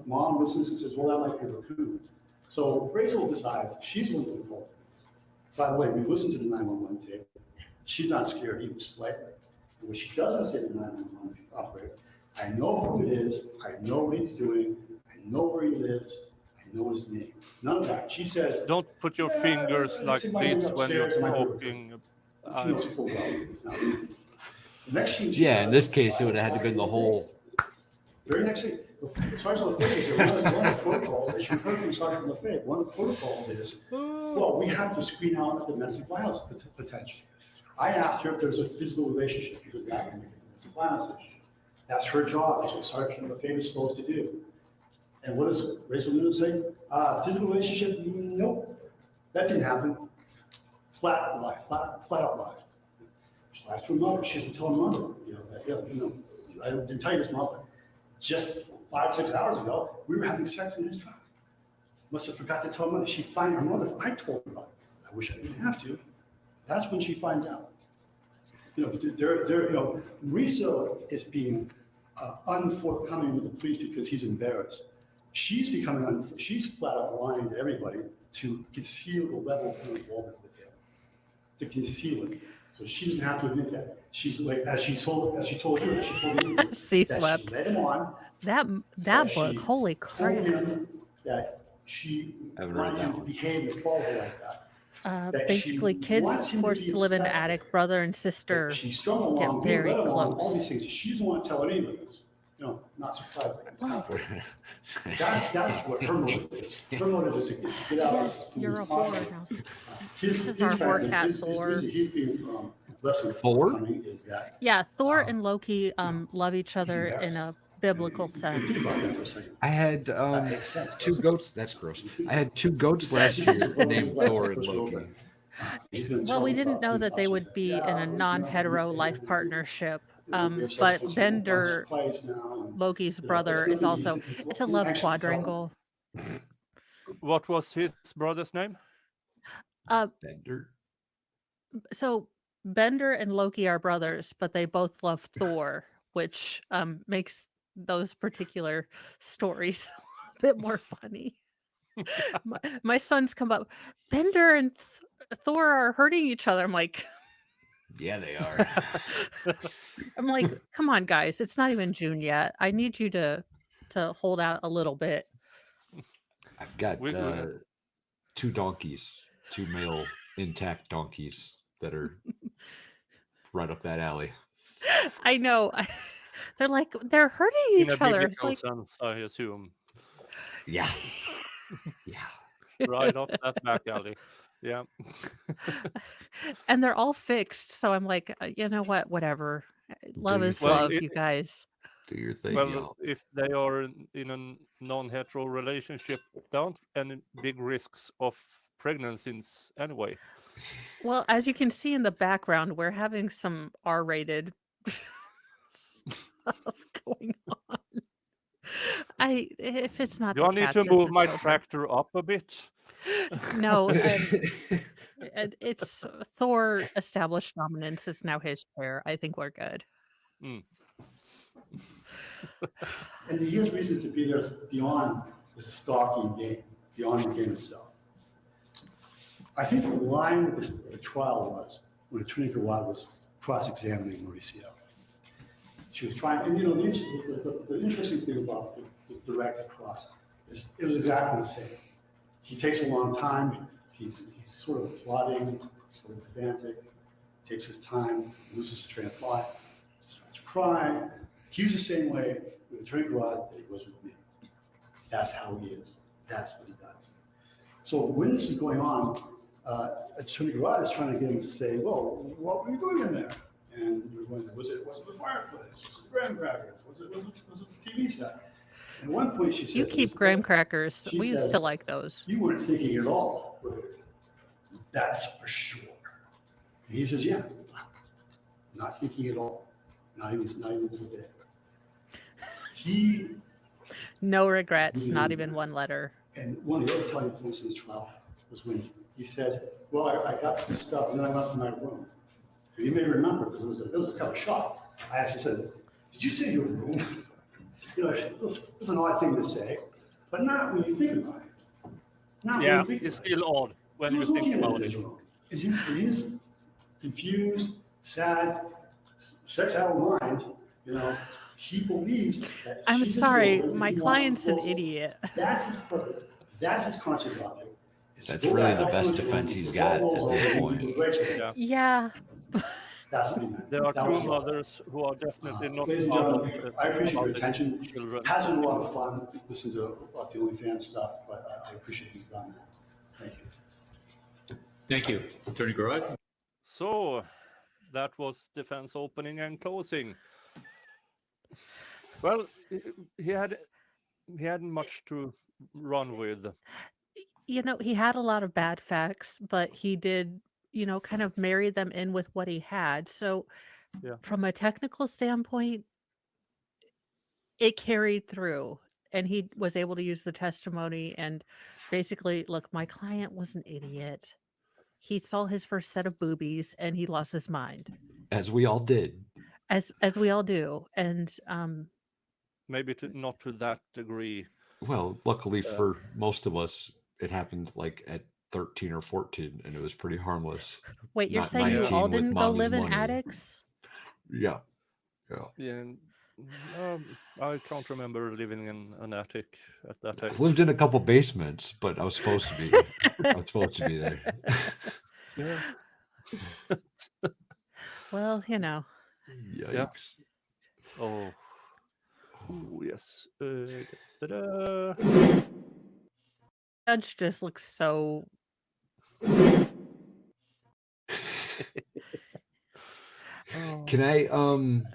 mom listens and says, well, that might be a raccoon. So Rachel decides she's going to call. By the way, we listened to the 911 tape. She's not scared even slightly. And what she doesn't say to the 911 operator, I know who it is. I know what he's doing. I know where he lives. I know his name. None of that. She says, Don't put your fingers like it might be this when you're upstairs, it might be talking. she knows full well it's not me. The next thing she Yeah, in does this case, it would have had to been the whole. Very next thing, Sergeant Lefebvre said, one of the protocols, as you heard from Sergeant Lefebvre, one of the protocols is, well, we have to screen out the domestic violence potential. I asked her if there's a physical relationship, because that would make a domestic violence issue. That's her job, that's what Sergeant Lefebvre is supposed to do. And what does Rachel Nunes say? Physical relationship? Nope, that didn't happen. Flat out lie. She lies to her mother. She doesn't tell her mother, I didn't tell you this, Mom, but just 5-6 hours ago, we were having sex in this truck. Must have forgot to tell her mother. She finds her mother. I told her about it. I wish I didn't have to. That's when she finds out. Riso is being unforthcoming with the police because he's embarrassed. She's she's flat out lying to everybody to conceal the level of her involvement with him. To conceal it. So she doesn't have to admit that. She's like, as she told you, C-swept. She led him on. That book, holy crap. Told him that she Haven't read wanted that him to one. behave and follow her like that. That Basically, she kids wants him to forced be to live in the obsessed with attic, her. brother and sister. She strung along, get very led along, all close. these things. She doesn't want to tell anybody this. Not surprisingly. That's what her motive is. Her motive is to get out. Yes, you're a whore now. His This is our whore family, cat, his Thor. reason he's being less than Thor? forthcoming is that. Yeah, Thor and Loki love each other in embarrassed. a biblical sense. Think about that for a second. I had That makes sense. two goats. That's gross. I had two goats last year named Thor and Loki. Well, we didn't know that they would be in a non-hetero life partnership. But Bender, Loki's brother, is also, it's a love quadrangle. What was his brother's name? Bender. So Bender and Loki are brothers, but they both love Thor, which makes those particular stories a bit more funny. My sons come up, Bender and Thor are hurting each other. I'm like, Yeah, they are. come on, guys, it's not even June yet. I need you to hold out a little bit. I've got We- two donkeys, two male intact donkeys that are right up that alley. I know. They're hurting In each a other. It's biblical like, sense, I assume. Yeah. Yeah. Right up that back alley. Yeah. and they're all fixed. So I'm like, you know what? Whatever. Love your is thing. love, Well, you guys. Do your thing, Well, y'all. if they are in a non-hetero relationship, don't any big risks of pregnancies anyway. Well, as you can see in the background, we're having some R-rated stuff going on. If it's not Do the I need cats, to it's move the my children. tractor up a bit? No, it's Thor established dominance. It's now his chair. I think we're good. And he has reason to be there beyond the stalking game, beyond the game itself. I think the line of the trial was when Attorney Garwad was cross-examining Mauricio. She was trying, and the interesting thing about the direct cross is it was exactly the same. He takes a long time. He's sort of plodding, sort of pedantic, takes his time, loses his train of thought, starts crying. He was the same way with Attorney Garwad that he was with me. That's how he is. That's what he does. So when this is going on, Attorney Garwad is trying to get him to say, well, what were you doing in there? And we're going, was it the fireplace? Was it graham crackers? Was it the TV set? And at one point she says, You keep graham crackers. she We used says, to like those. you weren't thinking at all, were you? That's for sure. And he says, yeah, not thinking at all. Not even a little bit. He, No regrets, not even one letter. and one of the other telling points in this trial was when he says, well, I got some stuff and then I went to my room. And you may remember, because it was a cup of shot. I actually said, did you say your room? It's an odd thing to say, but not when you think about it. Not when Yeah, you think it's about it. still odd when He you was think looking at about his it. room. In his confused, sad, sex-addled mind, he believes that I'm she's his sorry, woman and my he wants client's an proposal. idiot. That's his purpose. That's his conscious object. is to That's go really back the up to best his room, defense he's put got all at this those point. over and Rachel. Yeah. Yeah. That's what he meant. There are That two was all. mothers who are definitely not Ladies and proud gentlemen, of I appreciate your about the attention. children. Has been a lot of fun listening to about the OnlyFans stuff, but I appreciate you done that. Thank you. Thank you. Attorney Garrard? So that was defense opening and closing. Well, he hadn't much to run with. He had a lot of bad facts, but he did, kind of marry them in with what he had. So Yeah. from a technical standpoint, it carried through and he was able to use the testimony and basically, look, my client was an idiot. He saw his first set of boobies and he lost his mind, As we all did. as we all do. And Maybe not to that degree. Well, luckily for most of us, it happened like at 13 or 14, and it was pretty harmless. wait, you're Not saying you 19 all with didn't go mommy's live in money. attics? Yeah. Yeah, I can't remember living in an attic at that age. I've lived in a couple basements, but I was supposed to be. I was supposed to be there. Yeah. Well, Yikes. Oh. Ooh, yes. Ta-da. Judge just looks so. Can I'm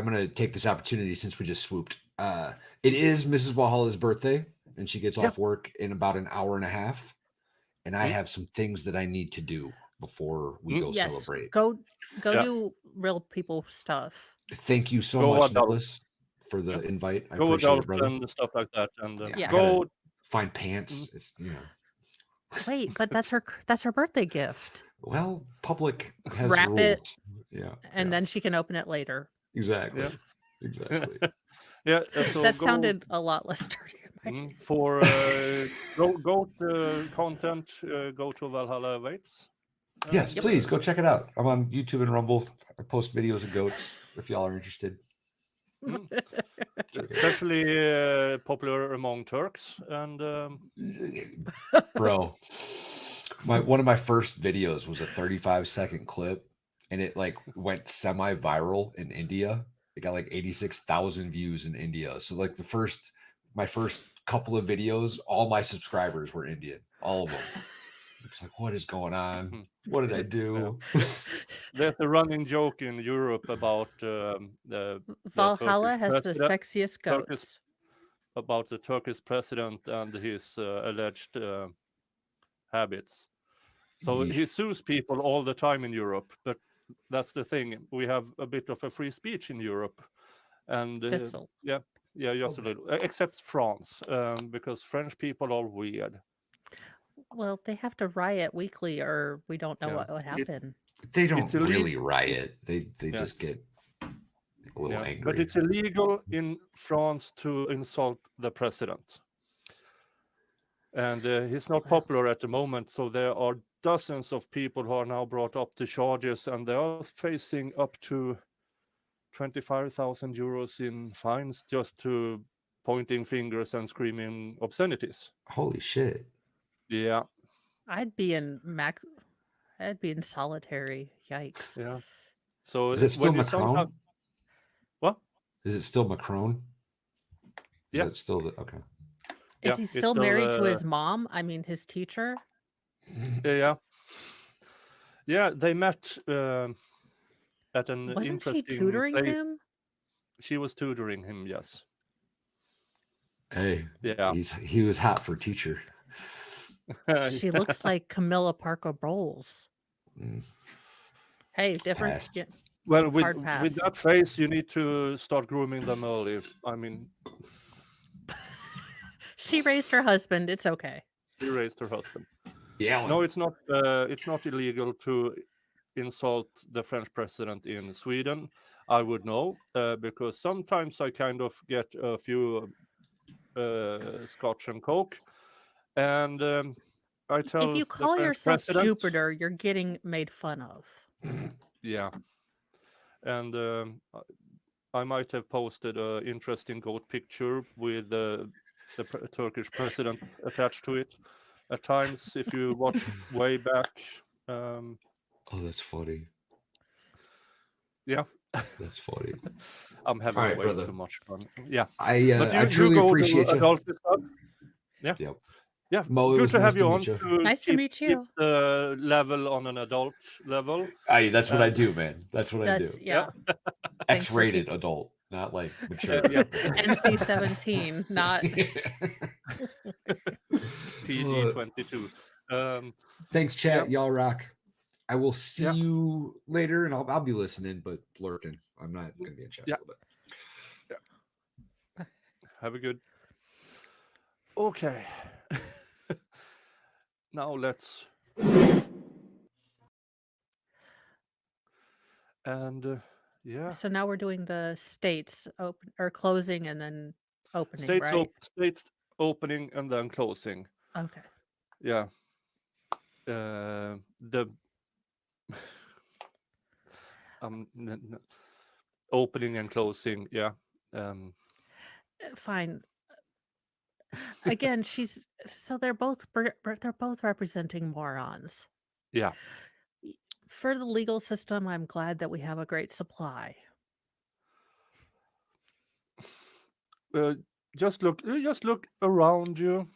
gonna take this opportunity since we just swooped. It is Mrs. Valhalla's birthday, and she gets off work in about an hour and a half. And I have some things that I need to do before we go Yes, celebrate. go Yeah. do real people stuff. Thank you so Go much, adult. Nicholas, for the invite. I Go appreciate it, adult brother. and stuff like that, and Yeah, I go. gotta find pants. It's Wait, but that's her birthday gift. well, public has Wrap rules. it, Yeah. and then she can open it later. Exactly. Yeah. Exactly. Yeah. So That go, sounded a lot less dirty. in my ear. for go to content. Go to Valhalla Awaits. Yes, and, please go check it out. I'm on YouTube and Rumble. I post videos of goats if y'all are interested. especially popular among Turks and Bro, one of my first videos was a 35-second clip, and it like went semi-viral in India. It got like 86,000 views in India. So like my first couple of videos, all my subscribers were Indian, all of them. It's like, what is going on? What did I do? there's a running joke in Europe about the Valhalla Turkish has the president- sexiest Turkish- goats. about the Turkish president and his alleged habits. So Yeesh. he sues people all the time in Europe, but that's the thing. We have a bit of a free speech in Europe, and Just yeah, just a little, except France, because French people are weird. well, they have to riot weekly, or we don't know Yeah. what would happen. They don't It's illegal. really riot. They Yeah. just get a little Yeah, angry. but it's illegal in France to insult the president. And he's not popular at the moment, so there are dozens of people who are now brought up to charges, and they are facing up to 25,000 euros in fines just to pointing fingers and screaming obscenities. Holy shit. Yeah, I'd be in solitary. Yikes. yeah. So Is it still when you Macron? sometimes what? Is it still Macron? Is Yeah. that still the okay? Is Yeah, he it's still still, married to his mom? I mean, his teacher? Yeah, yeah. They met at an Wasn't she interesting tutoring place. him? She was tutoring him. Yes. Hey, Yeah. he was hot for teacher. She looks like Camilla Parker Bowles. Mm. Hey, different. Passed. Yeah. Well, with Hard pass. that face, you need to start grooming them early. I mean, She raised her husband. It's okay. she raised her husband. Yeah. No, it's not. It's not illegal to insult the French president in Sweden. I would know because sometimes I kind of get a few scotch and coke, and I tell If you the call French yourself president, Jupiter, you're getting made fun of. yeah, and I might have posted an interesting goat picture with the Turkish president attached to it. At times, if you watch way back, Oh, that's funny. yeah, That's funny. I'm having All right, way brother. too much fun. Yeah, I but I you truly go appreciate to you. adult stuff. Yeah, Yep. yeah. Mo, it Good was to nice have you to on meet you. to Nice to meet keep you. the level on an adult level. That's what I And- do, man. That's what I do. Yeah. Thanks for X-rated adult, not like mature. Yeah. NC-17, not. PG-22. Thanks, chat. Yeah. Y'all rock. I will see Yeah. you later, and I'll be listening, but lurking. I'm not going to be in chat Yeah. for a little bit. Have a good. Okay. Now let's. And yeah, So now we're doing the states open or closing and then opening, states right? states opening and then closing. Okay. Yeah. The opening and closing. Yeah. Fine. Again, they're both representing morons. Yeah. For the legal system, I'm glad that we have a great supply. Just look around you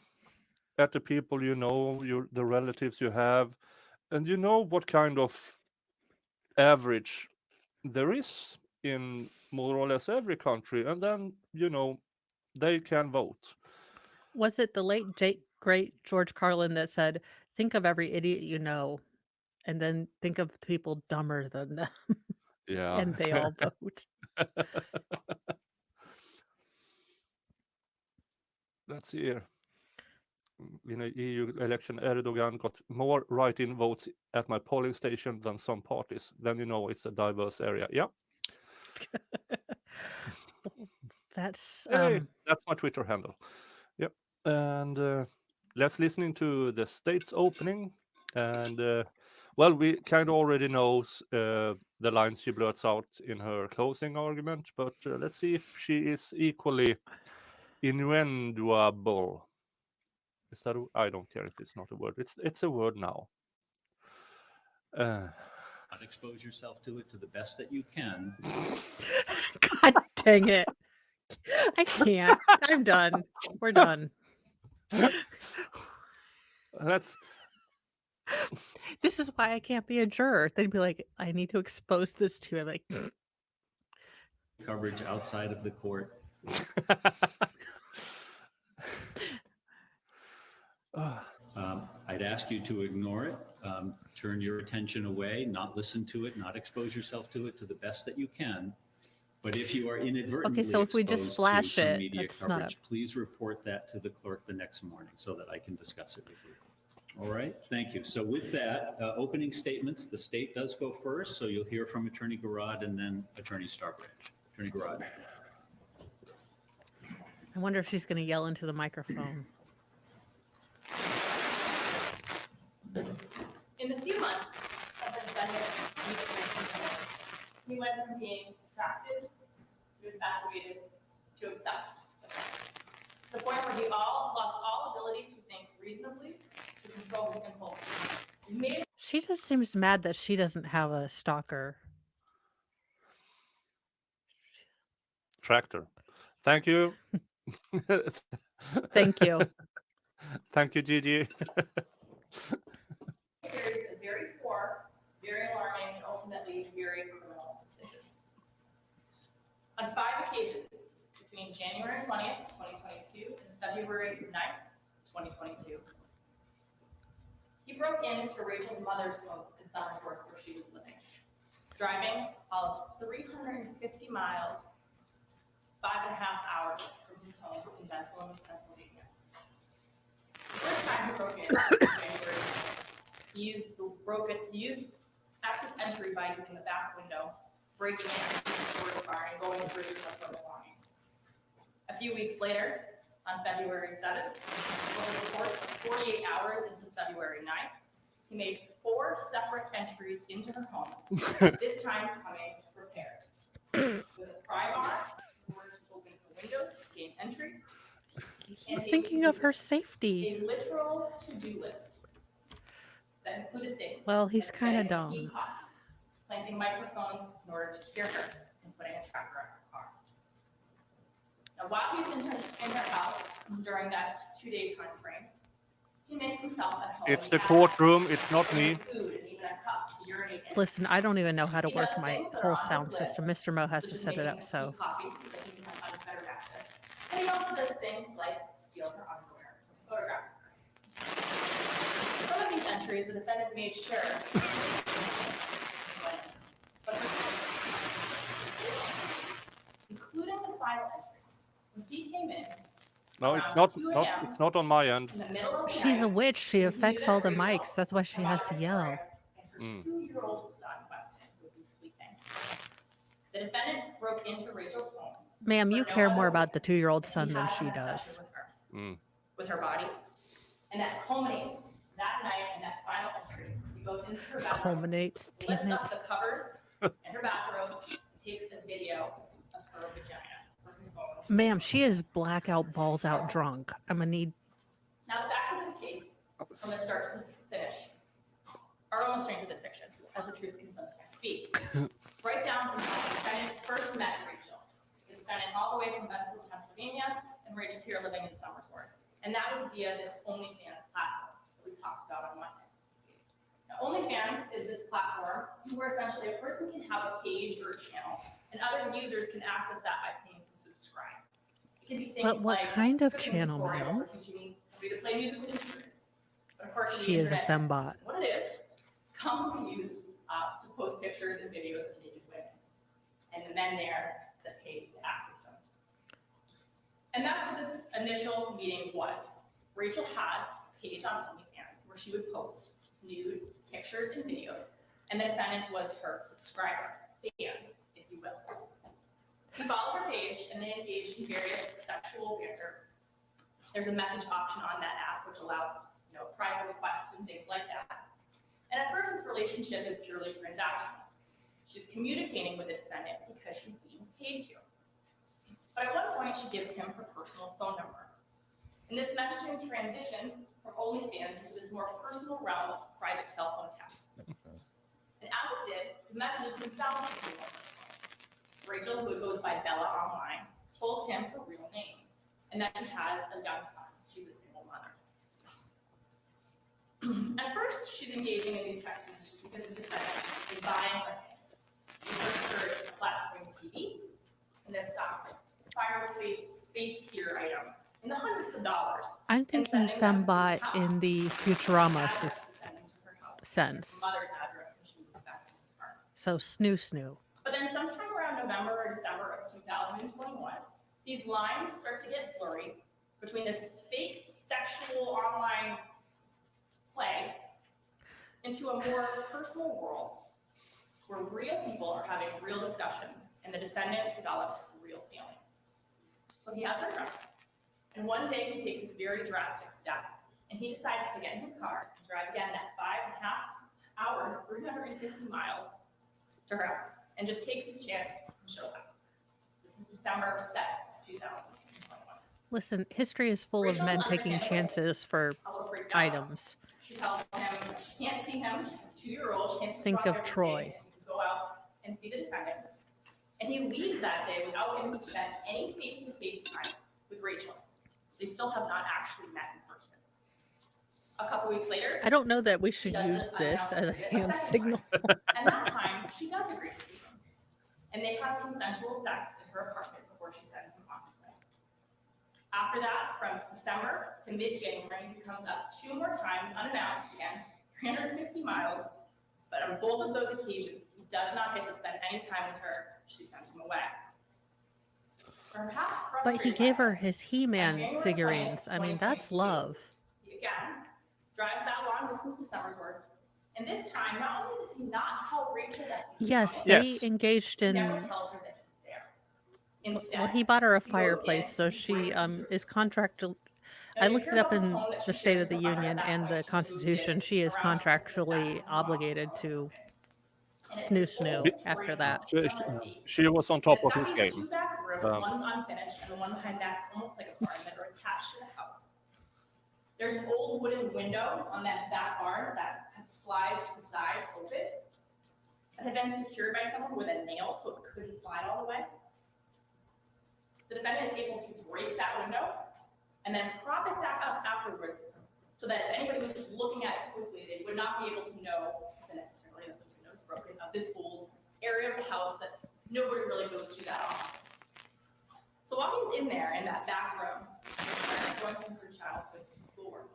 at the people you know, the relatives you have, and you know what kind of average there is in more or less every country, and then they can vote. Was it the late great George Carlin that said, "Think of every idiot you know, and then think of people dumber than them, Yeah. and they all vote." Let's see here. In an EU election, Erdogan got more write-in votes at my polling station than some parties. Then you know it's a diverse area. Yeah. That's Hey, that's my Twitter handle. Yep. And let's listen to the state's opening. And well, we kind of already knows the lines she blurts out in her closing argument, but let's see if she is equally innuendoable. Is that I don't care if it's not a word. It's a word now. Not expose yourself to it to the best that you can. God dang it. I can't. I'm done. We're done. This is why I can't be a juror. They'd be like, I need to expose this to you. I'm like, Coverage outside of the court. I'd ask you to ignore it, turn your attention away, not listen to it, not expose yourself to it to the best that you can. But if you are inadvertently okay, so if we just exposed flash to some it, media that's coverage, not please report that to the clerk the next morning so that I can discuss it with you. All right, thank you. So with that, opening statements, the state does go first, so you'll hear from Attorney Garrod and then Attorney Starbranch. Attorney Garage. I wonder if she's going to yell into the microphone. In the few months of the defendant's he went from being attracted to infatuated to obsessed. To the point where he lost all ability to think reasonably, to control his impulses. He made She just seems mad that she doesn't have a stalker. Tractor. Thank you. Thank you. Thank you, Gigi. a series of very poor, very alarming, and ultimately very criminal decisions. On 5 occasions, between January 20th, 2022 and February 9th, 2022, he broke into Rachel's mother's home in Somersworth where she was living, driving all of 350 miles, 5.5 hours from his home in Bensalem, Pennsylvania. The first time he broke in, January 9th, he used access entry by using the back window, breaking into the storage barn and going through some of her belongings. A few weeks later, on February 7th, over the course of 48 hours into February 9th, he made 4 separate entries into her home, this time coming prepared. With a pry bar, doors open for windows, gain entry. He's thinking of her safety. A literal to-do list that included things. Well, he's like kind of getting a key dumb. copy, planting microphones in order to hear her, and putting a tracker on her car. Now, while he's in her house during that 2-day time frame, he makes himself at home. It's He the adds courtroom. It's not food me. and even a cup to urinate in. Listen, I don't even know how to He work does my things that are whole on his sound list, system. Mr. Mo has such to as set it making up, a so. key copy so that he can have unfettered access. And he also does things like steal her underwear, photographs of her. Some of these entries, the defendant made sure. But including the final entry, when he came in. No, around it's not. 2 Not. a.m. It's not on my end. in the middle of the She's a night, witch. She he knew affects that all the Rachel, mics. That's why she her has mother to yell. Victoria, and her 2-year-old son, Weston, would be sleeping. The defendant broke into Rachel's home. Ma'am, for you no care more other about the reason 2-year-old than he son than had she an obsession does. with her body. And that culminates that night in that final entry. He goes into her bedroom, Culminates, lifts damn up it. the covers in her bathroom, and takes the video of her vagina for his phone. Ma'am, she is blackout, balls out drunk. I'm gonna need. Now, the facts of this case, from the start to the finish, are almost stranger than fiction, as the truth can sometimes be. Right down from how the defendant first met Rachel. The defendant all the way from Bensalem, Pennsylvania, and Rachel here living in Somersworth. And that was via this OnlyFans platform that we talked about on Monday. Now, OnlyFans is this platform where essentially a person can have a page or a channel, and other users can access that by paying to subscribe. It can be things But what like kind of cooking channel, tutorials ma'am? or teaching me to play musical instruments. But of course, She the is a internet, fembot. what it is, it's commonly used to post pictures and videos of naked women, and the men there that pay to access them. And that's what this initial meeting was. Rachel had a page on OnlyFans where she would post nude pictures and videos, and the defendant was her subscriber, fan, if you will. He followed her page, and they engaged in various sexual banter. There's a message option on that app which allows, private requests and things like that. And at first, this relationship is purely transactional. She's communicating with the defendant because she's being paid to. But at one point, she gives him her personal phone number. And this messaging transitions from OnlyFans into this more personal realm of private cell phone texts. And as it did, the messages themselves became more personal. Rachel, who goes by Bella online, told him her real name and that she has a young son. She's a single mother. At first, she's engaging in these text messages because the defendant is buying her things. He purchased her a flat screen TV and this fireplace space heater item in the hundreds of dollars. I'm thinking fembot in the Futurama sense. Mother's address when she moved back to the car. So snoo. But then sometime around November or December of 2021, these lines start to get blurry between this fake sexual online play into a more personal world where real people are having real discussions and the defendant develops real feelings. So he has her arrested. And one day he takes this very drastic step, and he decides to get in his car and drive again at 5.5 hours, 350 miles to her house, and just takes his chance and shows up. This is December 7th, 2021. Listen, history is full of Rachel's men taking understandably chances for a little freaked out. items. She tells him she can't see him. She's a 2-year-old. She can't just Think drop of everything Troy. and go out and see the defendant. And he leaves that day without getting to spend any face-to-face time with Rachel. They still have not actually met in person. A couple weeks later, I don't know that we she should does use this as a unannounced hand second signal. time. And that time, she does agree to see him. And they have consensual sex in her apartment before she sends him on his way. After that, from December to mid-January, he comes up 2 more times, unannounced again, 350 miles. But on both of those occasions, he does not get to spend any time with her. She sends him away. Perhaps But he frustrated gave by her this, his on He-Man January figurines. 20th, I mean, that's 2022, love. he again drives that long distance to Summersworth. And this time, not only does he not tell Rachel that he's Yes, coming, they Yes. engaged he in. never tells her that he's there. Instead, Well, he bought her a he goes fireplace, in so and she breaks into her. is contractual. Now, I you looked hear it up about this in home that the she State shared of the with her mother Union back and when the she moved Constitution. in She is around Christmas that contractually year. obligated to And it's snoo this snoo old after Victorian that. house, She, done by the she was on And top it's of got his these game. 2 back rooms, Um, one's unfinished, and the one behind that's almost like a barn that are attached to the house. There's an old wooden window on that back barn that slides to the side open. It had been secured by someone with a nail so it couldn't slide all the way. The defendant is able to break that window and then prop it back up afterwards so that if anybody was just looking at it quickly, they would not be able to know necessarily that the window is broken of this old area of the house that nobody really goes to that often. So while he's in there in that back room, going through her childhood schoolwork.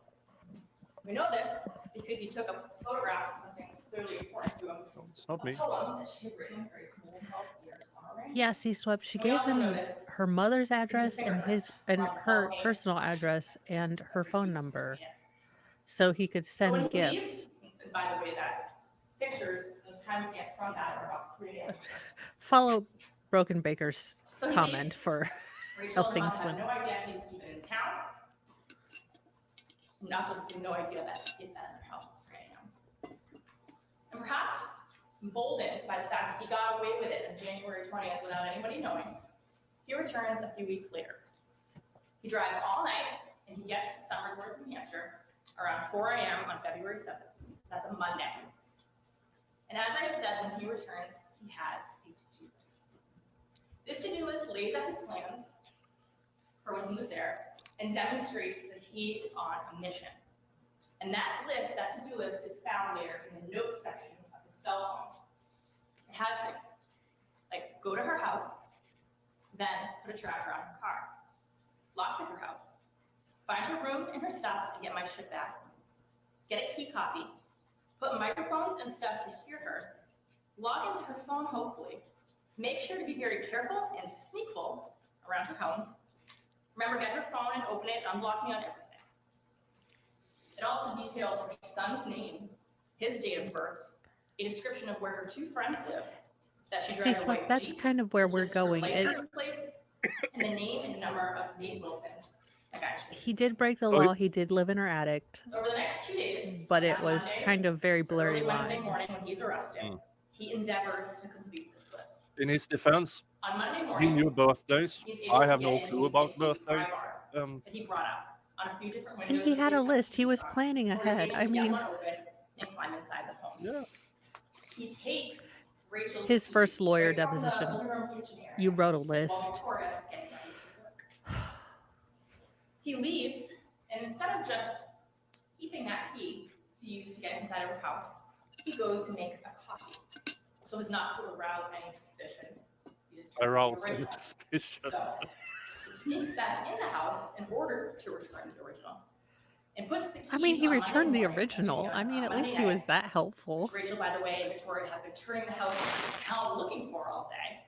We know this because he took a photograph of something clearly important to him, it's not a me. poem that she had written very cool called Dear Summer Rain. Yeah, see, Swept. She And we gave also know him this her mother's address finger and prints and from her Solomon. personal address and her phone number, Yeah. so he could So when send he gifts. leaves, and by the way, that pictures, those timestamps from that are about 3 days. Follow Broken Baker's So he comment leaves. for Rachel how and things Tom have went. no idea he's even in town. I'm not supposed to say no idea that he had been in their house at 3 a.m. And perhaps emboldened by the fact that he got away with it on January 20th without anybody knowing, he returns a few weeks later. He drives all night and he gets to Summersworth, New Hampshire around 4 a.m. on February 7th. That's a Monday. And as I have said, when he returns, he has a to-do list. This to-do list lays out his plans for when he was there and demonstrates that he is on a mission. And that list, that to-do list, is found later in the notes section of his cell phone. It has things like go to her house, then put a tracker on her car, lockpick her house, find her room and her stuff and get my shit back, get a key copy, put microphones and stuff to hear her, log into her phone hopefully, make sure to be very careful and sneakful around her home. Remember, get her phone and open it, unblocking on everything. It also details her son's name, his date of birth, a description of where her 2 friends live, that she See, drives a Swept, white that's Jeep, kind of where we're lists her going. license plate, and the name and number of Nate Wilson. He did break the So law. He did live in her attic, Over the next 2 days, but on it that was Monday kind of very to blurry early Wednesday morning lines. when he's arrested, Mm. he endeavors to complete this list. In his defense, On Monday he morning, knew birthdays. he's able I to have get no in clue and about use a birthdays. pry bar that he brought up on a few different windows. And he had a that list. He was on, planning where he's ahead. able I to get mean, one open and climb inside the home. Yeah. He takes Rachel's his keys first lawyer right from the deposition. living room kitchen area You wrote a while list. Victoria is getting ready for work. He leaves, and instead of just keeping that key to use to get inside of her house, he goes and makes a copy so as not to arouse any suspicion. He just turns in the Arouse any original. suspicion. So he sneaks that in the house in order to return the original. And puts the keys I mean, he on Monday returned the morning, original. I mean, at least he Monday was night, that helpful. which Rachel, by the way, and Victoria have been turning the house down looking for all day,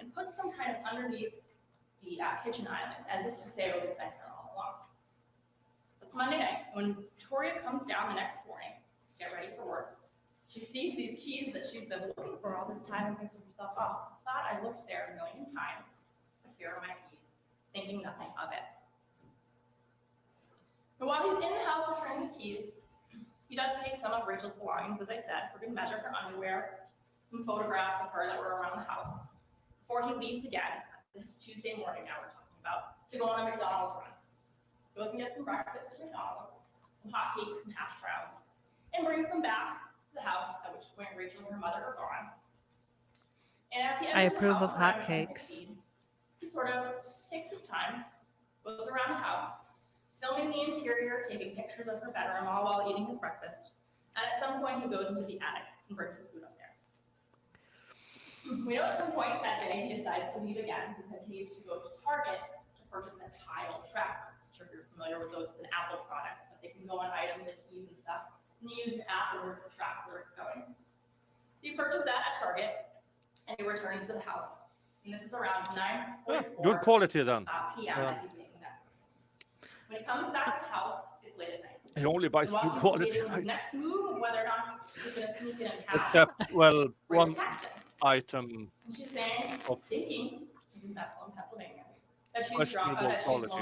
and puts them kind of underneath the kitchen island, as if to say, oh, we've been here all along. So it's Monday night. When Victoria comes down the next morning to get ready for work, She sees these keys that she's been looking for all this time and thinks to herself, oh, I thought I looked there a million times, but here are my keys, thinking nothing of it. But while he's in the house returning the keys, he does take some of Rachel's belongings, as I said, for good measure, her underwear, some photographs of her that were around the house, before he leaves again. This is Tuesday morning now we're talking about, to go on a McDonald's run. Goes and gets some breakfast at McDonald's, some hot cakes and hash browns, and brings them back to the house, at which point Rachel and her mother are gone. And as he enters I the approve house of around hot cakes. 10:15, he sort of takes his time, goes around the house, filming the interior, taking pictures of her bedroom all while eating his breakfast. And at some point, he goes into the attic and brings his food up there. We know at some point that day he decides to leave again because he needs to go to Target to purchase a tile tracker. I'm sure if you're familiar with those, it's an Apple product, but they can go on items like keys and stuff, and you use an app in order to track where it's going. He purchased that at Target, and he returns to the house. And this is around 9:44 Good quality then. p.m. that he's making that purchase. When he comes back to the house, it's late at night. He only buys And good while he's quality. debating his Right? next move, whether or not he's going to sneak in and have Except, well, Rachel one texts him. item And she's saying, of thinking, she's in Bethlehem, Pennsylvania, that she's questionable drunk, that she's quality.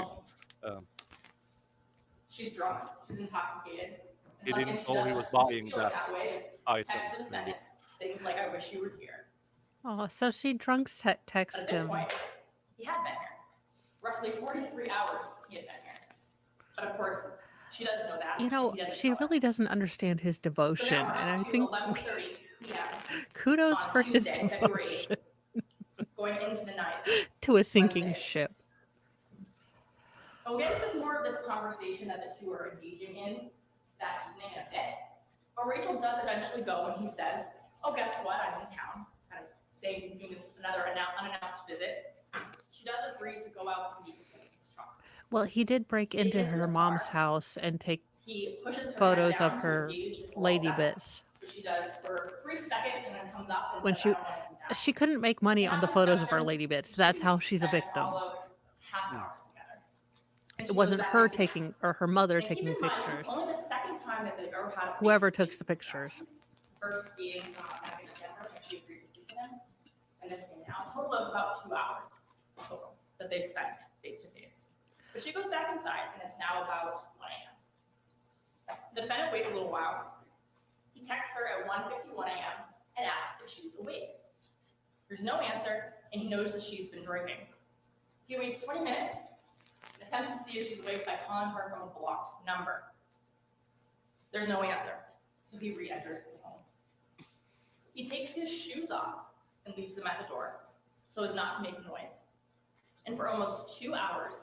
lonely. She's drunk, she's intoxicated. And He something didn't she know he does was when she's buying feeling that way is item. text the defendant, things like, I wish you were here. Oh, so she drunk But at text this him. point, he had been here. Roughly 43 hours he had been here. But of course, she doesn't know that. You know, He doesn't she tell her. really doesn't understand his So devotion, now we're and up I to think 11:30 p.m. kudos on for his Tuesday, February devotion 8th, going into the night. to a sinking Wednesday. ship. And we'll get into more of this conversation that the two are engaging in that evening in a bit. But Rachel does eventually go when he says, oh, guess what, I'm in town. Kind of saying, doing this another unannounced visit. She does agree to go out and meet with him in his truck. Well, he did break He into gets in her the mom's car. house and take He pushes her photos head down of to her engage in oral lady sex, bits. which she does for a brief second and then comes up and When says, she- I don't want to come down. She couldn't make money on the photos of her lady bits. That's how she's a victim. Half an hour together. And It she wasn't goes back her into the taking house. or her mother And keep taking in mind, this pictures. is only the second time that they've ever had a Whoever face-to-face took the pictures. interaction. First being back in December when she agreed to speak to him, and this being now a total of about 2 hours total that they've spent face to face. But she goes back inside, and it's now about 1 a.m. The defendant waits a little while. He texts her at 1:51 a.m. and asks if she's awake. There's no answer, and he knows that she's been drinking. He waits 20 minutes and attempts to see if she's awake by calling her from a blocked number. There's no answer, so he re-enters the home. He takes his shoes off and leaves them at the door so as not to make noise. And for almost 2 hours,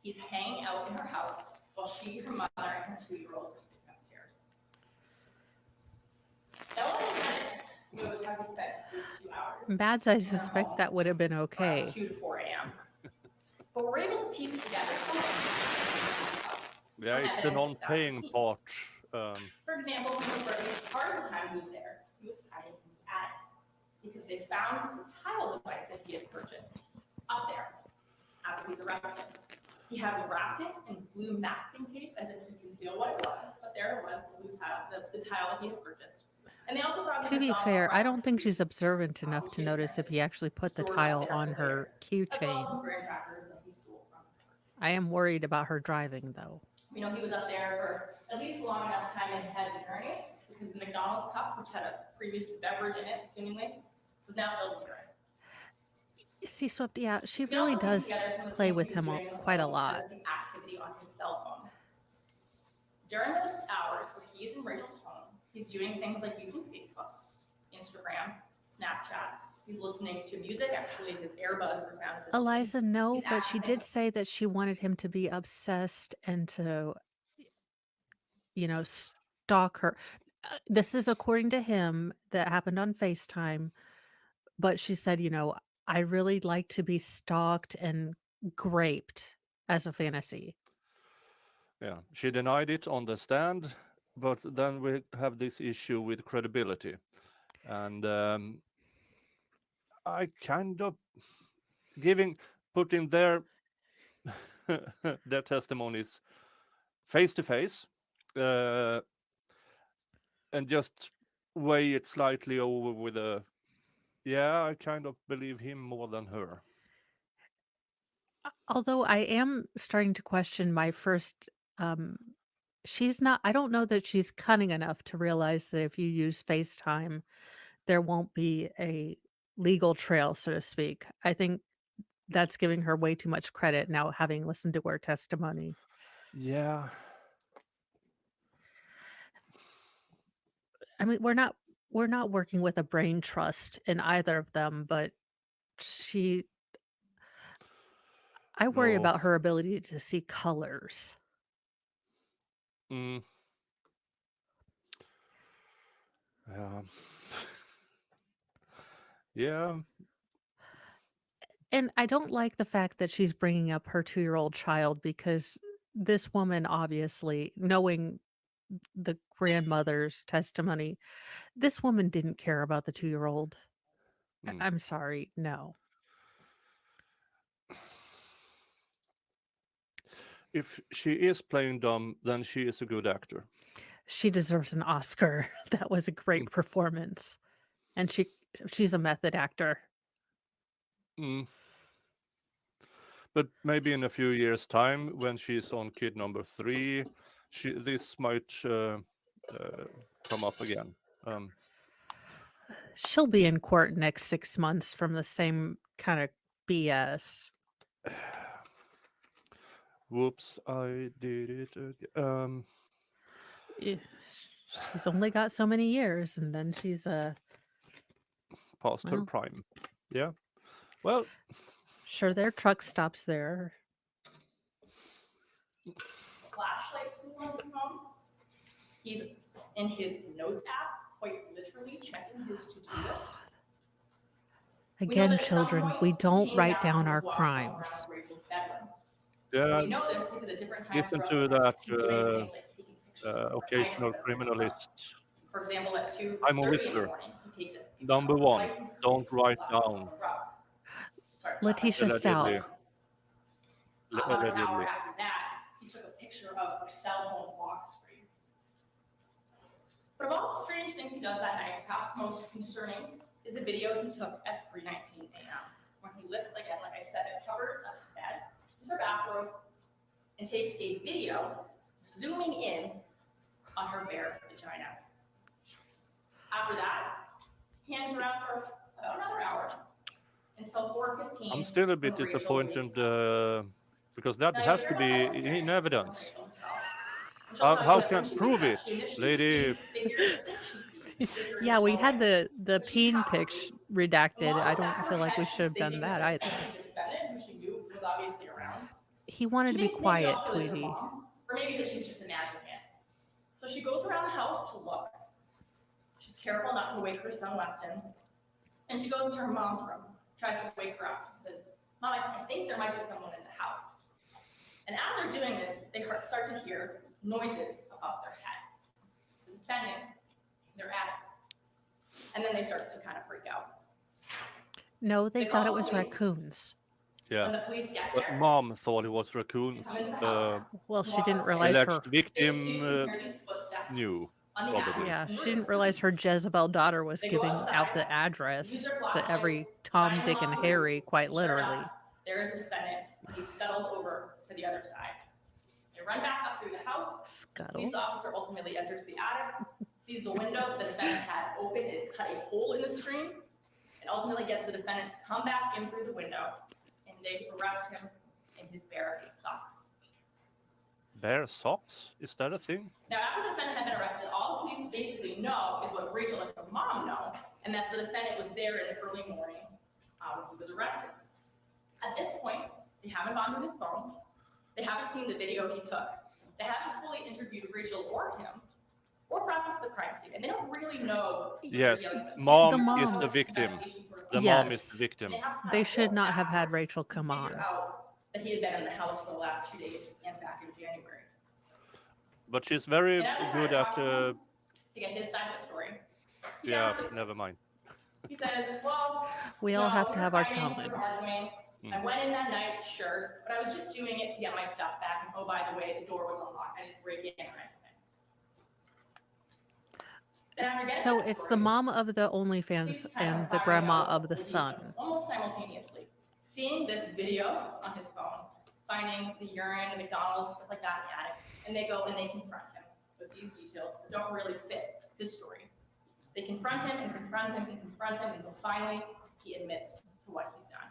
he's hanging out in her house while she, her mother, and her 2-year-old are sleeping upstairs. That wasn't it. Knows how he spent those 2 hours. Bads, I suspect that would have been okay. Around 2 to 4 a.m. But we're able to piece together something. Yeah, it's the non-paying part. For example, for at least part of the time he was there, he was hiding in the attic because they found the tile device that he had purchased up there after he's arrested. He had wrapped it in blue masking tape as if to conceal what it was, but there it was, the blue tile, the tile that he had purchased. And they also found To be fair, I don't think she's observant enough to notice if he actually put the tile on her as well keychain. as some graham crackers that he stole from her. I am worried about her driving, though. We know he was up there for at least long enough time that he had to urinate because the McDonald's cup, which had a previous beverage in it, assumingly, was now filled with urine. See, Swift, yeah, she We can really also does piece together some of the play things with he was him doing on the quite a phone lot. because of the activity on his cell phone. During those hours where he's in Rachel's home, he's doing things like using Facebook, Instagram, Snapchat. He's listening to music. Actually, his earbuds were found at this Eliza, no, He's but she accessing- did say that she wanted him to be obsessed and to, stalk her. This is according to him that happened on FaceTime, but she said, I really like to be stalked and graped as a fantasy. Yeah, she denied it on the stand, but then we have this issue with credibility. And I kind of putting their their testimonies face to face, and just weigh it slightly over with a, yeah, I kind of believe him more than her. Although I am starting to question my first, she's not, I don't know that she's cunning enough to realize that if you use FaceTime, there won't be a legal trail, so to speak. I think that's giving her way too much credit now, having listened to her testimony. Yeah. I mean, we're not working with a brain trust in either of them, but she I worry No. about her ability to see colors. Mm. Yeah. Yeah. And I don't like the fact that she's bringing up her 2-year-old child because this woman, obviously, knowing the grandmother's testimony, this woman didn't care about the 2-year-old. Mm. I'm sorry, no. If she is playing dumb, then she is a good actor. She deserves an Oscar. That was a great performance. And she's a method actor. Mm. But maybe in a few years' time, when she's on kid number 3, this might come up again. She'll be in court next 6 months from the same kind of BS. Whoops, I did it again. Eh, She's only got so many years, and then she's Past her well, prime. Yeah. Well, sure their truck stops there. Flashlight tool on his phone. He's in his notes app, quite literally checking his to-do list. We know Again, that at some children, point we he don't came write down down our and walked around crimes. Rachel's bedroom. yeah, We know this because at different times listen throughout to the night, that he's doing things like taking pictures of different occasional items that are in the room. criminalist. For example, at I'm a 2:30 in the whistler. morning, he takes a picture Number of the 1, license plate don't that's write left down. on the rugs. Sorry, Letitia Allegedly. Stout. About an hour Allegedly. after that, he took a picture of her cell phone lock screen. But of all the strange things he does that night, perhaps most concerning is the video he took at 3:19 a.m. when he lifts, again, like I said, it covers up the bed, into her bathrobe, and takes a video zooming in on her bare vagina. After that, he hangs around for about another hour until 4:15. I'm still a bit when Rachel disappointed leaves. because that Now, has you to hear about be this in experience evidence. from Rachel herself. And she'll tell you How that when can she prove wakes up, it, she initially lady? sees figures that think she sees, figures Yeah, in we had hallway. the But she's peen half pics asleep. And redacted. while I in the back don't of feel her like we head, should have she's done thinking that that either. essentially the defendant, who she knew was obviously around, He wanted she to be thinks maybe quiet, also it's her Tweety. mom, or maybe that she's just imagining it. So she goes around the house to look. She's careful not to wake her son Weston, and she goes into her mom's room, tries to wake her up, and says, "Mom, I think there might be someone in the house." And as they're doing this, they start to hear noises above their head. The defendant, their attic. And then they start to kind of freak out. No, they They thought it call the was police. raccoons. When Yeah. the police get But there, mom thought it was they raccoons. come into the house. Well, she walk didn't upstairs. realize her. Alleged They just victim hear these footsteps knew, on the probably. attic. Yeah, and she didn't roof. realize her Jezebel daughter was They go giving out outside, the use address their to flashlights, every shine Tom, them Dick, and off the roof. Harry, quite And sure literally. enough, there is a defendant. He scuttles over to the other side. They run back up through the house. Police Scuttles. officer ultimately enters the attic, sees the window the defendant had opened and cut a hole in the screen, and ultimately gets the defendant to come back in through the window, and they arrest him in his bare socks. Bare socks? Is that a thing? Now, after the defendant had been arrested, all the police basically know is what Rachel and her mom know, and that's the defendant was there in the early morning when he was arrested. At this point, they haven't gone through his phone. They haven't seen the video he took. They haven't fully interviewed Rachel or him, or processed the crime scene, and they don't really know what they're Yes, dealing with. mom is the victim. Investigation sort of The comes mom is Yes. the victim. and they have to kind They of should work not have had backwards Rachel to come figure on. out that he had been in the house for the last 2 days and back in January. But she's very And as I good tried to at, talk to him to get his side of the story, he yeah, downplays it. never mind. He says, "Well, We all no, have we to were have our fighting, we were times. arguing. I went in that night, sure, but I was just doing it to get my stuff back. And oh, by the way, the door was unlocked. I didn't break in or anything." Then after getting So that it's the story, mom of the police OnlyFans kind and of the firing grandma out of the details son. almost simultaneously. Seeing this video on his phone, finding the urine, the McDonald's, stuff like that in the attic, and they go and they confront him with these details that don't really fit his story. They confront him and confront him and confront him until finally he admits to what he's done.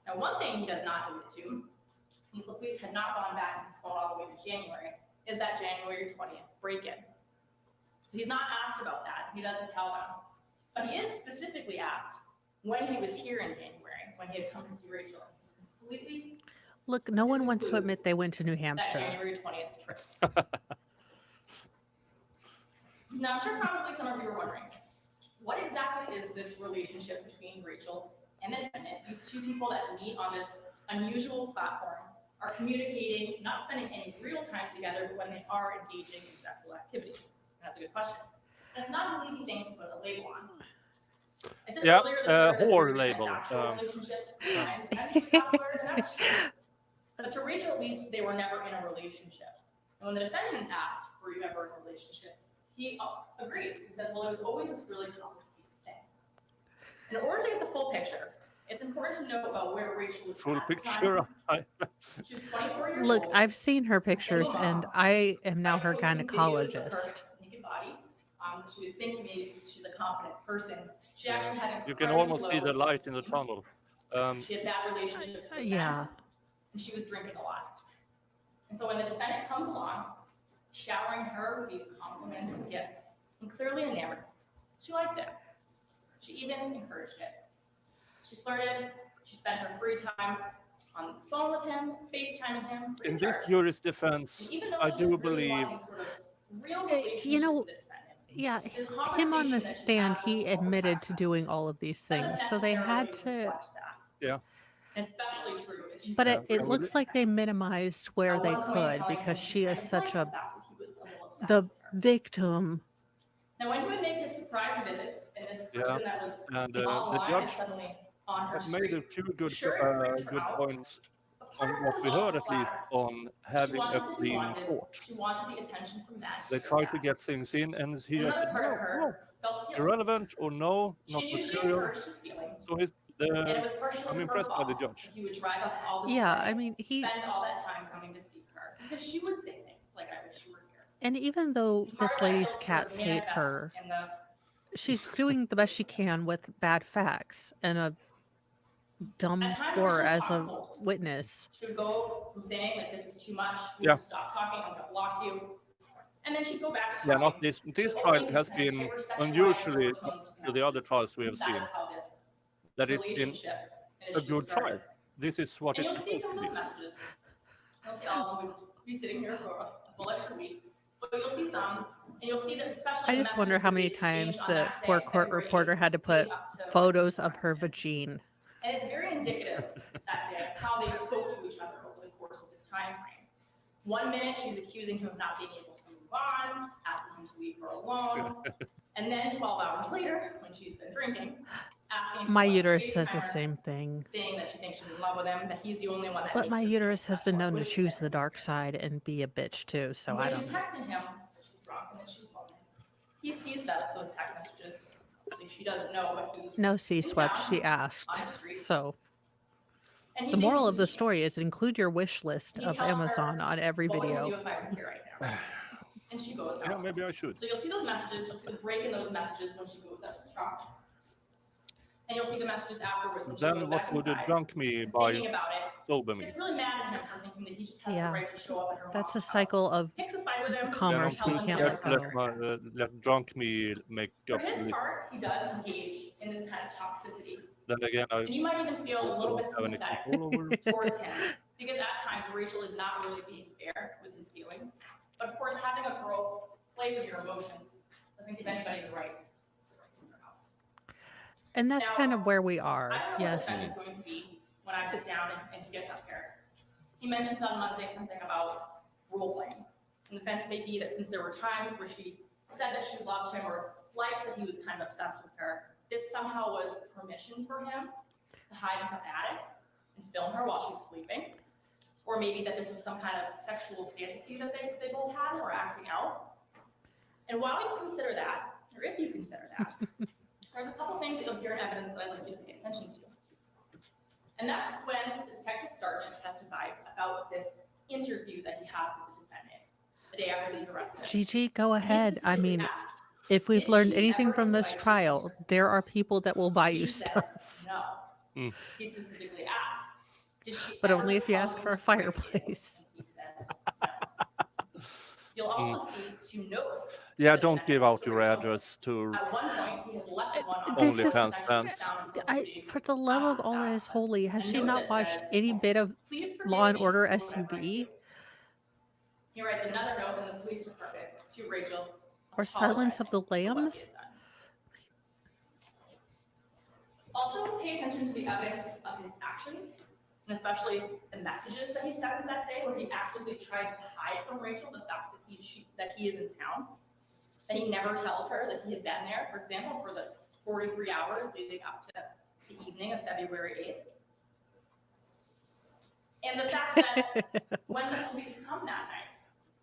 Now, one thing he does not admit to, since the police had not gone back in his phone all the way to January, is that January 20th break-in. So he's not asked about that. He doesn't tell them. But he is specifically asked when he was here in January, when he had come to see Rachel. Completely Look, no one wants to admit they went to New that Hampshire. January 20th trip. Now, I'm sure probably some of you are wondering, what exactly is this relationship between Rachel and the defendant? These two people that meet on this unusual platform are communicating, not spending any real time together, but when they are engaging in sexual activity. That's a good question. And it's not an easy thing to put a label on. I said Yeah, earlier this year that whore it's a label, transactional relationship. And it's popular, and that's true. But to Rachel, at least, they were never in a relationship. And when the defendant is asked, were you ever in a relationship? He agrees. He says, well, it was always this really complicated thing. In order to get the full picture, it's important to know about where Rachel was full at the picture. time. She was 24 years Look, old. I've seen her pictures Single and mom. I am now her Despite posting videos of her gynecologist. naked body, she would think maybe she's a confident person. She actually had You can incredibly almost see low the light in the self-esteem. tunnel. She had bad relationships with Yeah. men, and she was drinking a lot. And so when the defendant comes along, showering her with these compliments and gifts, and clearly enamored, she liked it. She even encouraged it. She flirted. She spent her free time on the phone with him, FaceTiming him. free In of this charge. jury's defense, And even though I she do didn't really believe want any sort of real Eh, relationship you know, with the defendant, Yeah, this him on conversation the that she stand, had he with all the admitted text to messages doing all of these doesn't things. So they had necessarily to, reflect that. Yeah. And especially true if she but Yeah, it can we looks like they minimized where At they one point could telling because him she kind is of such liked a the fact that he was a little obsessed the with her. victim. Now, when he would make his surprise visits, and this Yeah, person that was and the online is judge suddenly on her have made a street, few good sure, it freaked her good out. points But part on of her what was we heard, also at least, flattered. on She having a wanted to be clean wanted. court. She wanted the attention from men. They very tried to bad. get things in, and he And just another said, part of no, no, her felt guilt. irrelevant, or no, She not knew she material. encouraged his feelings, So and it was partially I'm her impressed by the fault judge. that he would drive up all this Yeah, way, I mean, spend all that time coming to see her, because she would say things like, I wish you were here. and even though And part this of that lady's guilt sort of cats hate manifests her, in the she's doing the best she can with bad facts and a dumb At times, whore Rachel as was a awful. witness. She would go from saying, like, this is too much, we Yeah. need to stop talking, I'm gonna block you. And then she'd go back to Yeah, talking. not this. This with trial only has these kind of been hypersexualized unusually overtones from to the other messages. trials we have That seen, is how this that it's been relationship and a issue good started. trial. This is what And it's you'll see supposed some to of be. those messages. I don't see all of them, we'd be sitting here for a full extra week. But you'll see some, and you'll see that especially I the just wonder messages how that many they exchanged times on the that poor day, court February reporter 8th, had to put leading up to when photos he of was her arrested. vagine. And it's very indicative that day of how they spoke to each other over the course of this time frame. 1 minute, she's accusing him of not being able to move on, asking him to leave her alone. And then 12 hours later, when she's been drinking, asking him My to uterus FaceTime says the her, same thing. saying that she thinks she's in love with him, that he's the only one that But makes my her feel uterus has been special. I known to wish he choose had the been dark scared. side and be a bitch too, so When I she's don't know. texting him that she's drunk and that she's lonely, he sees that those text messages. Obviously, she doesn't know, but he's No C in swept, town, she on asked. his street. So And he the thinks moral it's of the just story is include your wish list And he of tells her, Amazon on every what would you do video. if I was here right now? And she goes, Yeah, no. maybe I should. So you'll see those messages, you'll see the break in those messages when she goes up to the shop. And you'll see the messages afterwards when she Then goes what back would a inside. drunk me And buy thinking about it, sober me? it's really mad at him for thinking that he just has Yeah. the right to show up at her That's a mom's house. cycle of Picks a fight with him. Then I'm commerce too we tells him can't to let scared to go. let drunk me make For up his for it. part, he does engage in this kind of toxicity. Then again, I And you might even feel a also little don't bit have any sympathetic control over it. towards him. Because at times Rachel is not really being fair with his feelings. But of course, having a girl play with your emotions doesn't give anybody the right to break into your house. And that's Now, kind of where we are. I don't know what the Yes. defense is going to be when I sit down and he gets up here. He mentioned on Monday something about role playing. And the defense may be that since there were times where she said that she loved him or liked that he was kind of obsessed with her, this somehow was permission for him to hide in her attic and film her while she's sleeping. Or maybe that this was some kind of sexual fantasy that they both had and were acting out. And while you consider that, or if you consider that, there's a couple things that you'll hear in evidence that I'd like you to pay attention to. And that's when the detective sergeant testifies about this interview that he had with the defendant the day after these arrests. Gigi, go And he ahead. I specifically mean, asked, if we've "Did learned she anything ever from this invite you to trial, enter?" there are people that will buy He you says stuff. no. Mm. He specifically asked, "Did she But ever only if you tell ask you for a to break you?" fireplace. And he says no. You'll also see 2 notes. Yeah, that the don't give defendant out wrote to your Rachel. address to At one point, he had left one on This the is- OnlyFans section fans. down until 2 days For the love of after all that is fact. holy, has A she note not that watched says, any bit of "Please forgive Law and me Order for what I write SUV you." He writes another note in the police department to Rachel. or Silence of the apologizing for what he Lambs? had done. Also, pay attention to the evidence of his actions, and especially the messages that he sends that day, where he actively tries to hide from Rachel the fact that he is in town, that he never tells her that he had been there, for example, for the 43 hours leading up to the evening of February 8th. And the fact that when the police come that night,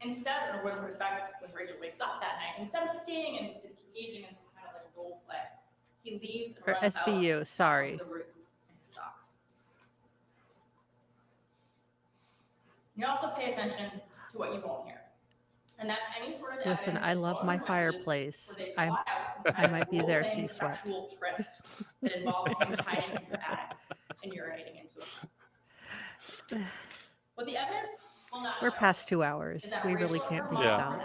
instead, or when Rachel wakes up that night, instead of staying and engaging in some kind of like role play, he leaves and Or runs out SVU, sorry. onto the roof in his socks. You also pay attention to what you won't hear. And that's any sort of Listen, evidence I of love phones my or messages fireplace. where they I'm plot out some I kind of might be there, role-playing C-Sweat. sexual tryst that involves him hiding in her attic and urinating into it. What the evidence will not We're show past 2 hours. is that We Rachel really or can't her be mom, Yeah. for stopped.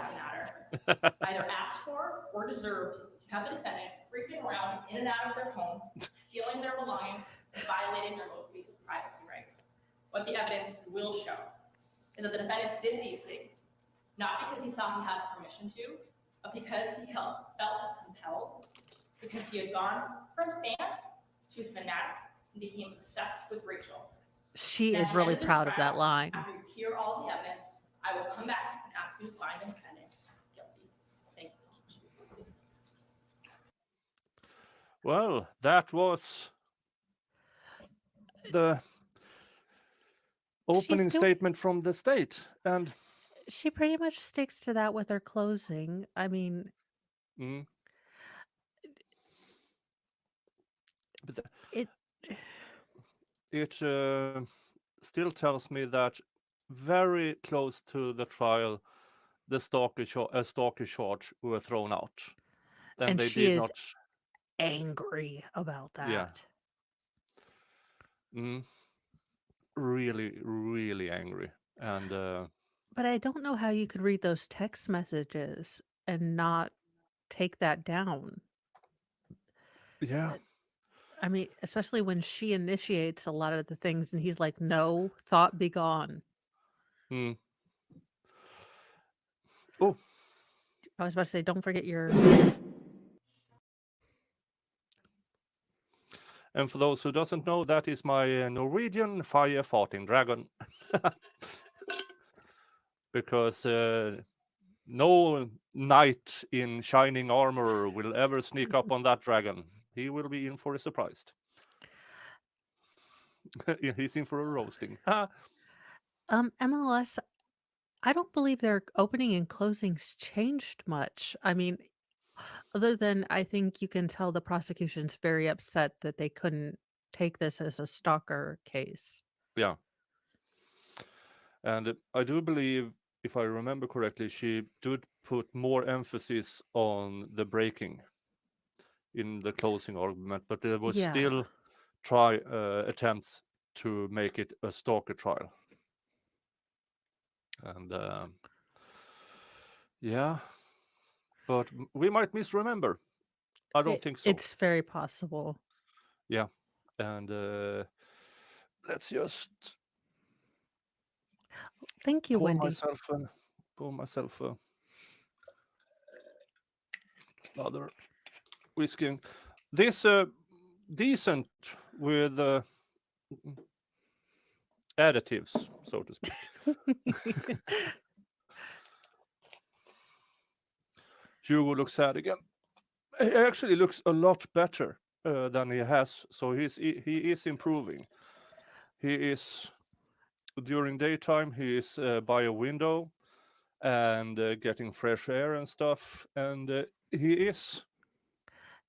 that matter, either asked for or deserved to have the defendant creeping around in and out of their home, stealing their belongings, and violating their most basic privacy rights. What the evidence will show is that the defendant did these things, not because he thought he had permission to, but because he felt compelled, because he had gone from fan to fanatic and became obsessed with Rachel. She And is at the really end this proud of trial, that line. After you hear all the evidence, I will come back and ask you to find the defendant guilty. Thank you so much. Well, that was the opening still- statement from the state. And She pretty much sticks to that with her closing. I mean, mm, but it it still tells me that very close to the trial, the stalker charge were thrown out, And they she did is not. angry about that. Yeah. Really, really angry, and But I don't know how you could read those text messages and not take that down. yeah, I mean, especially when she initiates a lot of the things and he's like, "No, thought be gone." mm. Oh, I was about to say, don't forget your and for those who doesn't know, that is my Norwegian fire farting dragon, because no knight in shining armor will ever sneak up on that dragon. He will be in for a surprise. He's in for a roasting. MLS. I don't believe their opening and closings changed much. I mean, other than I think you can tell the prosecution's very upset that they couldn't take this as a stalker case. Yeah. And I do believe, if I remember correctly, she did put more emphasis on the breaking in the closing argument, but there was Yeah. still attempts to make it a stalker trial. And yeah, but we might misremember. I don't think so. It's very possible. Yeah, and let's just Thank you, pour Wendy. myself another whiskey. This decent with additives, so to speak. Hugo looks sad again. He actually looks a lot better than he has, so he is improving. He is during daytime. He is by a window, and getting fresh air and stuff. And he is,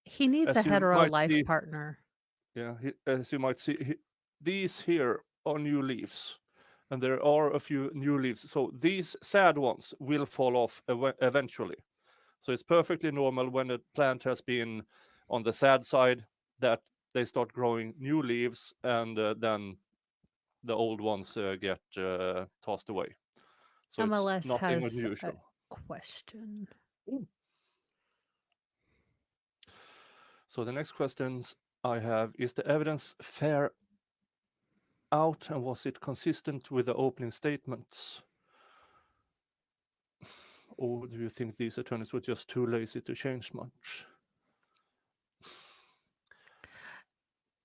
He needs a as you hetero might life see, partner. yeah, as you might see, these here are new leaves, and there are a few new leaves. So these sad ones will fall off eventually. So it's perfectly normal when a plant has been on the sad side that they start growing new leaves, and then the old ones get tossed away. So it's MLS nothing has a unusual. question. So the next questions I have is the evidence fair out, and was it consistent with the opening statements? Or do you think these attorneys were just too lazy to change much?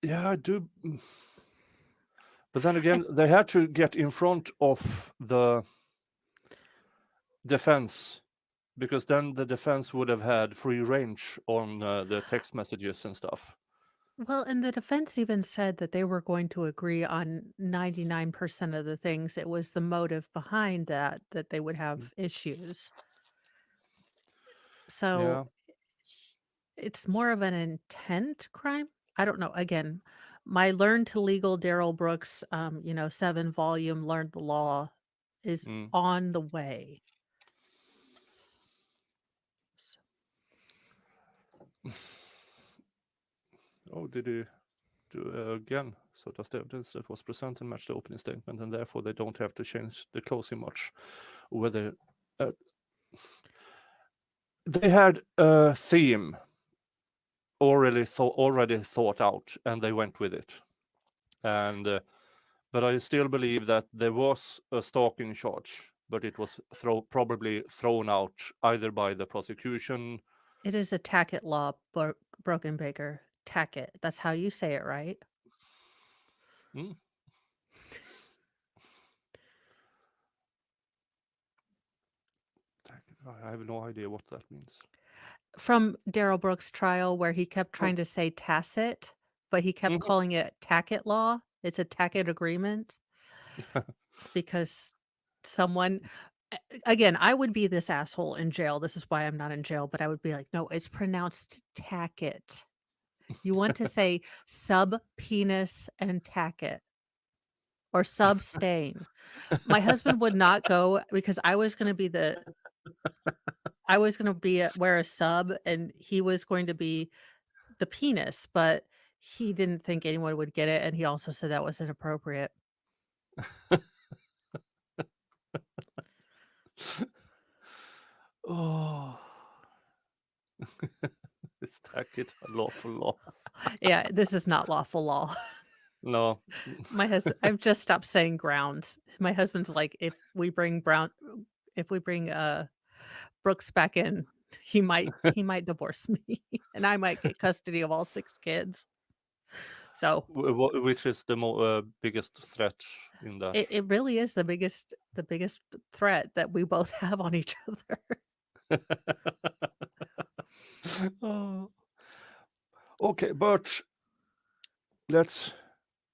Yeah, I do. But then again, they had to get in front of the defense, because then the defense would have had free range on the text messages and stuff. Well, and the defense even said that they were going to agree on 99% of the things. It was the motive behind that they would have issues. So Yeah. it's more of an intent crime. I don't know. Again, my Learn to Legal Daryl Brooks, 7-volume Learn the Law is Mm. on the way. Oh, did he do again? So does the evidence that was presented match the opening statement, and therefore they don't have to change the closing much? Whether they had a theme already thought out, and they went with it. And but I still believe that there was a stalking charge, but it was probably thrown out either by the prosecution. It is a tacket law, Broken Baker. Tacket. That's how you say it, right? Hmm? I have no idea what that means. From Daryl Brooks' trial, where he kept trying to say tacit, but he kept Mhm. calling it tacket law. It's a tacket agreement because someone, again, I would be this asshole in jail. This is why I'm not in jail, but I would be like, no, it's pronounced tacket. You want to say subpenis and tacket or substain. My husband would not go because I was going to be wear a sub, and he was going to be the penis, but he didn't think anyone would get it, and he also said that was inappropriate. Oh, it's tacket lawful law. Yeah, this is not lawful law. No. My husband, I've just stopped saying grounds. My husband's like, if we bring Brooks back in, he might divorce me, and I might get custody of all 6 kids. So Which is the biggest threat in that? it really is the biggest threat that we both have on each other. Oh. Okay, but let's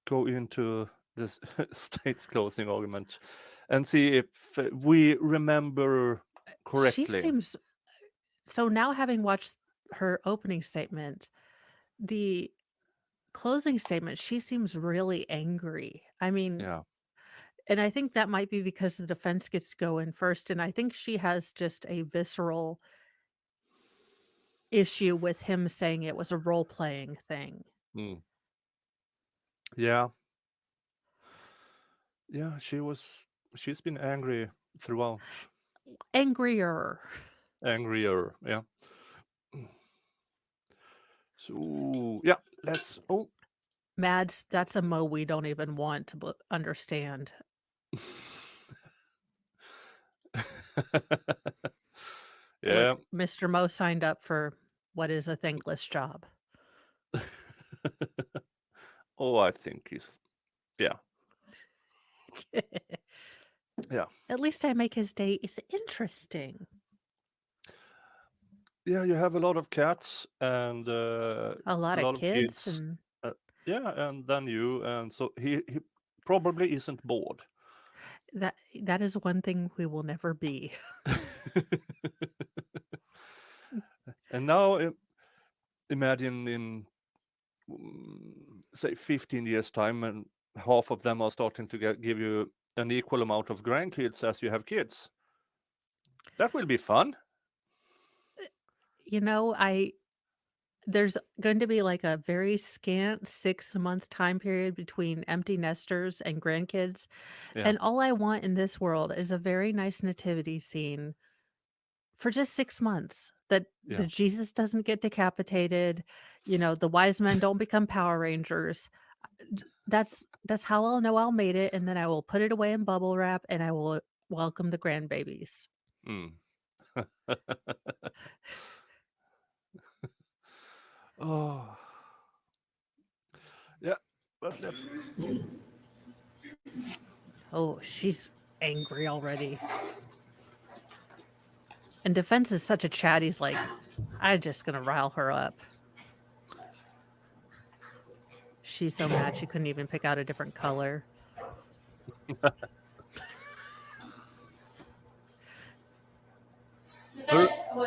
go into this state's closing argument and see if we remember She correctly. seems so now, having watched her opening statement, the closing statement, she seems really angry. I mean, Yeah. and I think that might be because the defense gets to go in first, and I think she has just a visceral issue with him saying it was a role-playing thing. Mm. Yeah. Yeah, she's been angry throughout. Angrier. Angrier, yeah. So yeah, let's Mads, that's a mo we don't even want to understand. yeah. Look, Mr. Mo signed up for what is a thankless job. Oh, I think he's yeah. Yeah. At least I make his day is interesting. Yeah, you have a lot of cats and A lot of kids and yeah, and then you, and so he probably isn't bored. that is one thing we will never be. And now imagine in say 15 years time, and half of them are starting to give you an equal amount of grandkids as you have kids. That will be fun. You know, there's going to be like a very scant 6-month time period between empty nesters and grandkids. Yeah. And all I want in this world is a very nice nativity scene for just 6 months. That Yeah. the Jesus doesn't get decapitated, the wise men don't become Power Rangers. That's how I'll know I'll made it, and then I will put it away in bubble wrap and I will welcome the grandbabies. Mm. Oh. Yeah, but let's. Oh, she's angry already. And Defense is such a chat. He's like, I'm just gonna rile her up. She's so mad she couldn't even pick out a different color.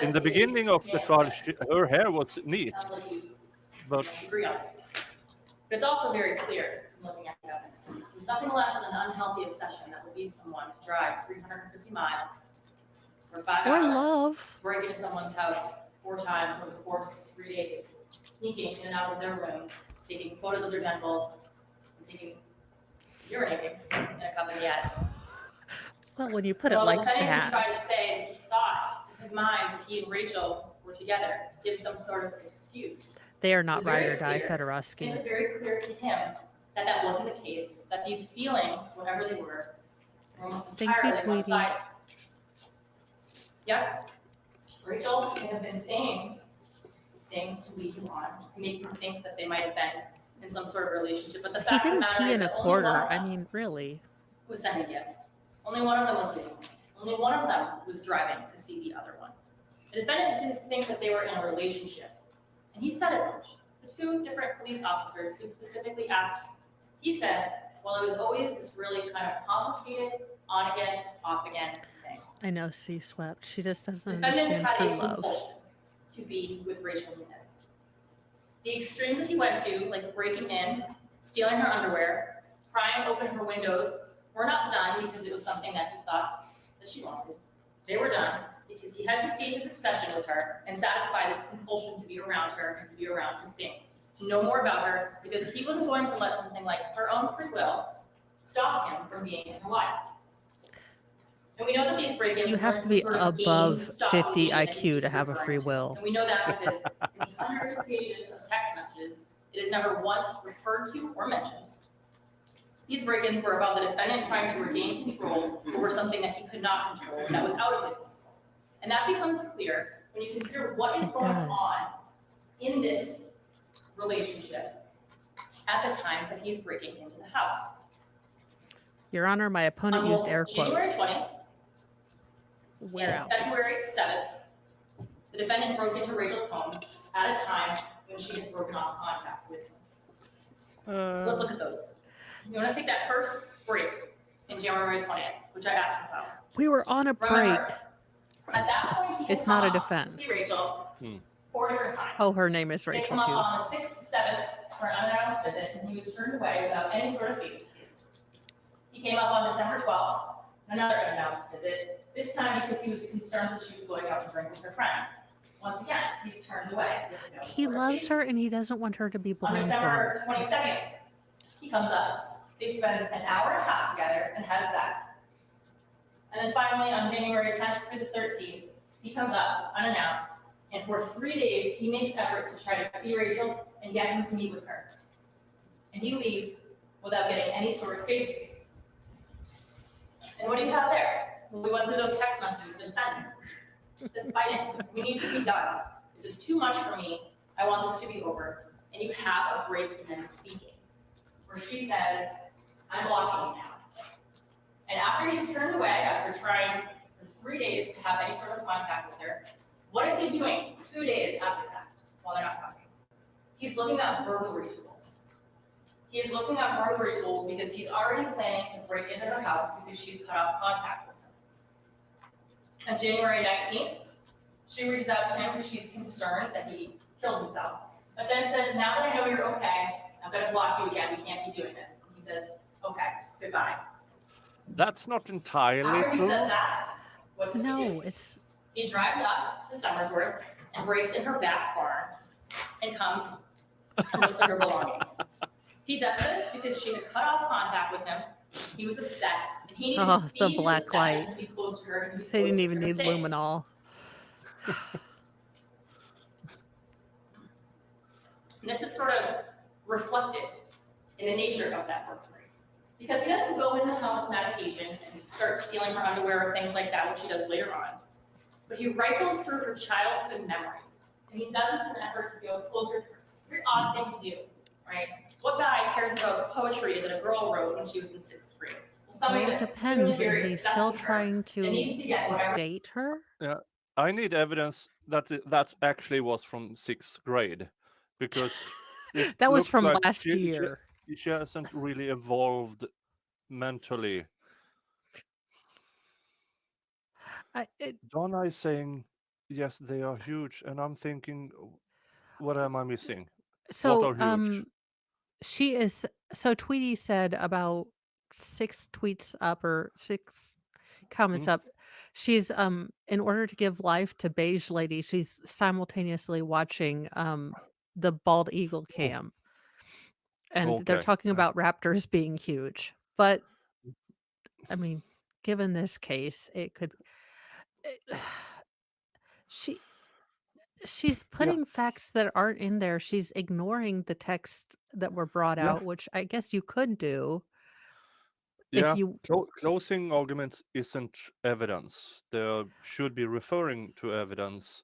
In the beginning of the trial, her hair was neat, but Agree on it. But it's also very clear in looking at the evidence. There's nothing less than an unhealthy obsession that will lead someone to drive 350 miles for 5 Or hours, love. break into someone's house 4 times over the course of 3 days, sneaking in and out of their room, taking photos of their genitals, and urinating in a cup of the attic. Well, when you put it like the defendant that. tried to say he thought in his mind that he and Rachel were together, give some sort of excuse. They are not It's very ride or die clear. It Fedorowski. was very clear to him that that wasn't the case, that these feelings, whatever they were almost Thank you, entirely Tweety. one-sided. Yes, Rachel may have been saying things to lead you on, to make you think that they might have been in some sort of relationship, but the He fact of the didn't matter pee is in a that only quarter. one of I them mean, really. was sending gifts. Only one of them was leaving. Only one of them was driving to see the other one. The defendant didn't think that they were in a relationship, and he said as much to 2 different police officers who specifically asked him. He said, well, it was always this really kind of complicated on again, off again thing. I know, C-swept. She just The doesn't defendant understand had true a love. compulsion to be with Rachel Nunez. The extremes that he went to, like breaking in, stealing her underwear, prying open her windows, were not done because it was something that he thought that she wanted. They were done because he had to feed his obsession with her and satisfy this compulsion to be around her and to be around her things, to know more about her, because he wasn't going to let something like her own free will stop him from being in her life. And we know that these break-ins You have weren't to be some sort of game above stop 50 being that he IQ keeps to have a referring free to. will. And we know that because in the hundreds of pages of text messages, it is never once referred to or mentioned. These break-ins were about the defendant trying to regain control over something that he could not control, that was out of his control. And that becomes clear when you consider what is going on in this relationship at the times that he's breaking into the house. Your Honor, my opponent On used both air January quotes. 20th We're and out. February 7th, the defendant broke into Rachel's home at a time when she had broken off contact with him. So let's look at those. You want to take that first break in January 20th, which I asked him about. We were on a break. Remember, at that point, he had It's not a come up defense. to see Rachel 4 different times. Oh, her name is They Rachel, come up too. on the 6th, 7th for an unannounced visit, and he was turned away without any sort of face-to-face. He came up on December 12th, another unannounced visit, this time because he was concerned that she was going out to drink with her friends. Once again, he's turned away. with no He sort of loves face. her and he doesn't want her to be On blind December drunk. 22nd, he comes up. They spend an hour and a half together and had sex. And then finally, on January 10th through the 13th, he comes up unannounced, and for 3 days, he makes efforts to try to see Rachel and get him to meet with her. And he leaves without getting any sort of face-to-face. And what do you have there? Well, we went through those text messages with the defendant. This fighting, we need to be done. This is too much for me. I want this to be over. And you have a break in them speaking, where she says, I'm blocking you now. And after he's turned away, after trying for 3 days to have any sort of contact with her, what is he doing 2 days after that while they're not talking? He's looking at burglary tools. He is looking at burglary tools because he's already planning to break into her house because she's cut off contact with him. On January 19th, she reaches out to him because she's concerned that he killed himself, but then says, now that I know you're okay, I'm gonna block you again, we can't be doing this. He says, okay, goodbye. That's not entirely After he true. said that, what does he No, do? it's He drives up to Summersworth and breaks in her back barn and comes and looks at her belongings. He does this because she had cut off contact with him. He was upset, and he needed Oh, to the feed his black obsession light. to be close to her and to be They close didn't to even her need things. luminol. And this is sort of reflected in the nature of that burglary. Because he doesn't go in the house on that occasion and start stealing her underwear or things like that, which he does later on. But he rifles through her childhood memories. And he does this in an effort to feel closer to her. Very odd thing to do, right? What guy cares about poetry that a girl wrote when she was in 6th grade? Well, somebody Well, it that's clearly depends. very Is he obsessed still with her trying and to needs to get whatever. date her? Yeah, I need evidence that that actually was from 6th grade, because it That was looked from like last year. she hasn't really evolved mentally. Donna is saying, yes, they are huge, and I'm thinking, what am I missing? So, are huge? she is. So Tweety said about 6 tweets up or 6 comments Mhm. up. She's in order to give life to Beige Lady, she's simultaneously watching the bald eagle cam, and they're Okay. talking about raptors being huge. But I mean, given this case, it could. She she's Yeah, putting facts that aren't in there. She's ignoring the text that were brought yeah, out, which I guess you could do if yeah. you. Closing arguments isn't evidence. They should be referring to evidence,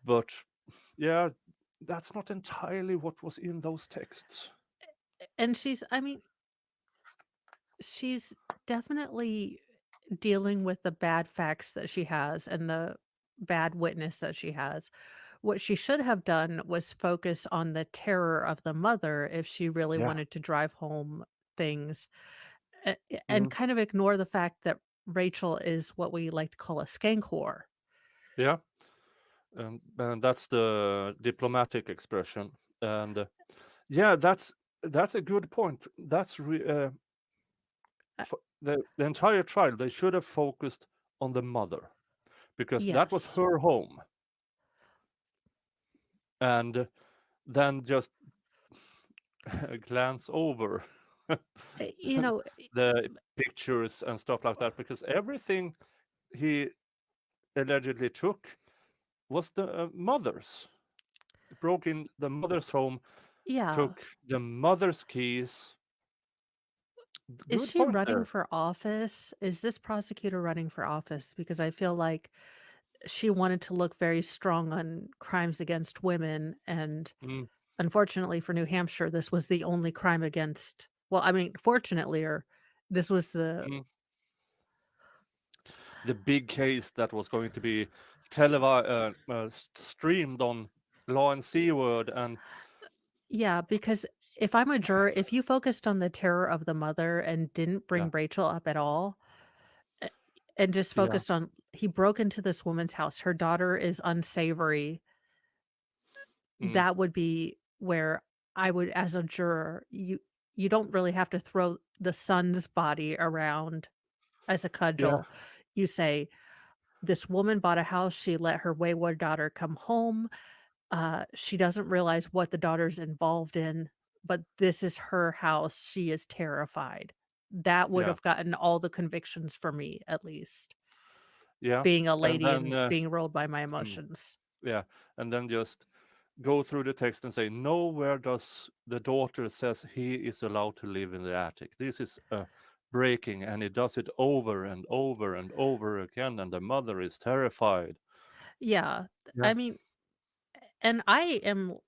but yeah, that's not entirely what was in those texts. And I mean, she's definitely dealing with the bad facts that she has and the bad witness that she has. What she should have done was focus on the terror of the mother if she really Yeah. wanted to drive home things, and Mhm. kind of ignore the fact that Rachel is what we like to call a skank whore. Yeah. And that's the diplomatic expression. And yeah, that's a good point. The entire trial, they should have focused on the mother, because that was Yes. her home, and then just glance over You know, the pictures and stuff like that, because everything he allegedly took was the mother's. Broke in the mother's home, yeah. took the mother's keys. Is Good she point running there. for office? Is this prosecutor running for office? Because I feel like she wanted to look very strong on crimes against women, and Mm, unfortunately for New Hampshire, this was the only crime against. Well, I mean, fortunately, or this was the. mm. The big case that was going to be televised, streamed on Law and Seaward, and Yeah, because if I'm a juror, if you focused on the terror of the mother and didn't yeah, bring Rachel up at all, a- and just yeah, focused on he broke into this woman's house, her daughter is unsavory, mm, that would be where I would, as a juror, you don't really have to throw the son's body around as a yeah, cudgel. You say, this woman bought a house, she let her wayward daughter come home. She doesn't realize what the daughter's involved in, but this is her house. She is terrified. That would yeah, have gotten all the convictions for me, at least. yeah. Being a And lady then, and being ruled by my mm, emotions. yeah, and then just go through the text and say, nowhere does the daughter says he is allowed to live in the attic. This is breaking, and he does it over and over and over again, and the mother is terrified. Yeah. Yeah. I mean, and I am,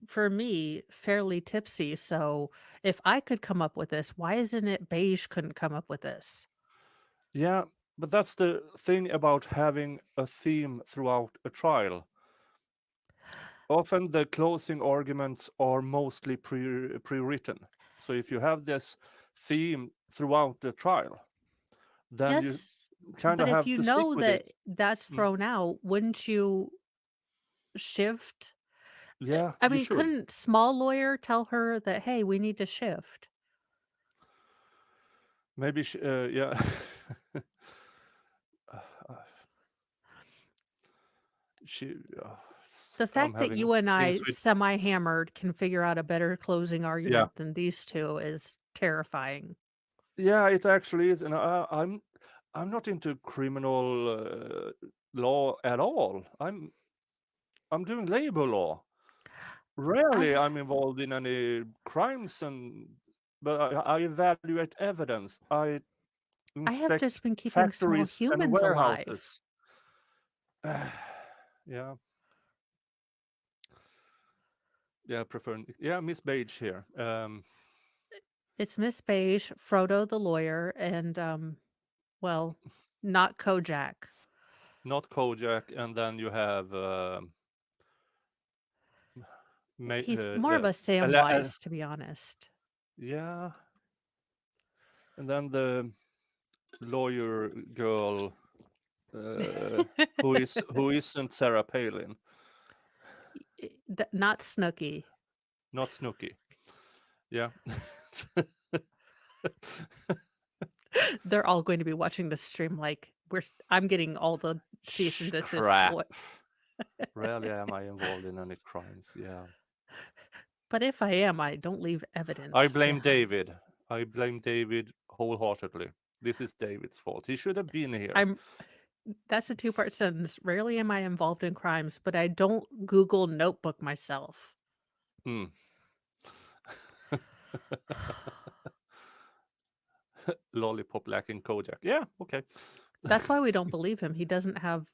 for me, fairly tipsy. So if I could come up with this, why isn't it Beige couldn't come up with this? Yeah, but that's the thing about having a theme throughout a trial. often the closing arguments are mostly pre-written. So if you have this theme throughout the trial, then you Yes, kind but of if have you to stick know with that it. that's Mm. thrown out, wouldn't you shift? Yeah, I you mean, should. couldn't small lawyer tell her that, hey, we need to shift? Maybe, yeah. she. The I'm fact that having you and things I, with. semi-hammered, can figure out a better closing Yeah, argument than these two is terrifying. yeah, it actually is, and I'm not into criminal law at all. I'm doing labor law. Rarely I I'm involved in any crimes, but I evaluate evidence. I I have inspect just been keeping small factories and humans alive. warehouses. Yeah, yeah, prefer. Yeah, Miss Page here. It's Miss Beige, Frodo the lawyer, and well, not Kojak. Not Kojak, and then you have He's more of a the Samwise, to be honest. yeah, and then the lawyer girl who isn't Sarah Palin, Not Snooky. not Snooky. Yeah. They're all going to be watching the stream like I'm getting all the cease and desist. Crap. Rarely am I involved in any crimes. Yeah. But if I am, I don't leave evidence. I blame behind. David. I blame David wholeheartedly. This is David's fault. He should have been here. That's a two-part sentence. Rarely am I involved in crimes, but I don't Google Notebook myself. Hmm. Lollipop lacking Kojak. Yeah, okay. That's why we don't believe him. He doesn't have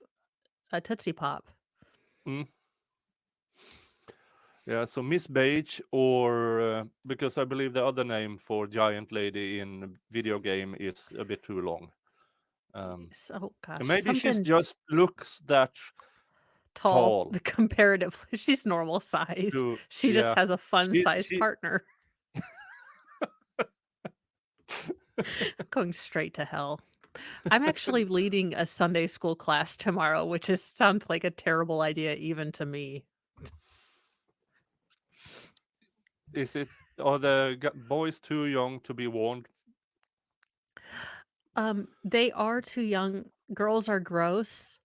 a Tootsie Pop. Yeah, so Miss Page, or because I believe the other name for giant lady in video game is a bit too long. So gosh, And maybe she's something just looks that tall. tall. Comparatively, she's normal size. She just has a fun size partner. Going straight to hell. I'm actually leading a Sunday school class tomorrow, which sounds like a terrible idea even to me. Are the boys too young to be warned? They are too young. Girls are gross.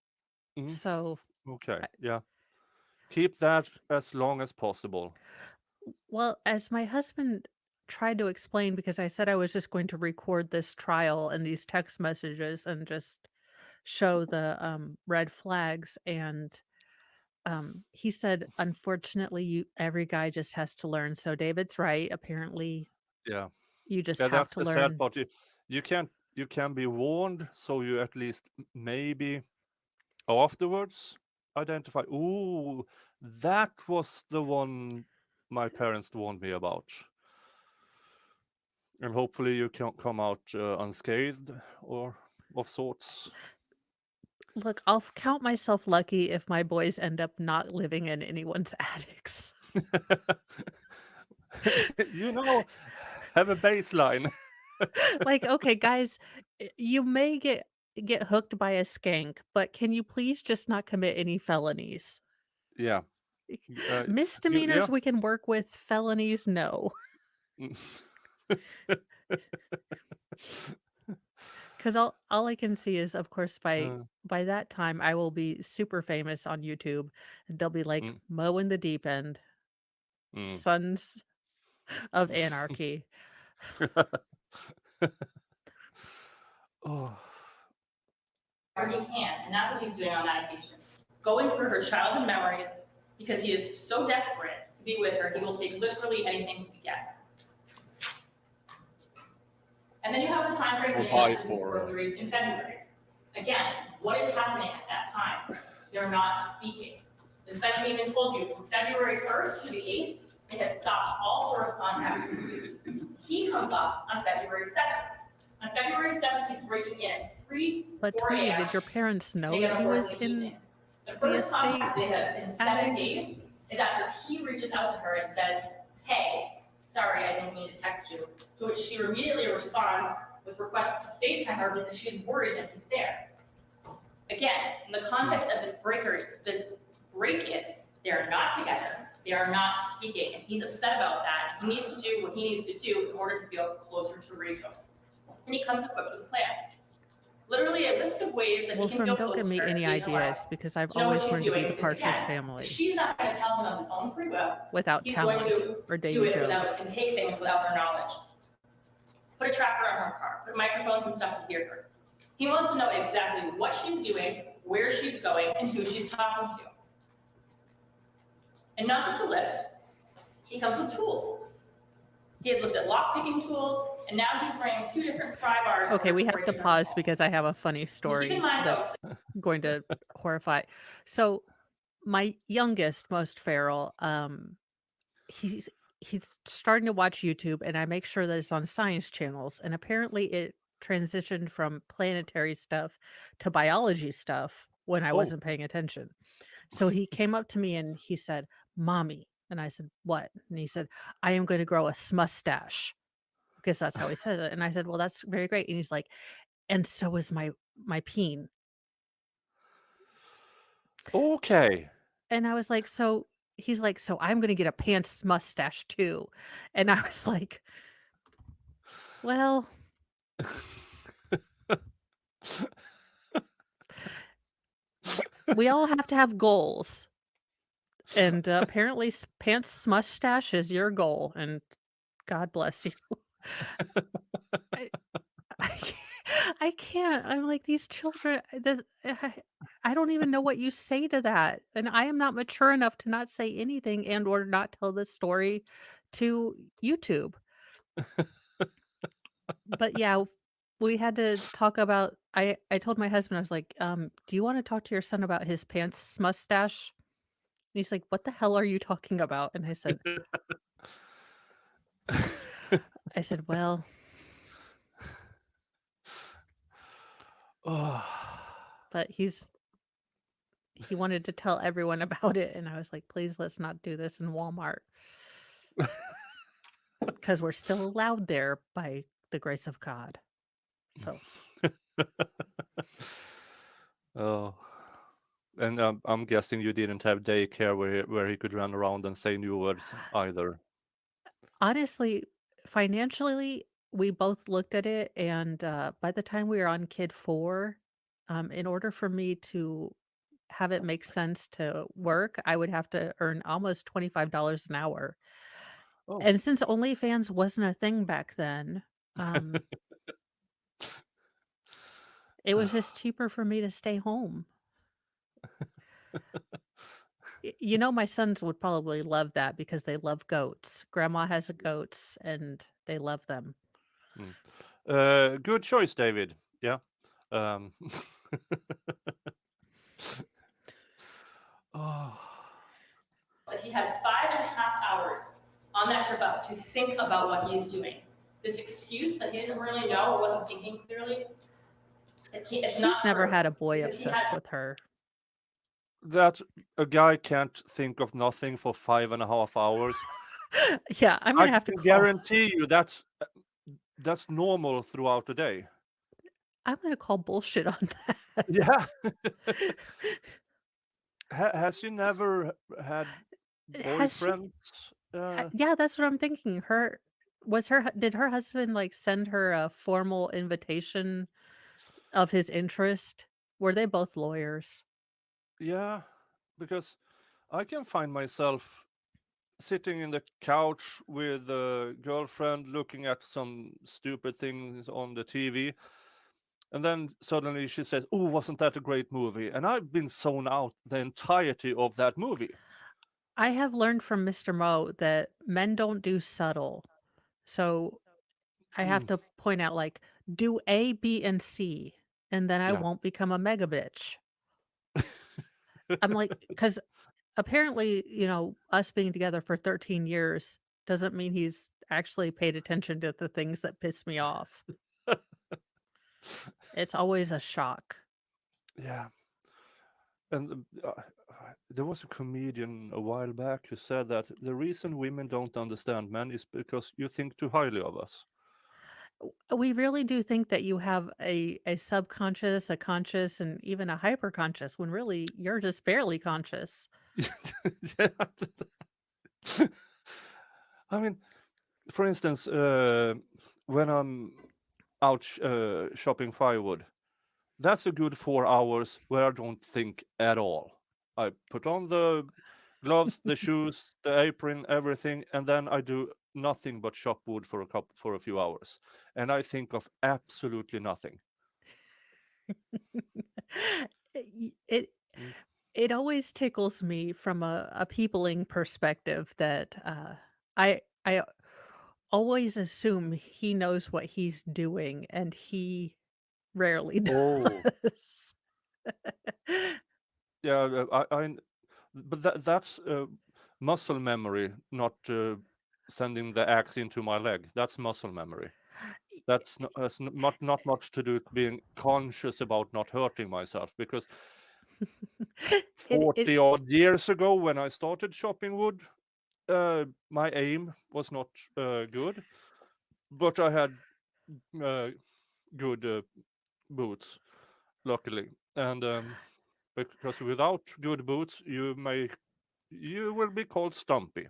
Mhm. So Okay, yeah. Keep that as long as possible. well, as my husband tried to explain, because I said I was just going to record this trial and these text messages and just show the red flags, and he said, unfortunately, every guy just has to learn. So David's right. Apparently, Yeah. you just Yeah, have that's to the sad learn. part. You can be warned, so you at least maybe afterwards identify, ooh, that was the one my parents warned me about. And hopefully you can come out unscathed or of sorts. Look, I'll count myself lucky if my boys end up not living in anyone's attics. Have a baseline. Like, okay, guys, you may get hooked by a skank, but can you please just not commit any felonies? Yeah. Misdemeanors Yeah. we can work with, felonies no. Because all I can see is, of course, by that time I will be super famous on YouTube, and they'll be like Mo in the Deep End, Sons of Anarchy. Oh. He can, and that's what he's doing on that occasion. Going through her childhood memories, because he is so desperate to be with her, he will take literally anything he can get. And then you have the time frame burglaries in February. Again, what is happening at that time? They're not speaking. The defendant even told you from February 1st to the 8th, they had stopped all sort of contact with you. He comes up on February 7th. On February 7th, he's breaking in at 3 But 4 Tweety, a.m. did your parents know They get that he a horse was in the in evening. The the first estate contact they had in 7 attic? days is after he reaches out to her and says, hey, sorry, I didn't mean to text you, to which she immediately responds with requests to FaceTime her because she's worried that he's there. Again, in the context of this break-in, they are not together, they are not speaking, and he's upset about that. He needs to do what he needs to do in order to feel closer to Rachel. And he comes equipped with a plan. Literally a list of ways that Well, he can feel don't close give to me her any to be in her life, ideas because I've to know what always she's wanted to be doing, the because Partridge again, Family she's not going to tell him of his own free will. without He's going talent to or do Davy it without Jones. and take things without their knowledge. Put a tracker on her car, put microphones and stuff to hear her. He wants to know exactly what she's doing, where she's going, and who she's talking to. And not just a list, he comes with tools. He had looked at lock-picking tools, and now he's bringing 2 different pry bars. Okay, we have to break into her pause home. because I have a funny And story keep in mind, that's folks, going to horrify. So my youngest, most feral, he's starting to watch YouTube, and I make sure that it's on science channels. And apparently, it transitioned from planetary stuff to biology stuff when I Oh. wasn't paying attention. So he came up to me and he said, "Mommy," and I said, "What?" And he said, "I am going to grow a mustache." Because that's how he said it. And I said, "Well, that's very great." And he's like, "And so is my peen." Okay. And I was like, "So," he's like, "So I'm gonna get a pants mustache too." And I was like, "Well, we all have to have goals." And apparently pants mustache is your goal, and God bless you. I I can't I can't. I'm like, these children, I don't even know what you say to that, and I am not mature enough to not say anything and or not tell this story to YouTube. But yeah, we had to talk about I told my husband, I was like, "Do you wanna talk to your son about his pants mustache?" And he's like, "What the hell are you talking about?" And I said, "Well." Oh. But he wanted to tell everyone about it, and I was like, "Please, let's not do this in Walmart." Because we're still allowed there by the grace of God. So, Oh. And I'm guessing you didn't have daycare where he could run around and say new words either. honestly, financially, we both looked at it, and, by the time we were on kid 4, in order for me to have it make sense to work, I would have to earn almost $25 an hour. Oh. And since OnlyFans wasn't a thing back then, it was just cheaper for me to stay home. You know, my sons would probably love that because they love goats. Grandma has goats and they love them. Good choice, David. Yeah. Um. Oh. that he had 5.5 hours on that trip up to think about what he's doing. This excuse that he didn't really know or wasn't thinking clearly, it's She's not never true, had a boy because he obsessed had with her. That a guy can't think of nothing for 5.5 hours. Yeah, I'm I gonna have to can call. guarantee you that's normal throughout the day. I'm gonna call bullshit on that. Yeah. Has she never had Has she? boyfriends? Yeah, that's what I'm thinking. Did her husband like send her a formal invitation of his interest? Were they both lawyers? Yeah, because I can find myself sitting in the couch with a girlfriend looking at some stupid things on the TV. And then suddenly she says, "Oh, wasn't that a great movie?" And I've been sewn out the entirety of that movie. I have learned from Mr. Mo that men don't do subtle. So I have Mm, to point out, like, do A, B, and C, and then I yeah. won't become a mega bitch. I'm like, because apparently, us being together for 13 years doesn't mean he's actually paid attention to the things that piss me off. It's always a shock. Yeah. And there was a comedian a while back who said that the reason women don't understand men is because you think too highly of us. We really do think that you have a subconscious, a conscious, and even a hyperconscious when really you're just barely conscious. Yeah. I mean, for instance, when I'm out shopping firewood, that's a good 4 hours where I don't think at all. I put on the gloves, the shoes, the apron, everything, and then I do nothing but chop wood for a few hours, and I think of absolutely nothing. It Mm. it always tickles me from a peopling perspective that I always assume he knows what he's doing, and he rarely Oh, does. yeah, but that's muscle memory, not sending the axe into my leg. That's muscle memory. That's not, has not much to do with being conscious about not hurting myself, because It 40 odd years ago when I started chopping wood, my aim was not good, but I had good boots, luckily. And because without good boots, you will be called stumpy.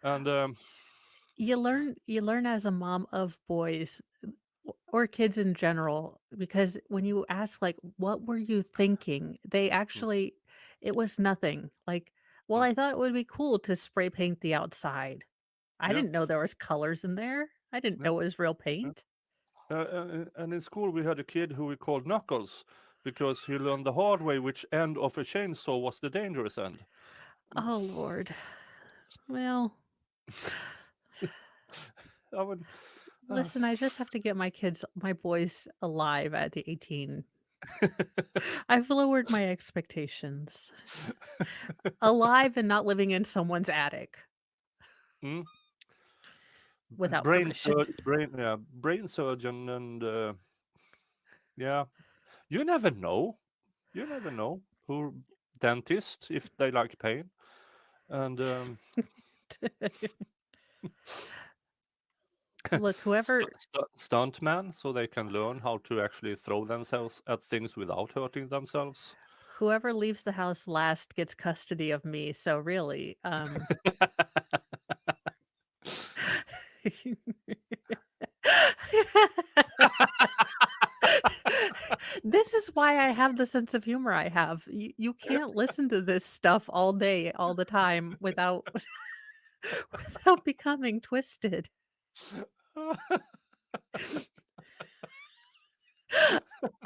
And you learn as a mom of boys or kids in general, because when you ask like what were you thinking, they mm, actually it was nothing. Like, well, mm, I thought it would be cool to spray paint the outside. I yeah, didn't know there was colors in there. I didn't yeah, know it was real yeah. paint. And in school we had a kid who we called Knuckles because he learned the hard way which end of a chainsaw was the dangerous end. Oh Lord. Well, I would, uh, listen, I just have to get my boys alive at the 18. I've lowered my expectations. Alive and not living in someone's attic mm, without permission. brain surgeon, and yeah, you never know. You never know who dentist if they like pain, and Look, whoever stuntman, so they can learn how to actually throw themselves at things without hurting themselves. whoever leaves the house last gets custody of me, so really, this is why I have the sense of humor I have. You can't listen to this stuff all day, all the time without without becoming twisted.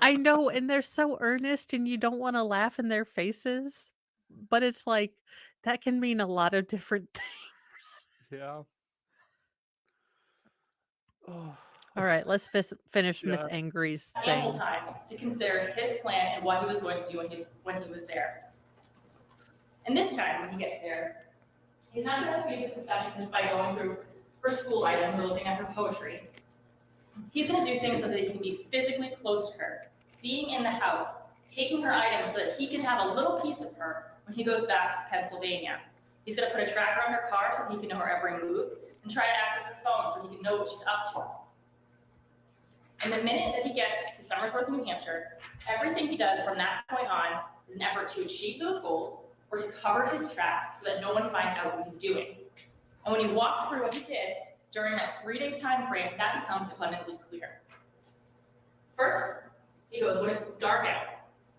I know, and they're so earnest and you don't wanna laugh in their faces, but it's like, that can mean a lot of different things. Yeah. Oh, Alright, let's finish Miss yeah. Angry's ample thing. time to consider his plan and what he was going to do when he was there. And this time, when he gets there, he's not going to feed this obsession just by going through her school items or looking at her poetry. He's going to do things so that he can be physically close to her, being in the house, taking her items so that he can have a little piece of her when he goes back to Pennsylvania. He's going to put a tracker on her car so that he can know her every move, and try to access her phone so he can know what she's up to. And the minute that he gets to Somersworth, New Hampshire, everything he does from that point on is an effort to achieve those goals or to cover his tracks so that no one finds out what he's doing. And when you walk through what he did during that 3-day time frame, that becomes abundantly clear. First, he goes when it's dark out.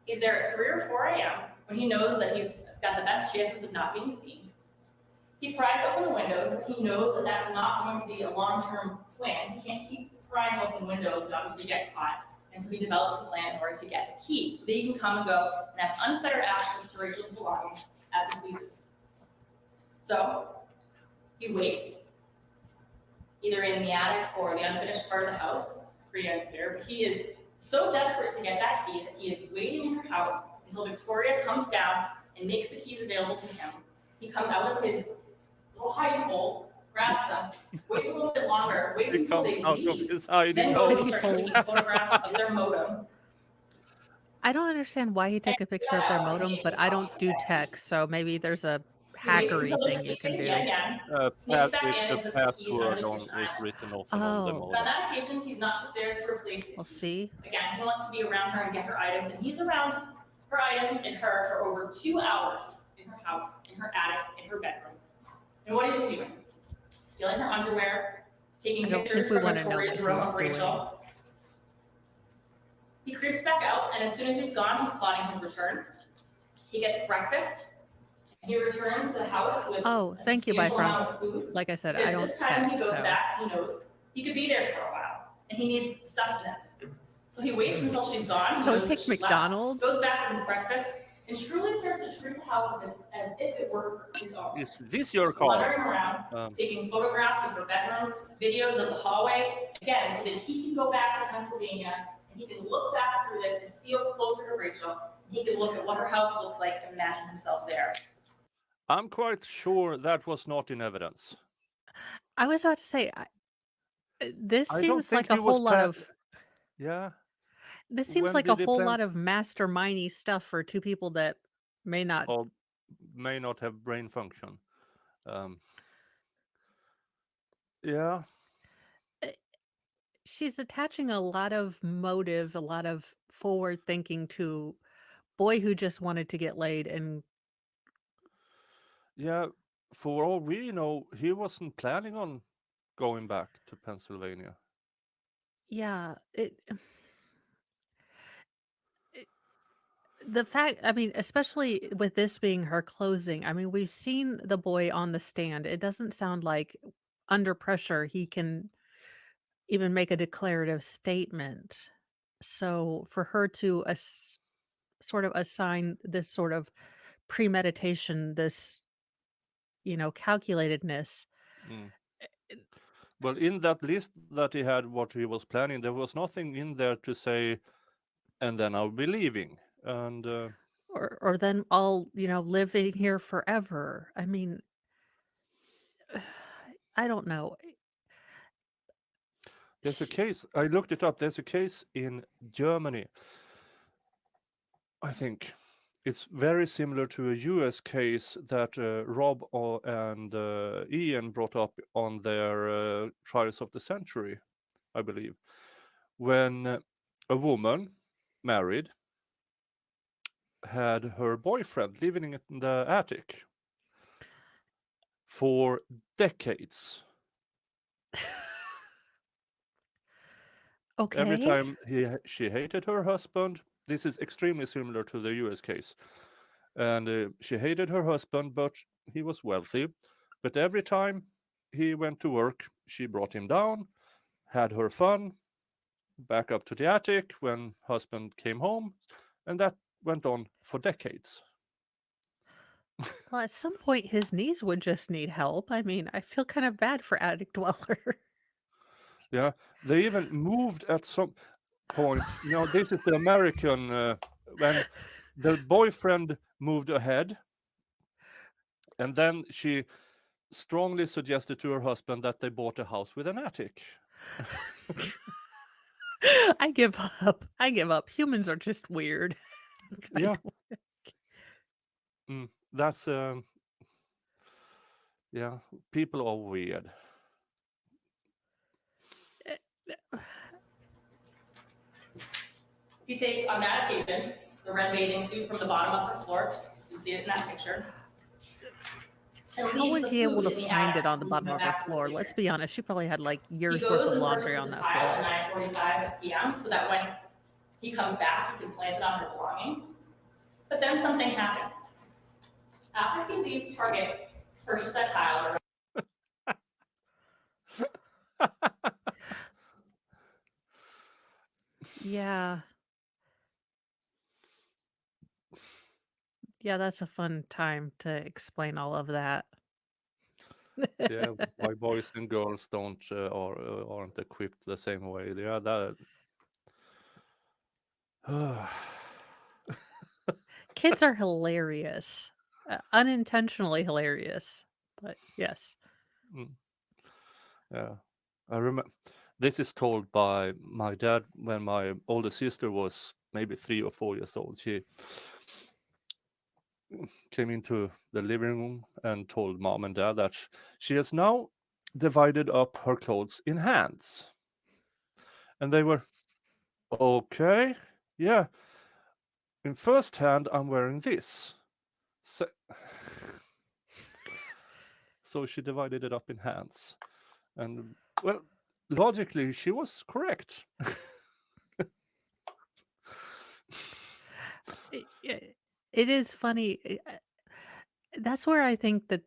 He's there at 3 or 4 a.m. when he knows that he's got the best chances of not being seen. He pries open the windows, but he knows that that's not going to be a long-term plan. He can't keep prying open windows and obviously get caught. And so he develops a plan in order to get the key so that he can come and go and have unfettered access to Rachel's belongings as he pleases. So he waits, either in the attic or the unfinished part of the house. It's pretty unclear, but he is so desperate to get that key that he is waiting in her house until Victoria comes down and makes the keys available to him. He comes out of his little hiding hole, grabs them, waits a little bit longer, waits He until they comes out of leave, his hiding then goes and hole. starts taking photographs of their modem. I don't understand why he took a picture of their modem, but I don't do tech, so maybe there's a He waits hackery until they're thing you can sleeping yet do. again, sneaks back With in the and puts the key under password the on kitchen is island. written often on the Oh, But on modem. that occasion, he's not just there to replace the well, key. see? Again, he wants to be around her and get her items, and he's around her items and her for over 2 hours in her house, in her attic, in her bedroom. And what is he doing? Stealing her underwear, taking I don't pictures think we from wanna know Victoria's what room he's of Rachel. He creeps back out, and as soon as he's gone, he's plotting his return. He gets breakfast. He returns to the house with Oh, a thank you, substantial amount Bifrons. of food. Like I said, Because I don't this time when he tech, goes so. back, he knows he could be there for a while, and he needs sustenance. So he waits until she's gone. So he knows that picked she's left, McDonald's? goes back with his breakfast, and truly starts to treat the house as if it were his own. Is this your Wandering car? around, taking photographs of her bedroom, videos of the hallway, again, so that he can go back to Pennsylvania and he can look back through this and feel closer to Rachel. And he can look at what her house looks like and imagine himself there. I'm quite sure that was not in evidence. I was about to say, this I don't seems think like a he was whole lot of. Yeah. This seems When like a did he whole plan lot of mastermindy stuff for two people that may not. or may not have brain function? Yeah. She's attaching a lot of motive, a lot of forward thinking to boy who just wanted to get laid, and Yeah. For all we know, he wasn't planning on going back to Pennsylvania. yeah, the fact, I mean, especially with this being her closing, I mean, we've seen the boy on the stand. It doesn't sound like under pressure he can even make a declarative statement. So for her to sort of assign this sort of premeditation, this, calculatedness. Mm. Well, in that list that he had, what he was planning, there was nothing in there to say, and then I'll be leaving. And Or then I'll, live in here forever. I mean, I don't know. there's a case, I looked it up, there's a case in Germany. I think it's very similar to a US case that Rob and Ian brought up on their Trials of the Century, I believe, when a woman married had her boyfriend living in the attic for decades. Every Okay. time she hated her husband. This is extremely similar to the US case. And she hated her husband, but he was wealthy. But every time he went to work, she brought him down, had her fun, back up to the attic when husband came home, and that went on for decades. Well, at some point, his knees would just need help. I mean, I feel kind of bad for attic dweller. Yeah, they even moved at some point. This is the American when the boyfriend moved ahead, and then she strongly suggested to her husband that they bought a house with an attic. I give up. I give up. Humans are just weird. Yeah. That's yeah, people are weird. He takes, on that occasion, the red bathing suit from the bottom of her floor. You can see it in that picture. And How leaves was the he able food to in the find attic it on the to bottom come of her back to floor? later. Let's be honest. She probably had like He years goes worth of and laundry brushes on the that tile floor. at 9:45 p.m. so that when he comes back, he can plant it on her belongings. But then something happens. After he leaves Target, purchase that tile. Yeah. Yeah, that's a fun time to explain all of that. Yeah, why boys and girls aren't equipped the same way. Yeah, that. Kids are hilarious. Unintentionally hilarious. But yes. Yeah, I remember this is told by my dad when my older sister was maybe 3 or 4 years old. She came into the living room and told mom and dad that she has now divided up her clothes in hands. And they were, okay, yeah. In first hand, I'm wearing this. So she divided it up in hands. And, well, logically, she was correct. It is funny. That's where I think that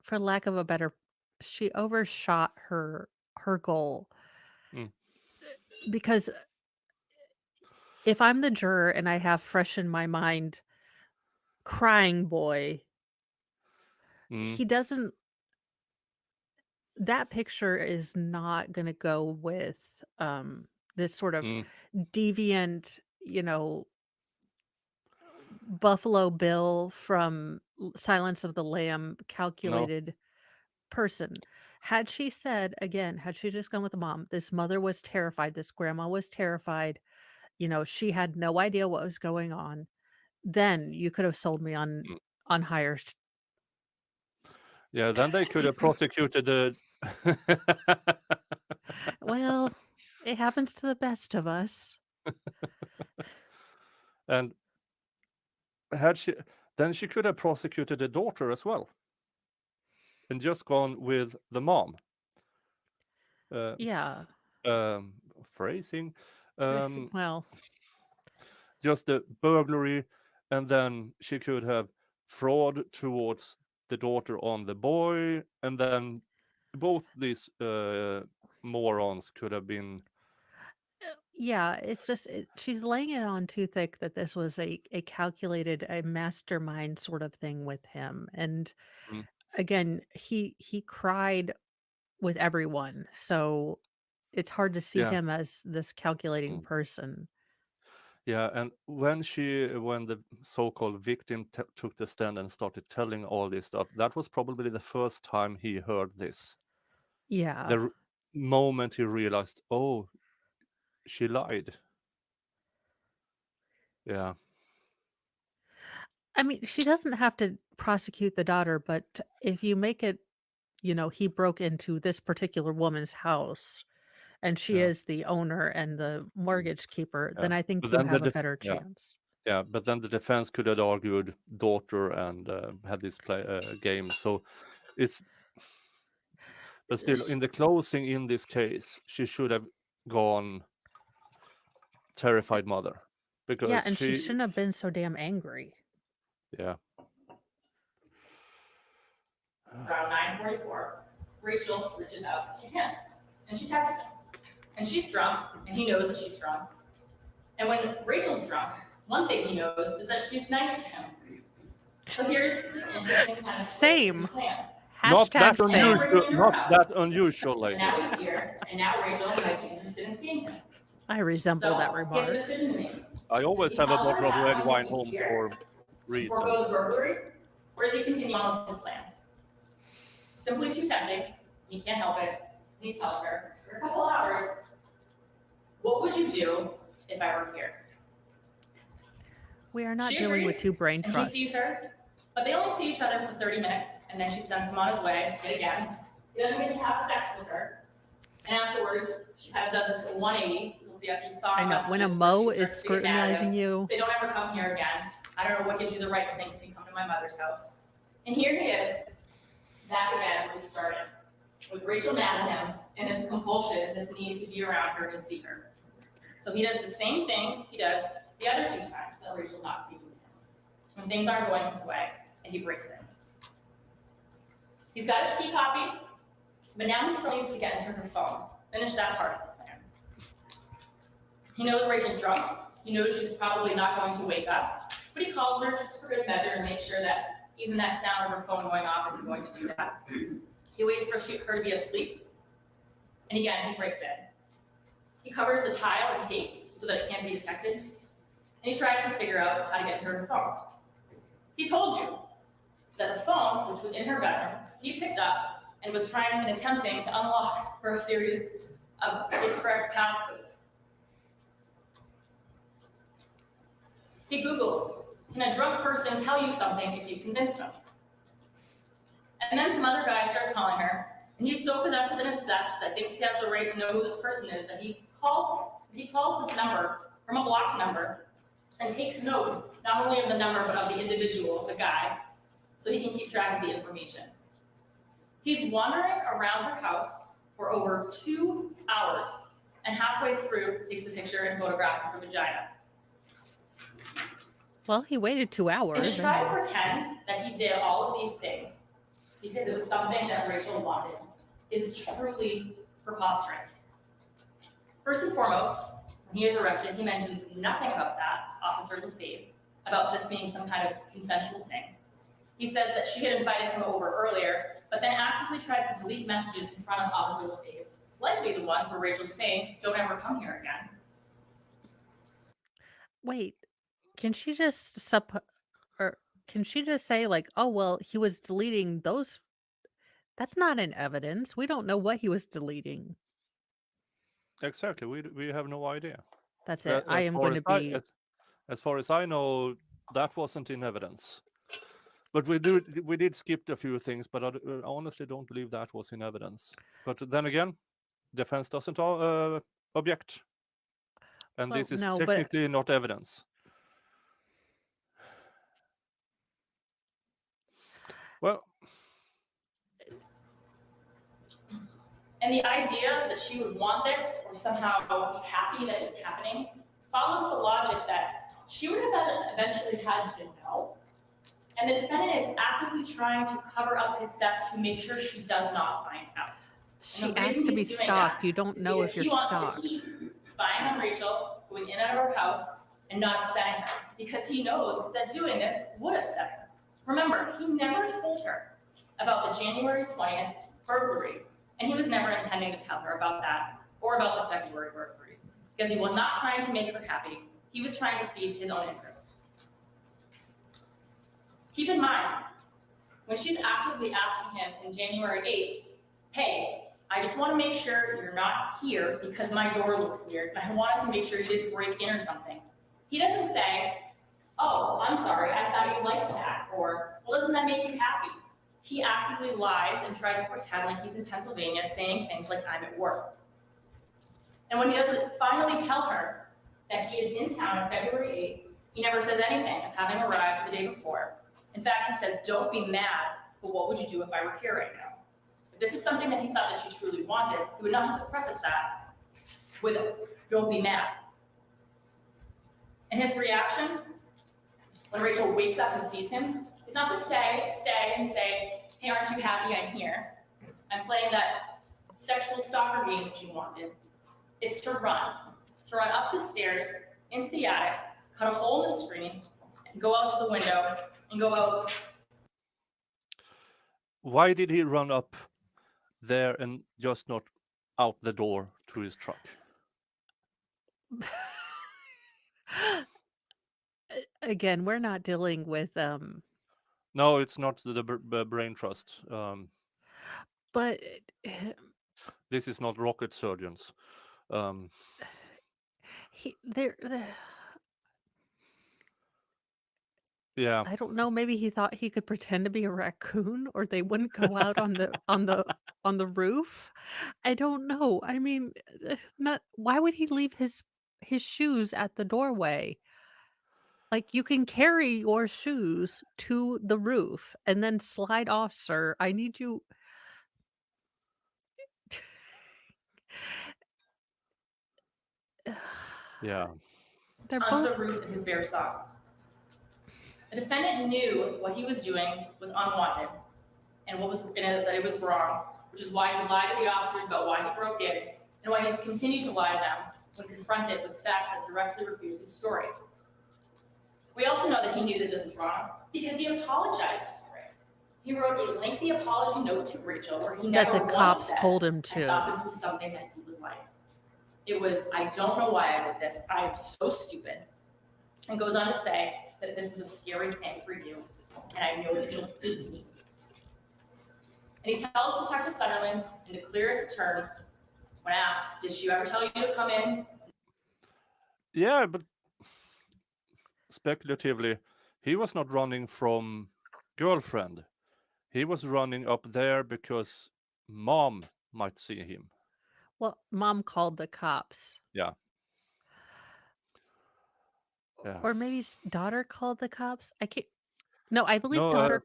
for lack of a better, she overshot her goal. Mm. Because if I'm the juror and I have fresh in my mind crying boy, Mm. he doesn't that picture is not going to go with this sort of Mm. deviant, Buffalo Bill from Silence of the Lamb No. calculated person. Had she just gone with the mom, this mother was terrified, this grandma was terrified, she had no idea what was going on, then you could have sold me on Mm. higher. Yeah, then they could have prosecuted the. Well, it happens to the best of us. And then she could have prosecuted the daughter as well, and just gone with the mom. Yeah. Phrasing, Well, just the burglary, and then she could have fraud towards the daughter on the boy, and then both these morons could have been. yeah, it's just she's laying it on too thick that this was a calculated, a mastermind sort of thing with him. And Mm. again, he cried with everyone, so it's hard to see Yeah. him as this calculating Mm. person. Yeah, and when the so-called victim took the stand and started telling all this stuff, that was probably the first time he heard this. Yeah. The moment he realized, oh, she lied. Yeah. I mean, she doesn't have to prosecute the daughter, but if you make it, he broke into this particular woman's house and she Yeah. is the owner and the mortgage keeper, Yeah. then I think But you then have a better yeah. chance. Yeah, but then the defense could have argued daughter and had this game. So it's, but still, in the closing in this case, she should have gone terrified mother, Yeah, because and she shouldn't have been so damn angry. yeah. Around 9:44, Rachel reaches out to him, and she texts him. And she's drunk, and he knows that she's drunk. And when Rachel's drunk, one thing he knows is that she's nice to him. So here's this interesting kind of Same. plans. Not that Hashtag same. unusual. Not that unusual, And lady. now he's here, and now Rachel might be interested in seeing him. I resemble that So he has remark. a decision to make. I always Does he have a tell her bottle of that red when wine he's home here for and reasons. forego the burglary, or does he continue on with his plan? Simply too tempting. He can't help it. He tells her, for a couple hours, what would you do if I were here? We are not She dealing with agrees, two brain and trusts. he sees her, but they only see each other for 30 minutes, and then she sends him on his way yet again. He doesn't get to have sex with her. And afterwards, she kind of does this 180. You'll see after you saw I know. When a messages Mo where she is starts to get mad at him. scrutinizing you, Say, don't ever come here again. I don't know what gives you the right to think you can come to my mother's house. And here he is, back again where we started, with Rachel mad at him, and this compulsion, this need to be around her and see her. So he does the same thing he does the other 2 times that Rachel's not speaking with him. When things aren't going his way, and he breaks in. He's got his key copy, but now he still needs to get into her phone. Finish that part of the plan. He knows Rachel's drunk. He knows she's probably not going to wake up, but he calls her just for good measure to make sure that even that sound of her phone going off isn't going to do that. He waits for her to be asleep, and again, he breaks in. He covers the tile and tape so that it can't be detected, and he tries to figure out how to get her phone. He told you that the phone, which was in her bedroom, he picked up and was trying and attempting to unlock her a series of incorrect passcodes. He Googles, can a drunk person tell you something if you convince them? And then some other guy starts calling her, and he's so possessive and obsessed that thinks he has the right to know who this person is that he calls this number from a blocked number and takes note not only of the number but of the individual, the guy, so he can keep track of the information. He's wandering around her house for over 2 hours, and halfway through takes a picture and photograph of her vagina. Well, he waited 2 hours. And to try to pretend that he did all of these things because it was something that Rachel wanted is truly preposterous. First and foremost, when he is arrested, he mentions nothing about that to Officer Lefebvre, about this being some kind of consensual thing. He says that she had invited him over earlier, but then actively tries to delete messages in front of Officer Lefebvre, likely the ones where Rachel's saying, don't ever come here again. Wait, can she just can she just say like, oh well, he was deleting those? That's not in evidence. We don't know what he was deleting. Exactly. We have no idea. That's it. I am going to be. As far as I know, that wasn't in evidence. But we did skip a few things, but I honestly don't believe that was in evidence. But then again, defense doesn't object, and Well, this is no, but technically not evidence. Well, And the idea that she would want this or somehow be happy that it was happening follows the logic that she would have eventually had to know. And the defendant is actively trying to cover up his steps to make sure she does not find out. she asked to be stalked. You don't know if you're stalked. stalked. He wants to keep spying on Rachel, going in and out of her house, and not upsetting her, because he knows that doing this would upset her. Remember, he never told her about the January 20th burglary, and he was never intending to tell her about that or about the February burglaries, because he was not trying to make her happy. He was trying to feed his own interests. Keep in mind, when she's actively asking him in January 8th, hey, I just want to make sure you're not here because my door looks weird, and I wanted to make sure you didn't break in or something. He doesn't say, oh, I'm sorry, I thought you liked that, or, well, doesn't that make you happy? He actively lies and tries to pretend like he's in Pennsylvania saying things like, I'm at work. And when he doesn't finally tell her that he is in town on February 8th, he never says anything of having arrived the day before. In fact, he says, don't be mad, but what would you do if I were here right now? If this is something that he thought that she truly wanted, he would not have to preface that with, don't be mad. And his reaction, when Rachel wakes up and sees him, is not to stay and say, hey, aren't you happy I'm here? I'm playing that sexual stalker game that you wanted. It's to run up the stairs, into the attic, cut a hole in the screen, and go out to the window, and go out. why did he run up there and just not out the door to his truck? Again, we're not dealing with No, it's not the brain trust. but This is not rocket surgeons. Yeah, I don't know, maybe he thought he could pretend to be a raccoon or they wouldn't go out on the roof. I don't know. I mean, not why would he leave his shoes at the doorway? Like, you can carry your shoes to the roof and then slide off, sir. I need you. yeah. They're Onto both. the roof in his bare socks. The defendant knew what he was doing was unwanted and that it was wrong, which is why he lied to the officers about why he broke in and why he's continued to lie to them when confronted with facts that directly refute his story. We also know that he knew that this was wrong because he apologized for it. He wrote a lengthy apology note to Rachel where he That never the once cops said, told him I to. thought this was something that he would like. It was, I don't know why I did this. I am so stupid. And goes on to say that this was a scary thing for you, and I know that you'll hate me. And he tells Detective Sunderland in the clearest of terms when asked, did she ever tell you to come in? Yeah, but speculatively, he was not running from girlfriend. He was running up there because mom might see him. Well, mom called the cops. Yeah. Yeah. Or maybe daughter called the cops. I can't. No, I believe No, daughter.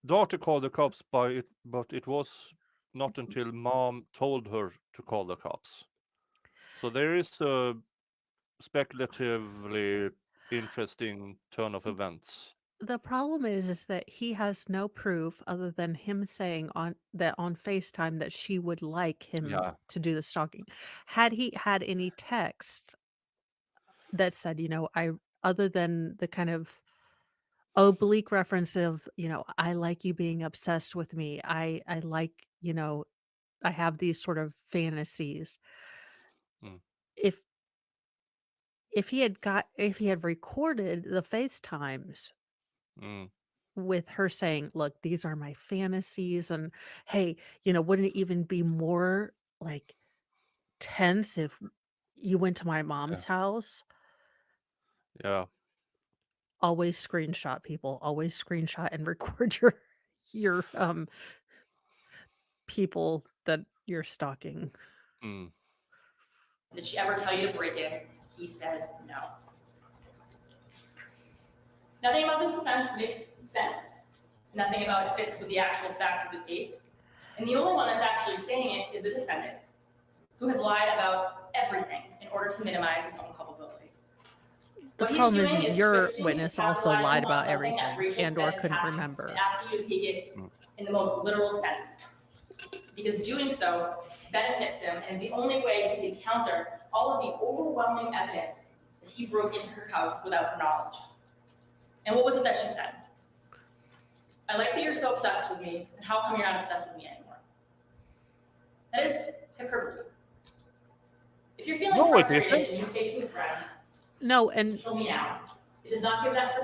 daughter called the cops, but it was not until mom told her to call the cops. So there is a speculatively interesting turn of events. The problem is that he has no proof other than him saying on FaceTime that she would like him Yeah. to do the stalking. Had he had any text that said, other than the kind of oblique reference of, I like you being obsessed with me. I like, I have these sort of fantasies. Mm. If he had recorded the FaceTimes Mm. with her saying, "Look, these are my fantasies," and, "Hey, wouldn't it even be more, like, tense if you went to my mom's house?" Yeah. Always screenshot, people, always screenshot and record your people that you're stalking. Mm. Did she ever tell you to break in? He says no. Nothing about this defense makes sense. Nothing about it fits with the actual facts of the case. And the only one that's actually saying it is the defendant, who has lied about everything in order to minimize his own culpability. The What he's problem doing is is your twisting witness and also capitalizing lied on about something that everything Rachel and/or said in couldn't passing remember. and asking you to take it in the most literal sense. Because doing so benefits him and is the only way he can counter all of the overwhelming evidence that he broke into her house without her knowledge. And what was it that she said? I like that you're so obsessed with me, and how come you're not obsessed with me anymore? That is hyperbole. If you're feeling No, it frustrated isn't. and you say to your friend, No, and kill me now, it does not give that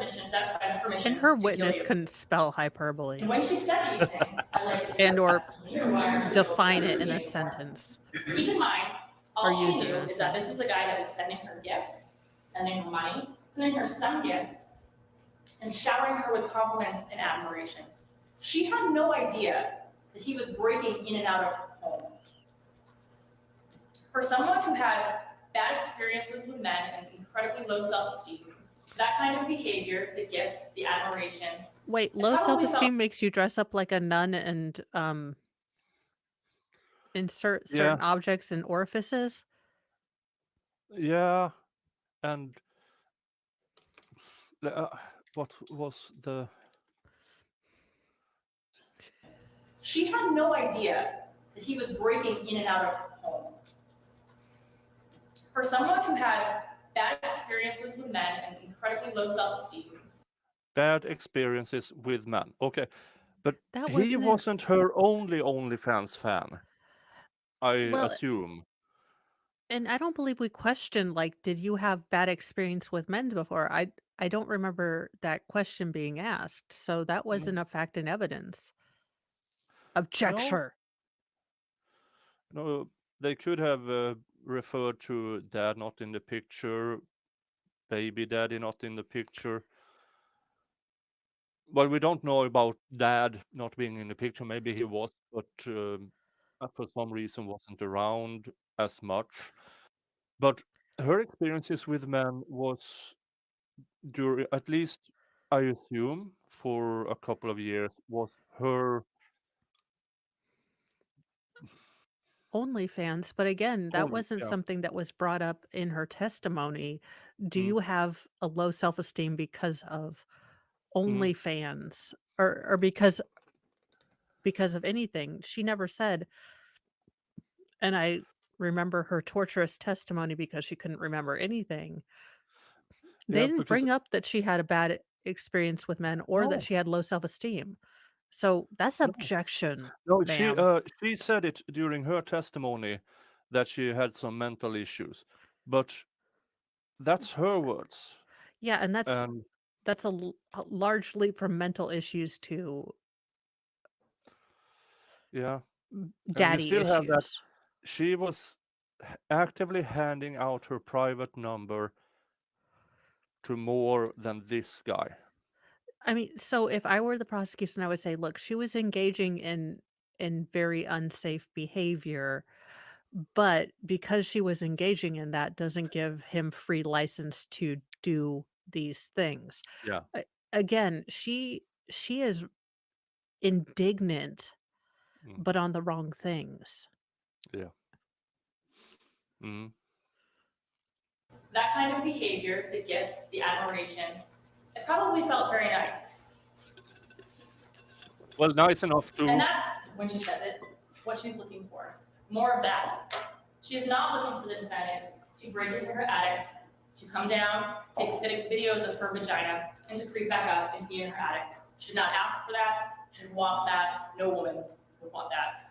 friend permission her to witness kill you. couldn't spell hyperbole And when she said these things, I like it. and/or You're why aren't you so define obsessed it with in me a anymore? sentence. Keep in mind, Or all she use it knew in a is that this was a guy that was sending her gifts, sending her money, sending her some gifts, and showering her with compliments and admiration. She had no idea that he was breaking in and out of her home. For someone who had bad experiences with men and incredibly low self-esteem, that kind of behavior, the gifts, the admiration. Wait, low self-esteem makes you dress up like a nun and insert certain objects in orifices? Yeah. And what was the... She had no idea that he was breaking in and out of her home. For someone who had bad experiences with men and incredibly low self-esteem. Bad experiences with men. Okay. But That he wasn't wasn't her only OnlyFans fan, I Well, assume. and I don't believe we questioned, like, did you have bad experience with men before? I don't remember that question being asked, so that wasn't a fact in evidence. Objection. No, they could have referred to dad not in the picture, baby daddy not in the picture. Well, we don't know about dad not being in the picture. Maybe he was, but for some reason wasn't around as much. But her experiences with men was during, at least I assume, for a couple of years, was her OnlyFans, but again, that only. wasn't Yeah. something that was brought up in her testimony. Do Mm. you have a low self-esteem because of Mm. OnlyFans or because of anything? She never said, and I remember her torturous testimony because she couldn't remember anything. They Yeah, didn't because bring up that she had a bad experience with men or that no, she had low self-esteem. So that's no, objection, no. ma'am. She said it during her testimony that she had some mental issues, but that's her words. Yeah, and And that's a large leap from mental issues to Yeah. daddy still have that- issues. She was actively handing out her private number to more than this guy. I mean, so if I were the prosecution, I would say, look, she was engaging in very unsafe behavior, but because she was engaging in that doesn't give him free license to do these things. Yeah. Again, she is indignant, Mm. but on the wrong things. Yeah. Mm. That kind of behavior, the gifts, the admiration, it probably felt very nice. Well, nice enough And to. that's, when she says it, what she's looking for. More of that. She is not looking for the defendant to break into her attic, to come down, take videos of her vagina, and to creep back up and be in her attic. Should not ask for that, should want that, no woman would want that.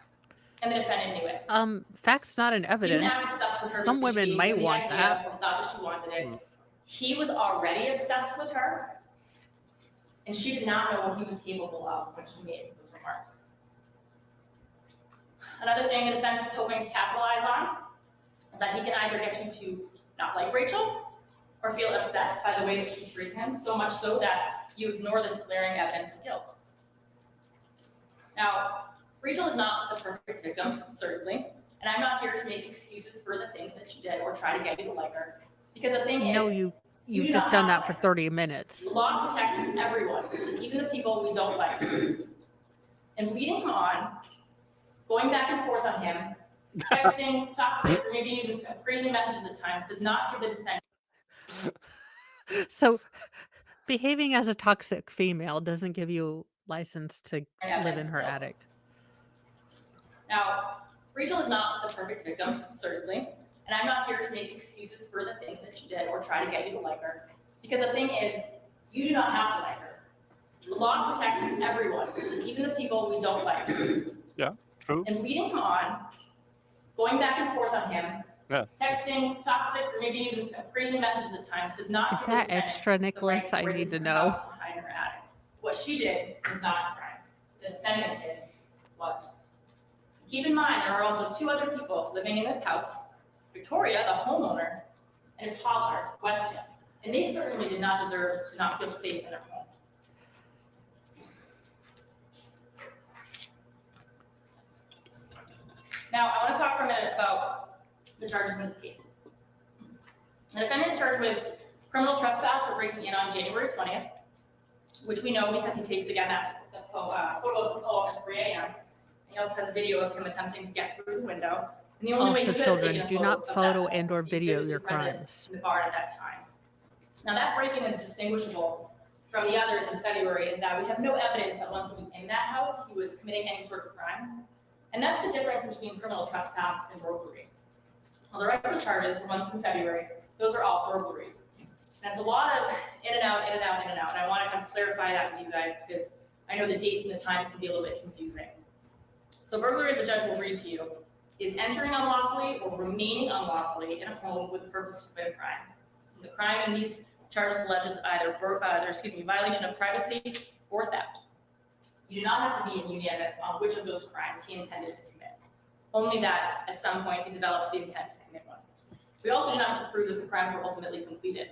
And the defendant knew it. Facts not in He didn't evidence. act obsessed with her Some because women she might gave him the want idea that. or thought that she wanted it. Mm. He was already obsessed with her, and she did not know what he was capable of when she made those remarks. Another thing the defense is hoping to capitalize on is that he can either get you to not like Rachel or feel upset by the way that she treated him, so much so that you ignore this glaring evidence of guilt. Now, Rachel is not the perfect victim, certainly, and I'm not here to make excuses for the things that she did or try to get you to like her. Because the thing No, is, you've do just not done have that for to. 30 minutes. The law protects everyone, even the people we don't like. And leading him on, going back and forth on him, texting, toxic, or maybe even crazy messages at times does not give the defendant So behaving as a toxic female doesn't give you license to live in her guilt. attic. Now, Rachel is not the perfect victim, certainly, and I'm not here to make excuses for the things that she did or try to get you to like her. Because the thing is, you do not have to like her. The law protects everyone, even the people we don't like. Yeah, true. And leading him on, going back and forth on him, texting, toxic, or maybe even crazy messages at times does not Is give that the defendant extra, the Nicholas? right to I break need into to her know. house behind her attic. What she did was not a crime. The defendant did was. Keep in mind, there are also two other people living in this house, Victoria, the homeowner, and a toddler, Weston, and they certainly did not deserve to not feel safe in their home. Now, I want to talk for a minute about the charges in this case. The defendant is charged with criminal trespass for breaking in on January 20th, which we know because he takes again that photo of the poem at 3 a.m. He also has a video of him attempting to get through the window. And the only way he Also, could have children, taken a do photo not of that photo moment and or is he video physically your present crimes. in the bar at that time. Now that break-in is distinguishable from the others in February in that we have no evidence that once he was in that house, he was committing any sort of crime. And that's the difference between criminal trespass and burglary. Well, the rest of the charges, for ones from February, those are all burglaries. And it's a lot of in and out, in and out, in and out. And I want to kind of clarify that with you guys because I know the dates and the times can be a little bit confusing. So burglary, as the judge will read to you, is entering unlawfully or remaining unlawfully in a home with the purpose to commit a crime. And the crime in these charges alleges either violation of privacy or theft. You do not have to be unanimous on which of those crimes he intended to commit. Only that at some point he develops the intent to commit one. We also do not have to prove that the crimes were ultimately completed.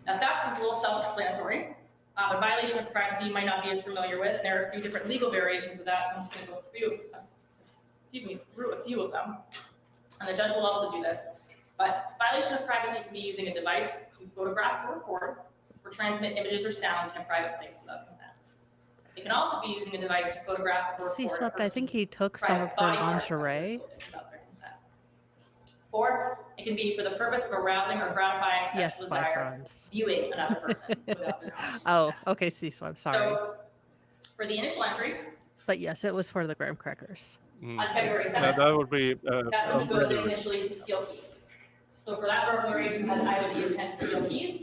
Now theft is a little self-explanatory, but violation of privacy you might not be as familiar with, and there are a few different legal variations of that, so I'm just going to go through a few of them. And the judge will also do this. But violation of privacy can be using a device to photograph or record, or transmit images or sounds in a private place without consent. It can also be using a device to photograph or record. C-Swept, I think he took some private of her body parts lingerie. without their consent. Or it can be for the purpose of arousing or gratifying sexual Yes, my desire, friends. viewing another person without their knowledge. Oh, okay, C-Swept, sorry. So for the initial entry, But yes, it was for the graham crackers. on February Yeah, 7th, that would be. that's when he goes in burglary. initially to steal keys. So for that burglary, he has either the intent to steal keys,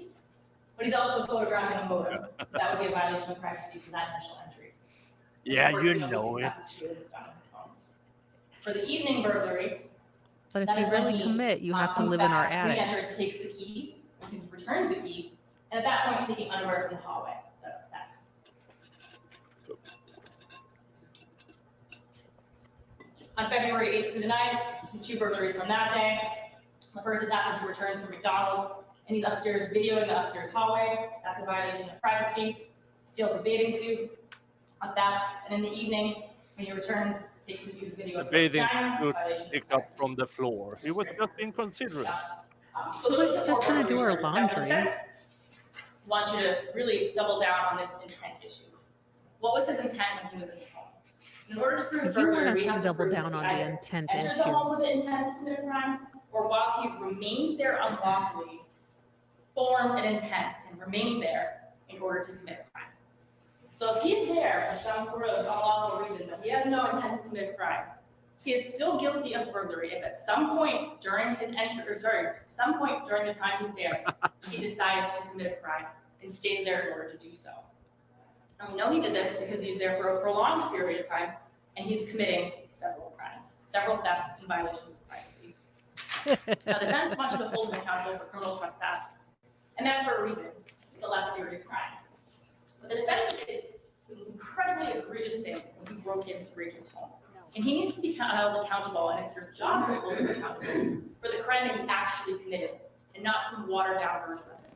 but he's also photographing a modem. So that would be a violation of privacy for that initial entry. Yeah, Of course, you we don't know think it. that's what it's done on his phone. For the evening burglary, But if that you is when really he, commit, you have to comes live in our back, re-enters, attics. takes the key, returns the key, and at that point, taking underwear from the hallway. That's theft. On February 8th through the 9th, the 2 burglaries from that day. The first is after he returns from McDonald's and he's upstairs videoing the upstairs hallway. That's a violation of privacy. Steals a bathing suit, a theft, and in the evening, when he returns, takes a video The of bathing diner, suit violation of picked up privacy. from the floor. He was just inconsiderate. So those She's are just four gonna do her burglary charges. Now, the laundry. defense wants you to really double down on this intent issue. What was his intent when he was in the home? In order to prove If you want burglary, us we to have double prove down that on he the either intent entered the issue. home with the intent to commit a crime, or while he remained there unlawfully, formed an intent and remained there in order to commit a crime. So if he's there for some sort of unlawful reason, but he has no intent to commit a crime, he is still guilty of burglary if at some point during his entry, some point during the time he's there, he decides to commit a crime and stays there in order to do so. And we know he did this because he's there for a prolonged period of time and he's committing several crimes, several thefts and violations of privacy. Now, the defense wants you to hold him accountable for criminal trespass, and that's for a reason. It's a less serious crime. But the defendant did some incredibly egregious things when he broke into Rachel's home. And he needs to be held accountable, and it's your job to hold him accountable for the crime that he actually committed, and not some watered-down version of it.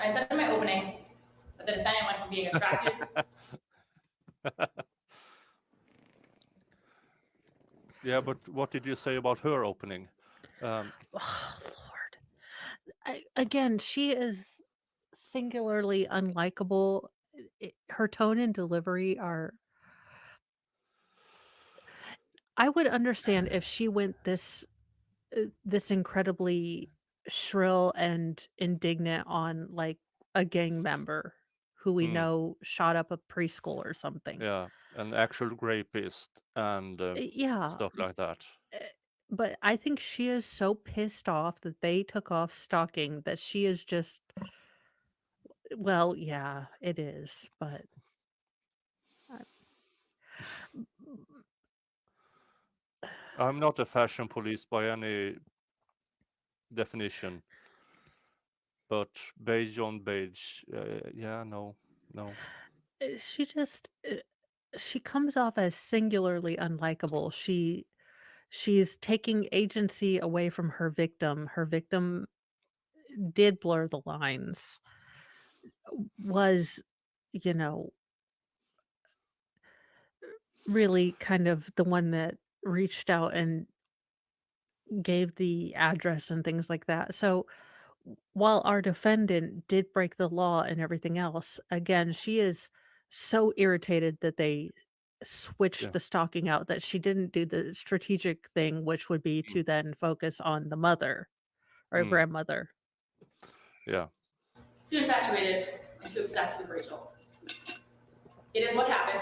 I said in my opening that the defendant went from being attracted. Yeah, but what did you say about her opening? Oh, Lord. Again, she is singularly unlikable. Her tone and delivery are. I would understand if she went this incredibly shrill and indignant on like a gang member who we know shot up a preschool or something. Yeah, an actual rapist and Yeah, stuff like that. but I think she is so pissed off that they took off stalking that she is just. Well, yeah, it is, but. I'm not a fashion police by any definition, but beige on beige, yeah, no. She just she comes off as singularly unlikable. She's taking agency away from her victim. Her victim did blur the lines. Was, you know, really kind of the one that reached out and gave the address and things like that. So while our defendant did break the law and everything else, again, she is so irritated that they switched Yeah. the stalking out that she didn't do the strategic thing, which would be to then focus on the mother or grandmother. Yeah. Too infatuated and too obsessed with Rachel. It is what happened,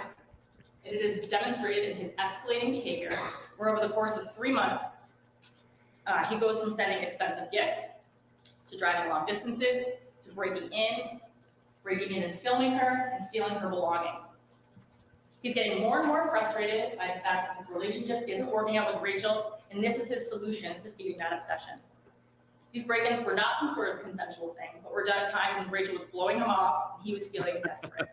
and it is demonstrated in his escalating behavior, where over the course of 3 months, he goes from sending expensive gifts to driving long distances, to breaking in and filming her, and stealing her belongings. He's getting more and more frustrated by the fact that his relationship isn't working out with Rachel, and this is his solution to feeding that obsession. These break-ins were not some sort of consensual thing, but were done at times when Rachel was blowing him off and he was feeling desperate.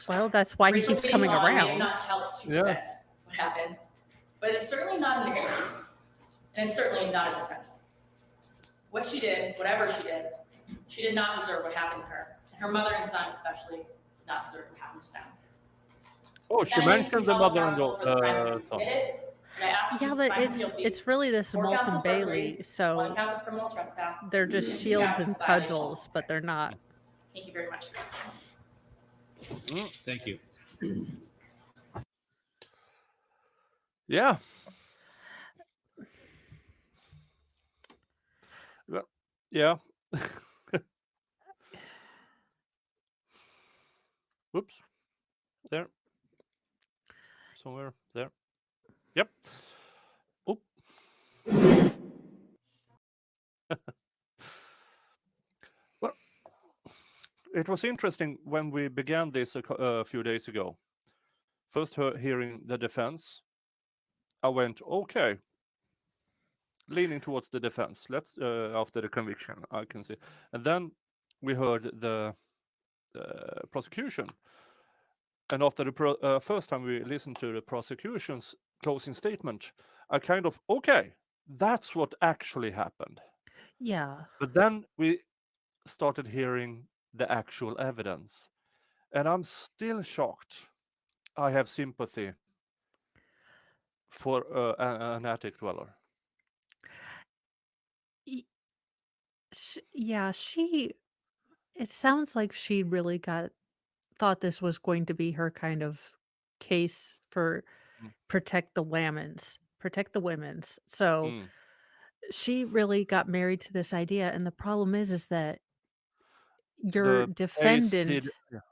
Well, that's why Rachel he keeps being coming lying may around. not help to Yeah. prevent what happened, but it's certainly not an excuse, and it's certainly not a defense. What she did, whatever she did not deserve what happened to her, and her mother and son especially did not deserve what happened to them. Oh, she Defendants mentioned be the held mother and accountable for the crimes that daughter. they committed, and I ask you Yeah, to but find him guilty it's really this or Moulton counsel Bailey, burglary, one so count of criminal trespass, they're just and two shields counts and of violation of cudgels, but they're not. Thank you very much. Thank you. Yeah. Well, yeah. Whoops. There. Somewhere there. Yep. Oop. Well, it was interesting when we began this a few days ago. First hearing the defense, I went, okay, leaning towards the defense. Let's after the conviction, I can see. And then we heard the prosecution. And after the first time we listened to the prosecution's closing statement, I kind of, okay, that's what actually happened. Yeah. But then we started hearing the actual evidence, and I'm still shocked. I have sympathy for an attic dweller. Y- Yeah, it sounds like she really thought this was going to be her kind of case for Mm. protect the women's. So Mm. she really got married to this idea, and the problem is that your The case did, defendant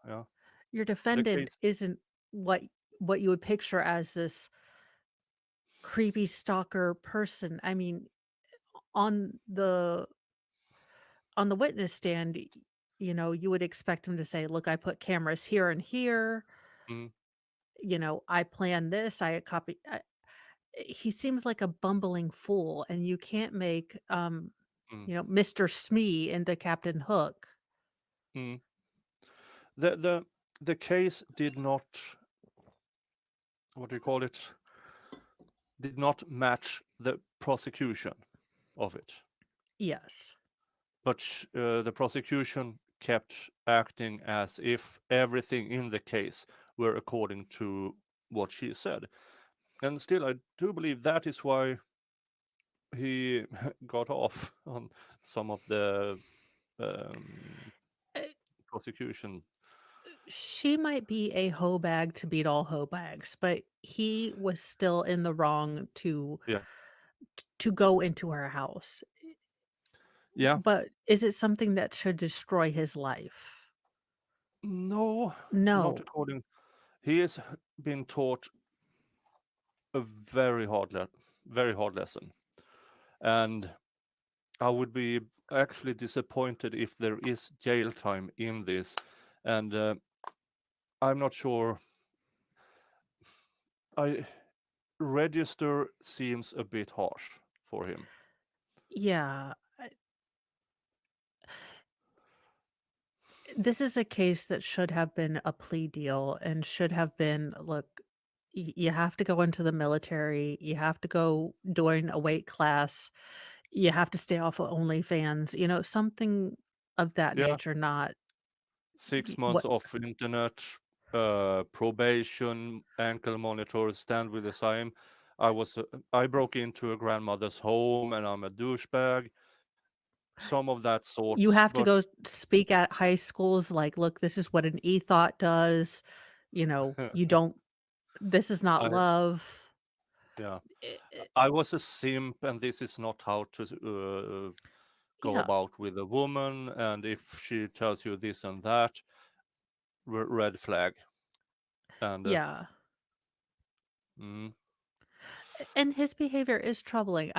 yeah. your The defendant case, isn't what you would picture as this creepy stalker person. I mean, on the on the witness stand, you would expect him to say, "Look, I put cameras here and here. mm, I planned this. I copy." He seems like a bumbling fool, and you can't make mm, Mr. Smee into Captain Hook. mm. The case did not, what do you call it? Did not match the prosecution of it. Yes. But the prosecution kept acting as if everything in the case were according to what she said. And still, I do believe that is why he got off on some of the um, Uh, prosecution. She might be a hoe bag to beat all hoe bags, but he was still in the wrong Yeah. to go into her house. Yeah. But is it something that should destroy his life? No, not No. according. He has been taught a very hard lesson, and I would be actually disappointed if there is jail time in this, and I'm not sure. I register seems a bit harsh for him. Yeah. This is a case that should have been a plea deal and should have been, look, you have to go into the military, you have to go join a weight class, you have to stay off of OnlyFans, something of that Yeah, nature, not 6 months what off internet, probation, ankle monitor, stand with the same. I broke into a grandmother's home, and I'm a douchebag. Some of that you sorts, have to but go speak at high schools like, look, this is what an e-thought does. You don't, this is not I love. yeah, I- I- I was a simp, and this is not how to go Yeah, about with a woman. And if she tells you this and that, red flag. And yeah. mm, And his behavior is troubling.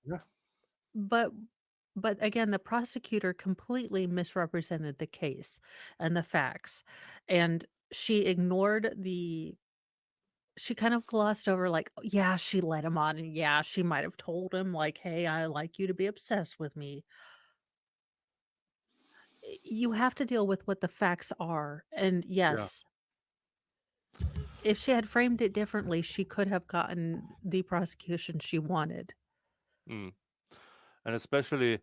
yeah, But but again, the prosecutor completely misrepresented the case and the facts. And she ignored she kind of glossed over like, "Oh, yeah, she led him on, and yeah, she might have told him like, 'Hey, I like you to be obsessed with me.'" You have to deal with what the facts are. And yeah. yes, if she had framed it differently, she could have gotten the prosecution she wanted. Mm. And especially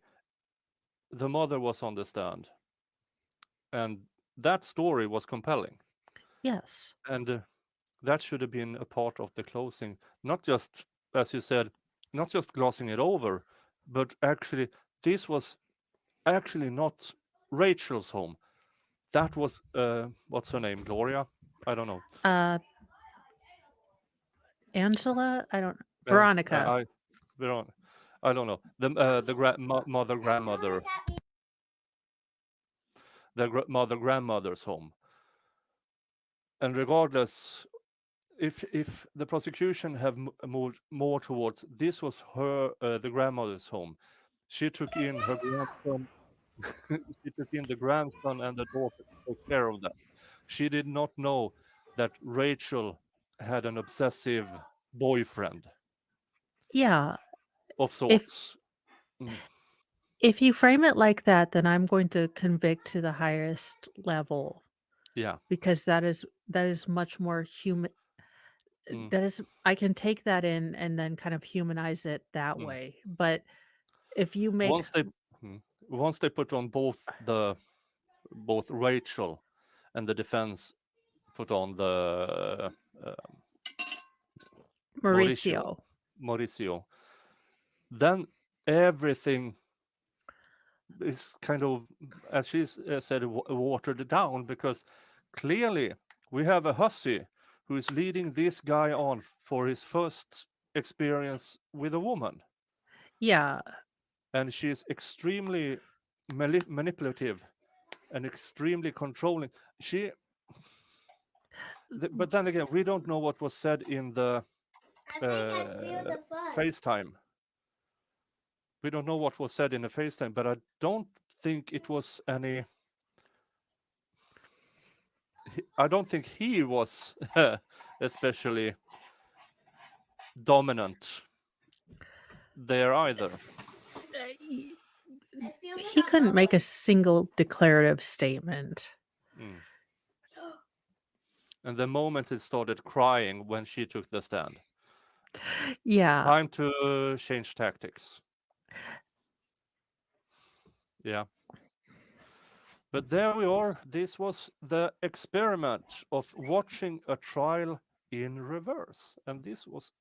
the mother was on the stand, and that story was compelling. Yes. And that should have been a part of the closing, not just, as you said, not just glossing it over, but actually, this was actually not Rachel's home. That was, what's her name? Gloria? I don't know. Uh Angela, I don't Uh, Veronica. I, Veron- I don't know. Mother grandmother, mother grandmother's home. And regardless, if the prosecution have moved more towards this was her the grandmother's home, she took in her grandson. She took in the grandson and the daughter to take care of them. She did not know that Rachel had an obsessive boyfriend Yeah, of if sorts. Mm, if you frame it like that, then I'm going to convict to the highest level. Yeah. because that is much more human. Mm. That is, I can take that in and then kind of humanize it that Mm. way. But if you make Once they put on both Rachel and the defense put on the Mauricio, Mauricio, then everything is kind of, as she said, watered down, because clearly we have a hussy who is leading this guy on for his first experience with a woman, yeah, and she is extremely manipulative and extremely controlling. But then again, we don't know what was said in the FaceTime. We don't know what was said in the FaceTime, but I don't think it was any. I don't think he was especially dominant there either. he couldn't make a single declarative statement. Mm. And the moment he started crying when she took the stand, Yeah, time to change tactics. Yeah. But there we are. This was the experiment of watching a trial in reverse. And this was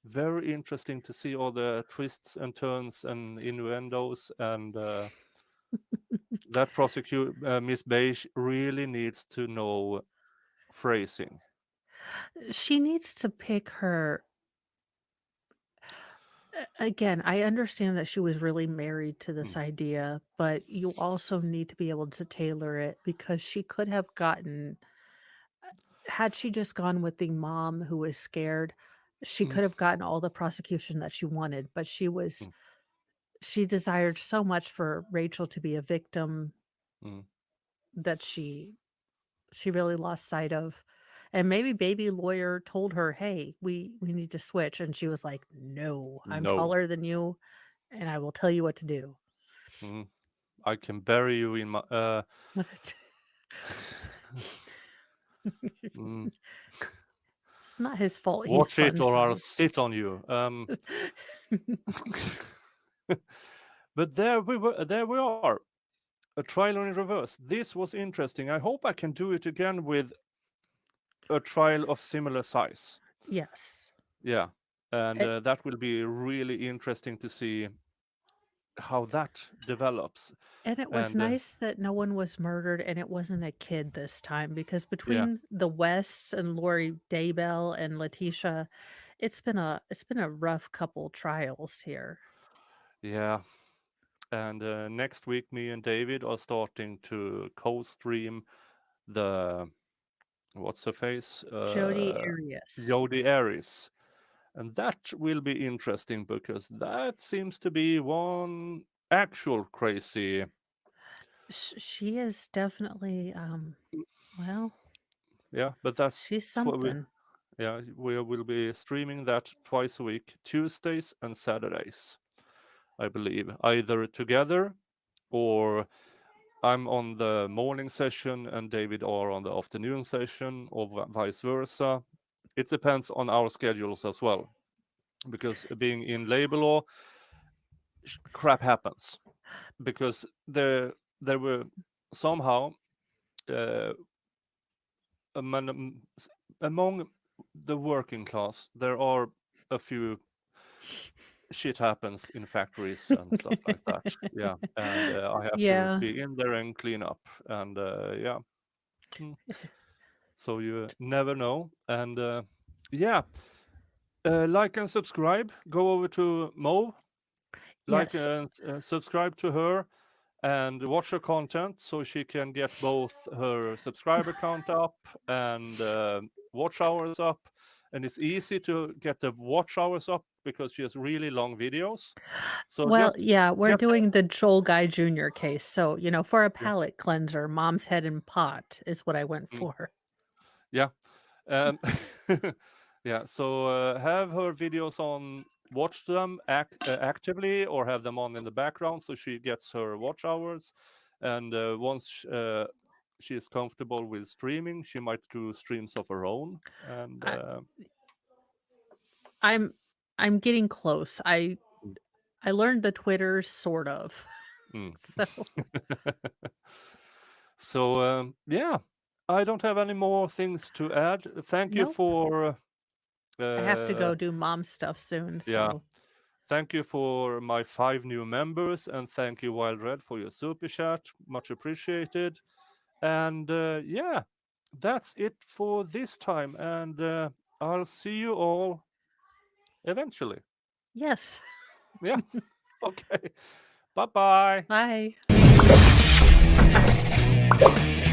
very interesting to see all the twists and turns and innuendos. And that prosecutor, Miss Beige, really needs to know phrasing. she needs to pick her. Again, I understand that she was really married to this idea, but you also need to be able to tailor it, because she could have gotten, had she just gone with the mom who was scared, she Mm. could have gotten all the prosecution that she wanted, but Mm. she desired so much for Rachel to be a victim Mm. that she really lost sight of. And maybe baby lawyer told her, "Hey, we need to switch." And she was like, "No, I'm No. taller than you and I will tell you what to do." Mm. I can bury you in my. Mm. It's not his fault. He's Watch it fun or I'll size. sit on you. But there we are. A trial in reverse. This was interesting. I hope I can do it again with a trial of similar size. Yes. Yeah. And It- that will be really interesting to see how that develops. And it was And nice that no one was murdered and it wasn't a kid this time, because yeah, between the Wests and Lori Daybell and Letitia, it's been a rough couple trials here. yeah. And next week, me and David are starting to co-stream the what's her face, Jodi Arias. Jodi Arias, and that will be interesting because that seems to be one actual crazy. She is definitely well, Yeah, but that's she's what we. something. Yeah, we will be streaming that twice a week, Tuesdays and Saturdays, I believe, either together or I'm on the morning session and David are on the afternoon session, or vice versa. It depends on our schedules as well, because being in labor law, crap happens. Because there were somehow uh, among the working class, there are a few shit happens in factories and stuff like that. Yeah, and I have to Yeah. be in there and clean up, and yeah. Mm. So you never know. And yeah, like and subscribe. Go over to Mo, like Yes. and subscribe to her, and watch her content so she can get both her subscriber count up and watch hours up. And it's easy to get the watch hours up because she has really long videos. So Well, just yeah, we're get doing the Joel Guy Jr. case. So, for a yeah. palate cleanser, mom's head and pot is what I went Mm, for. yeah. Um, yeah, so have her videos on, watch them actively or have them on in the background so she gets her watch hours. And once she is comfortable with streaming, she might do streams of her own. And I'm getting close. I learned the Twitter sort of. mm. So So yeah, I don't have any more things to add. Thank you Nope. for. I have to go do mom stuff soon. Yeah. So Thank you for my 5 new members, and thank you, Wild Red, for your super chat. Much appreciated. And yeah, that's it for this time. And I'll see you all eventually. yes. Yeah. Okay. Bye-bye. Bye.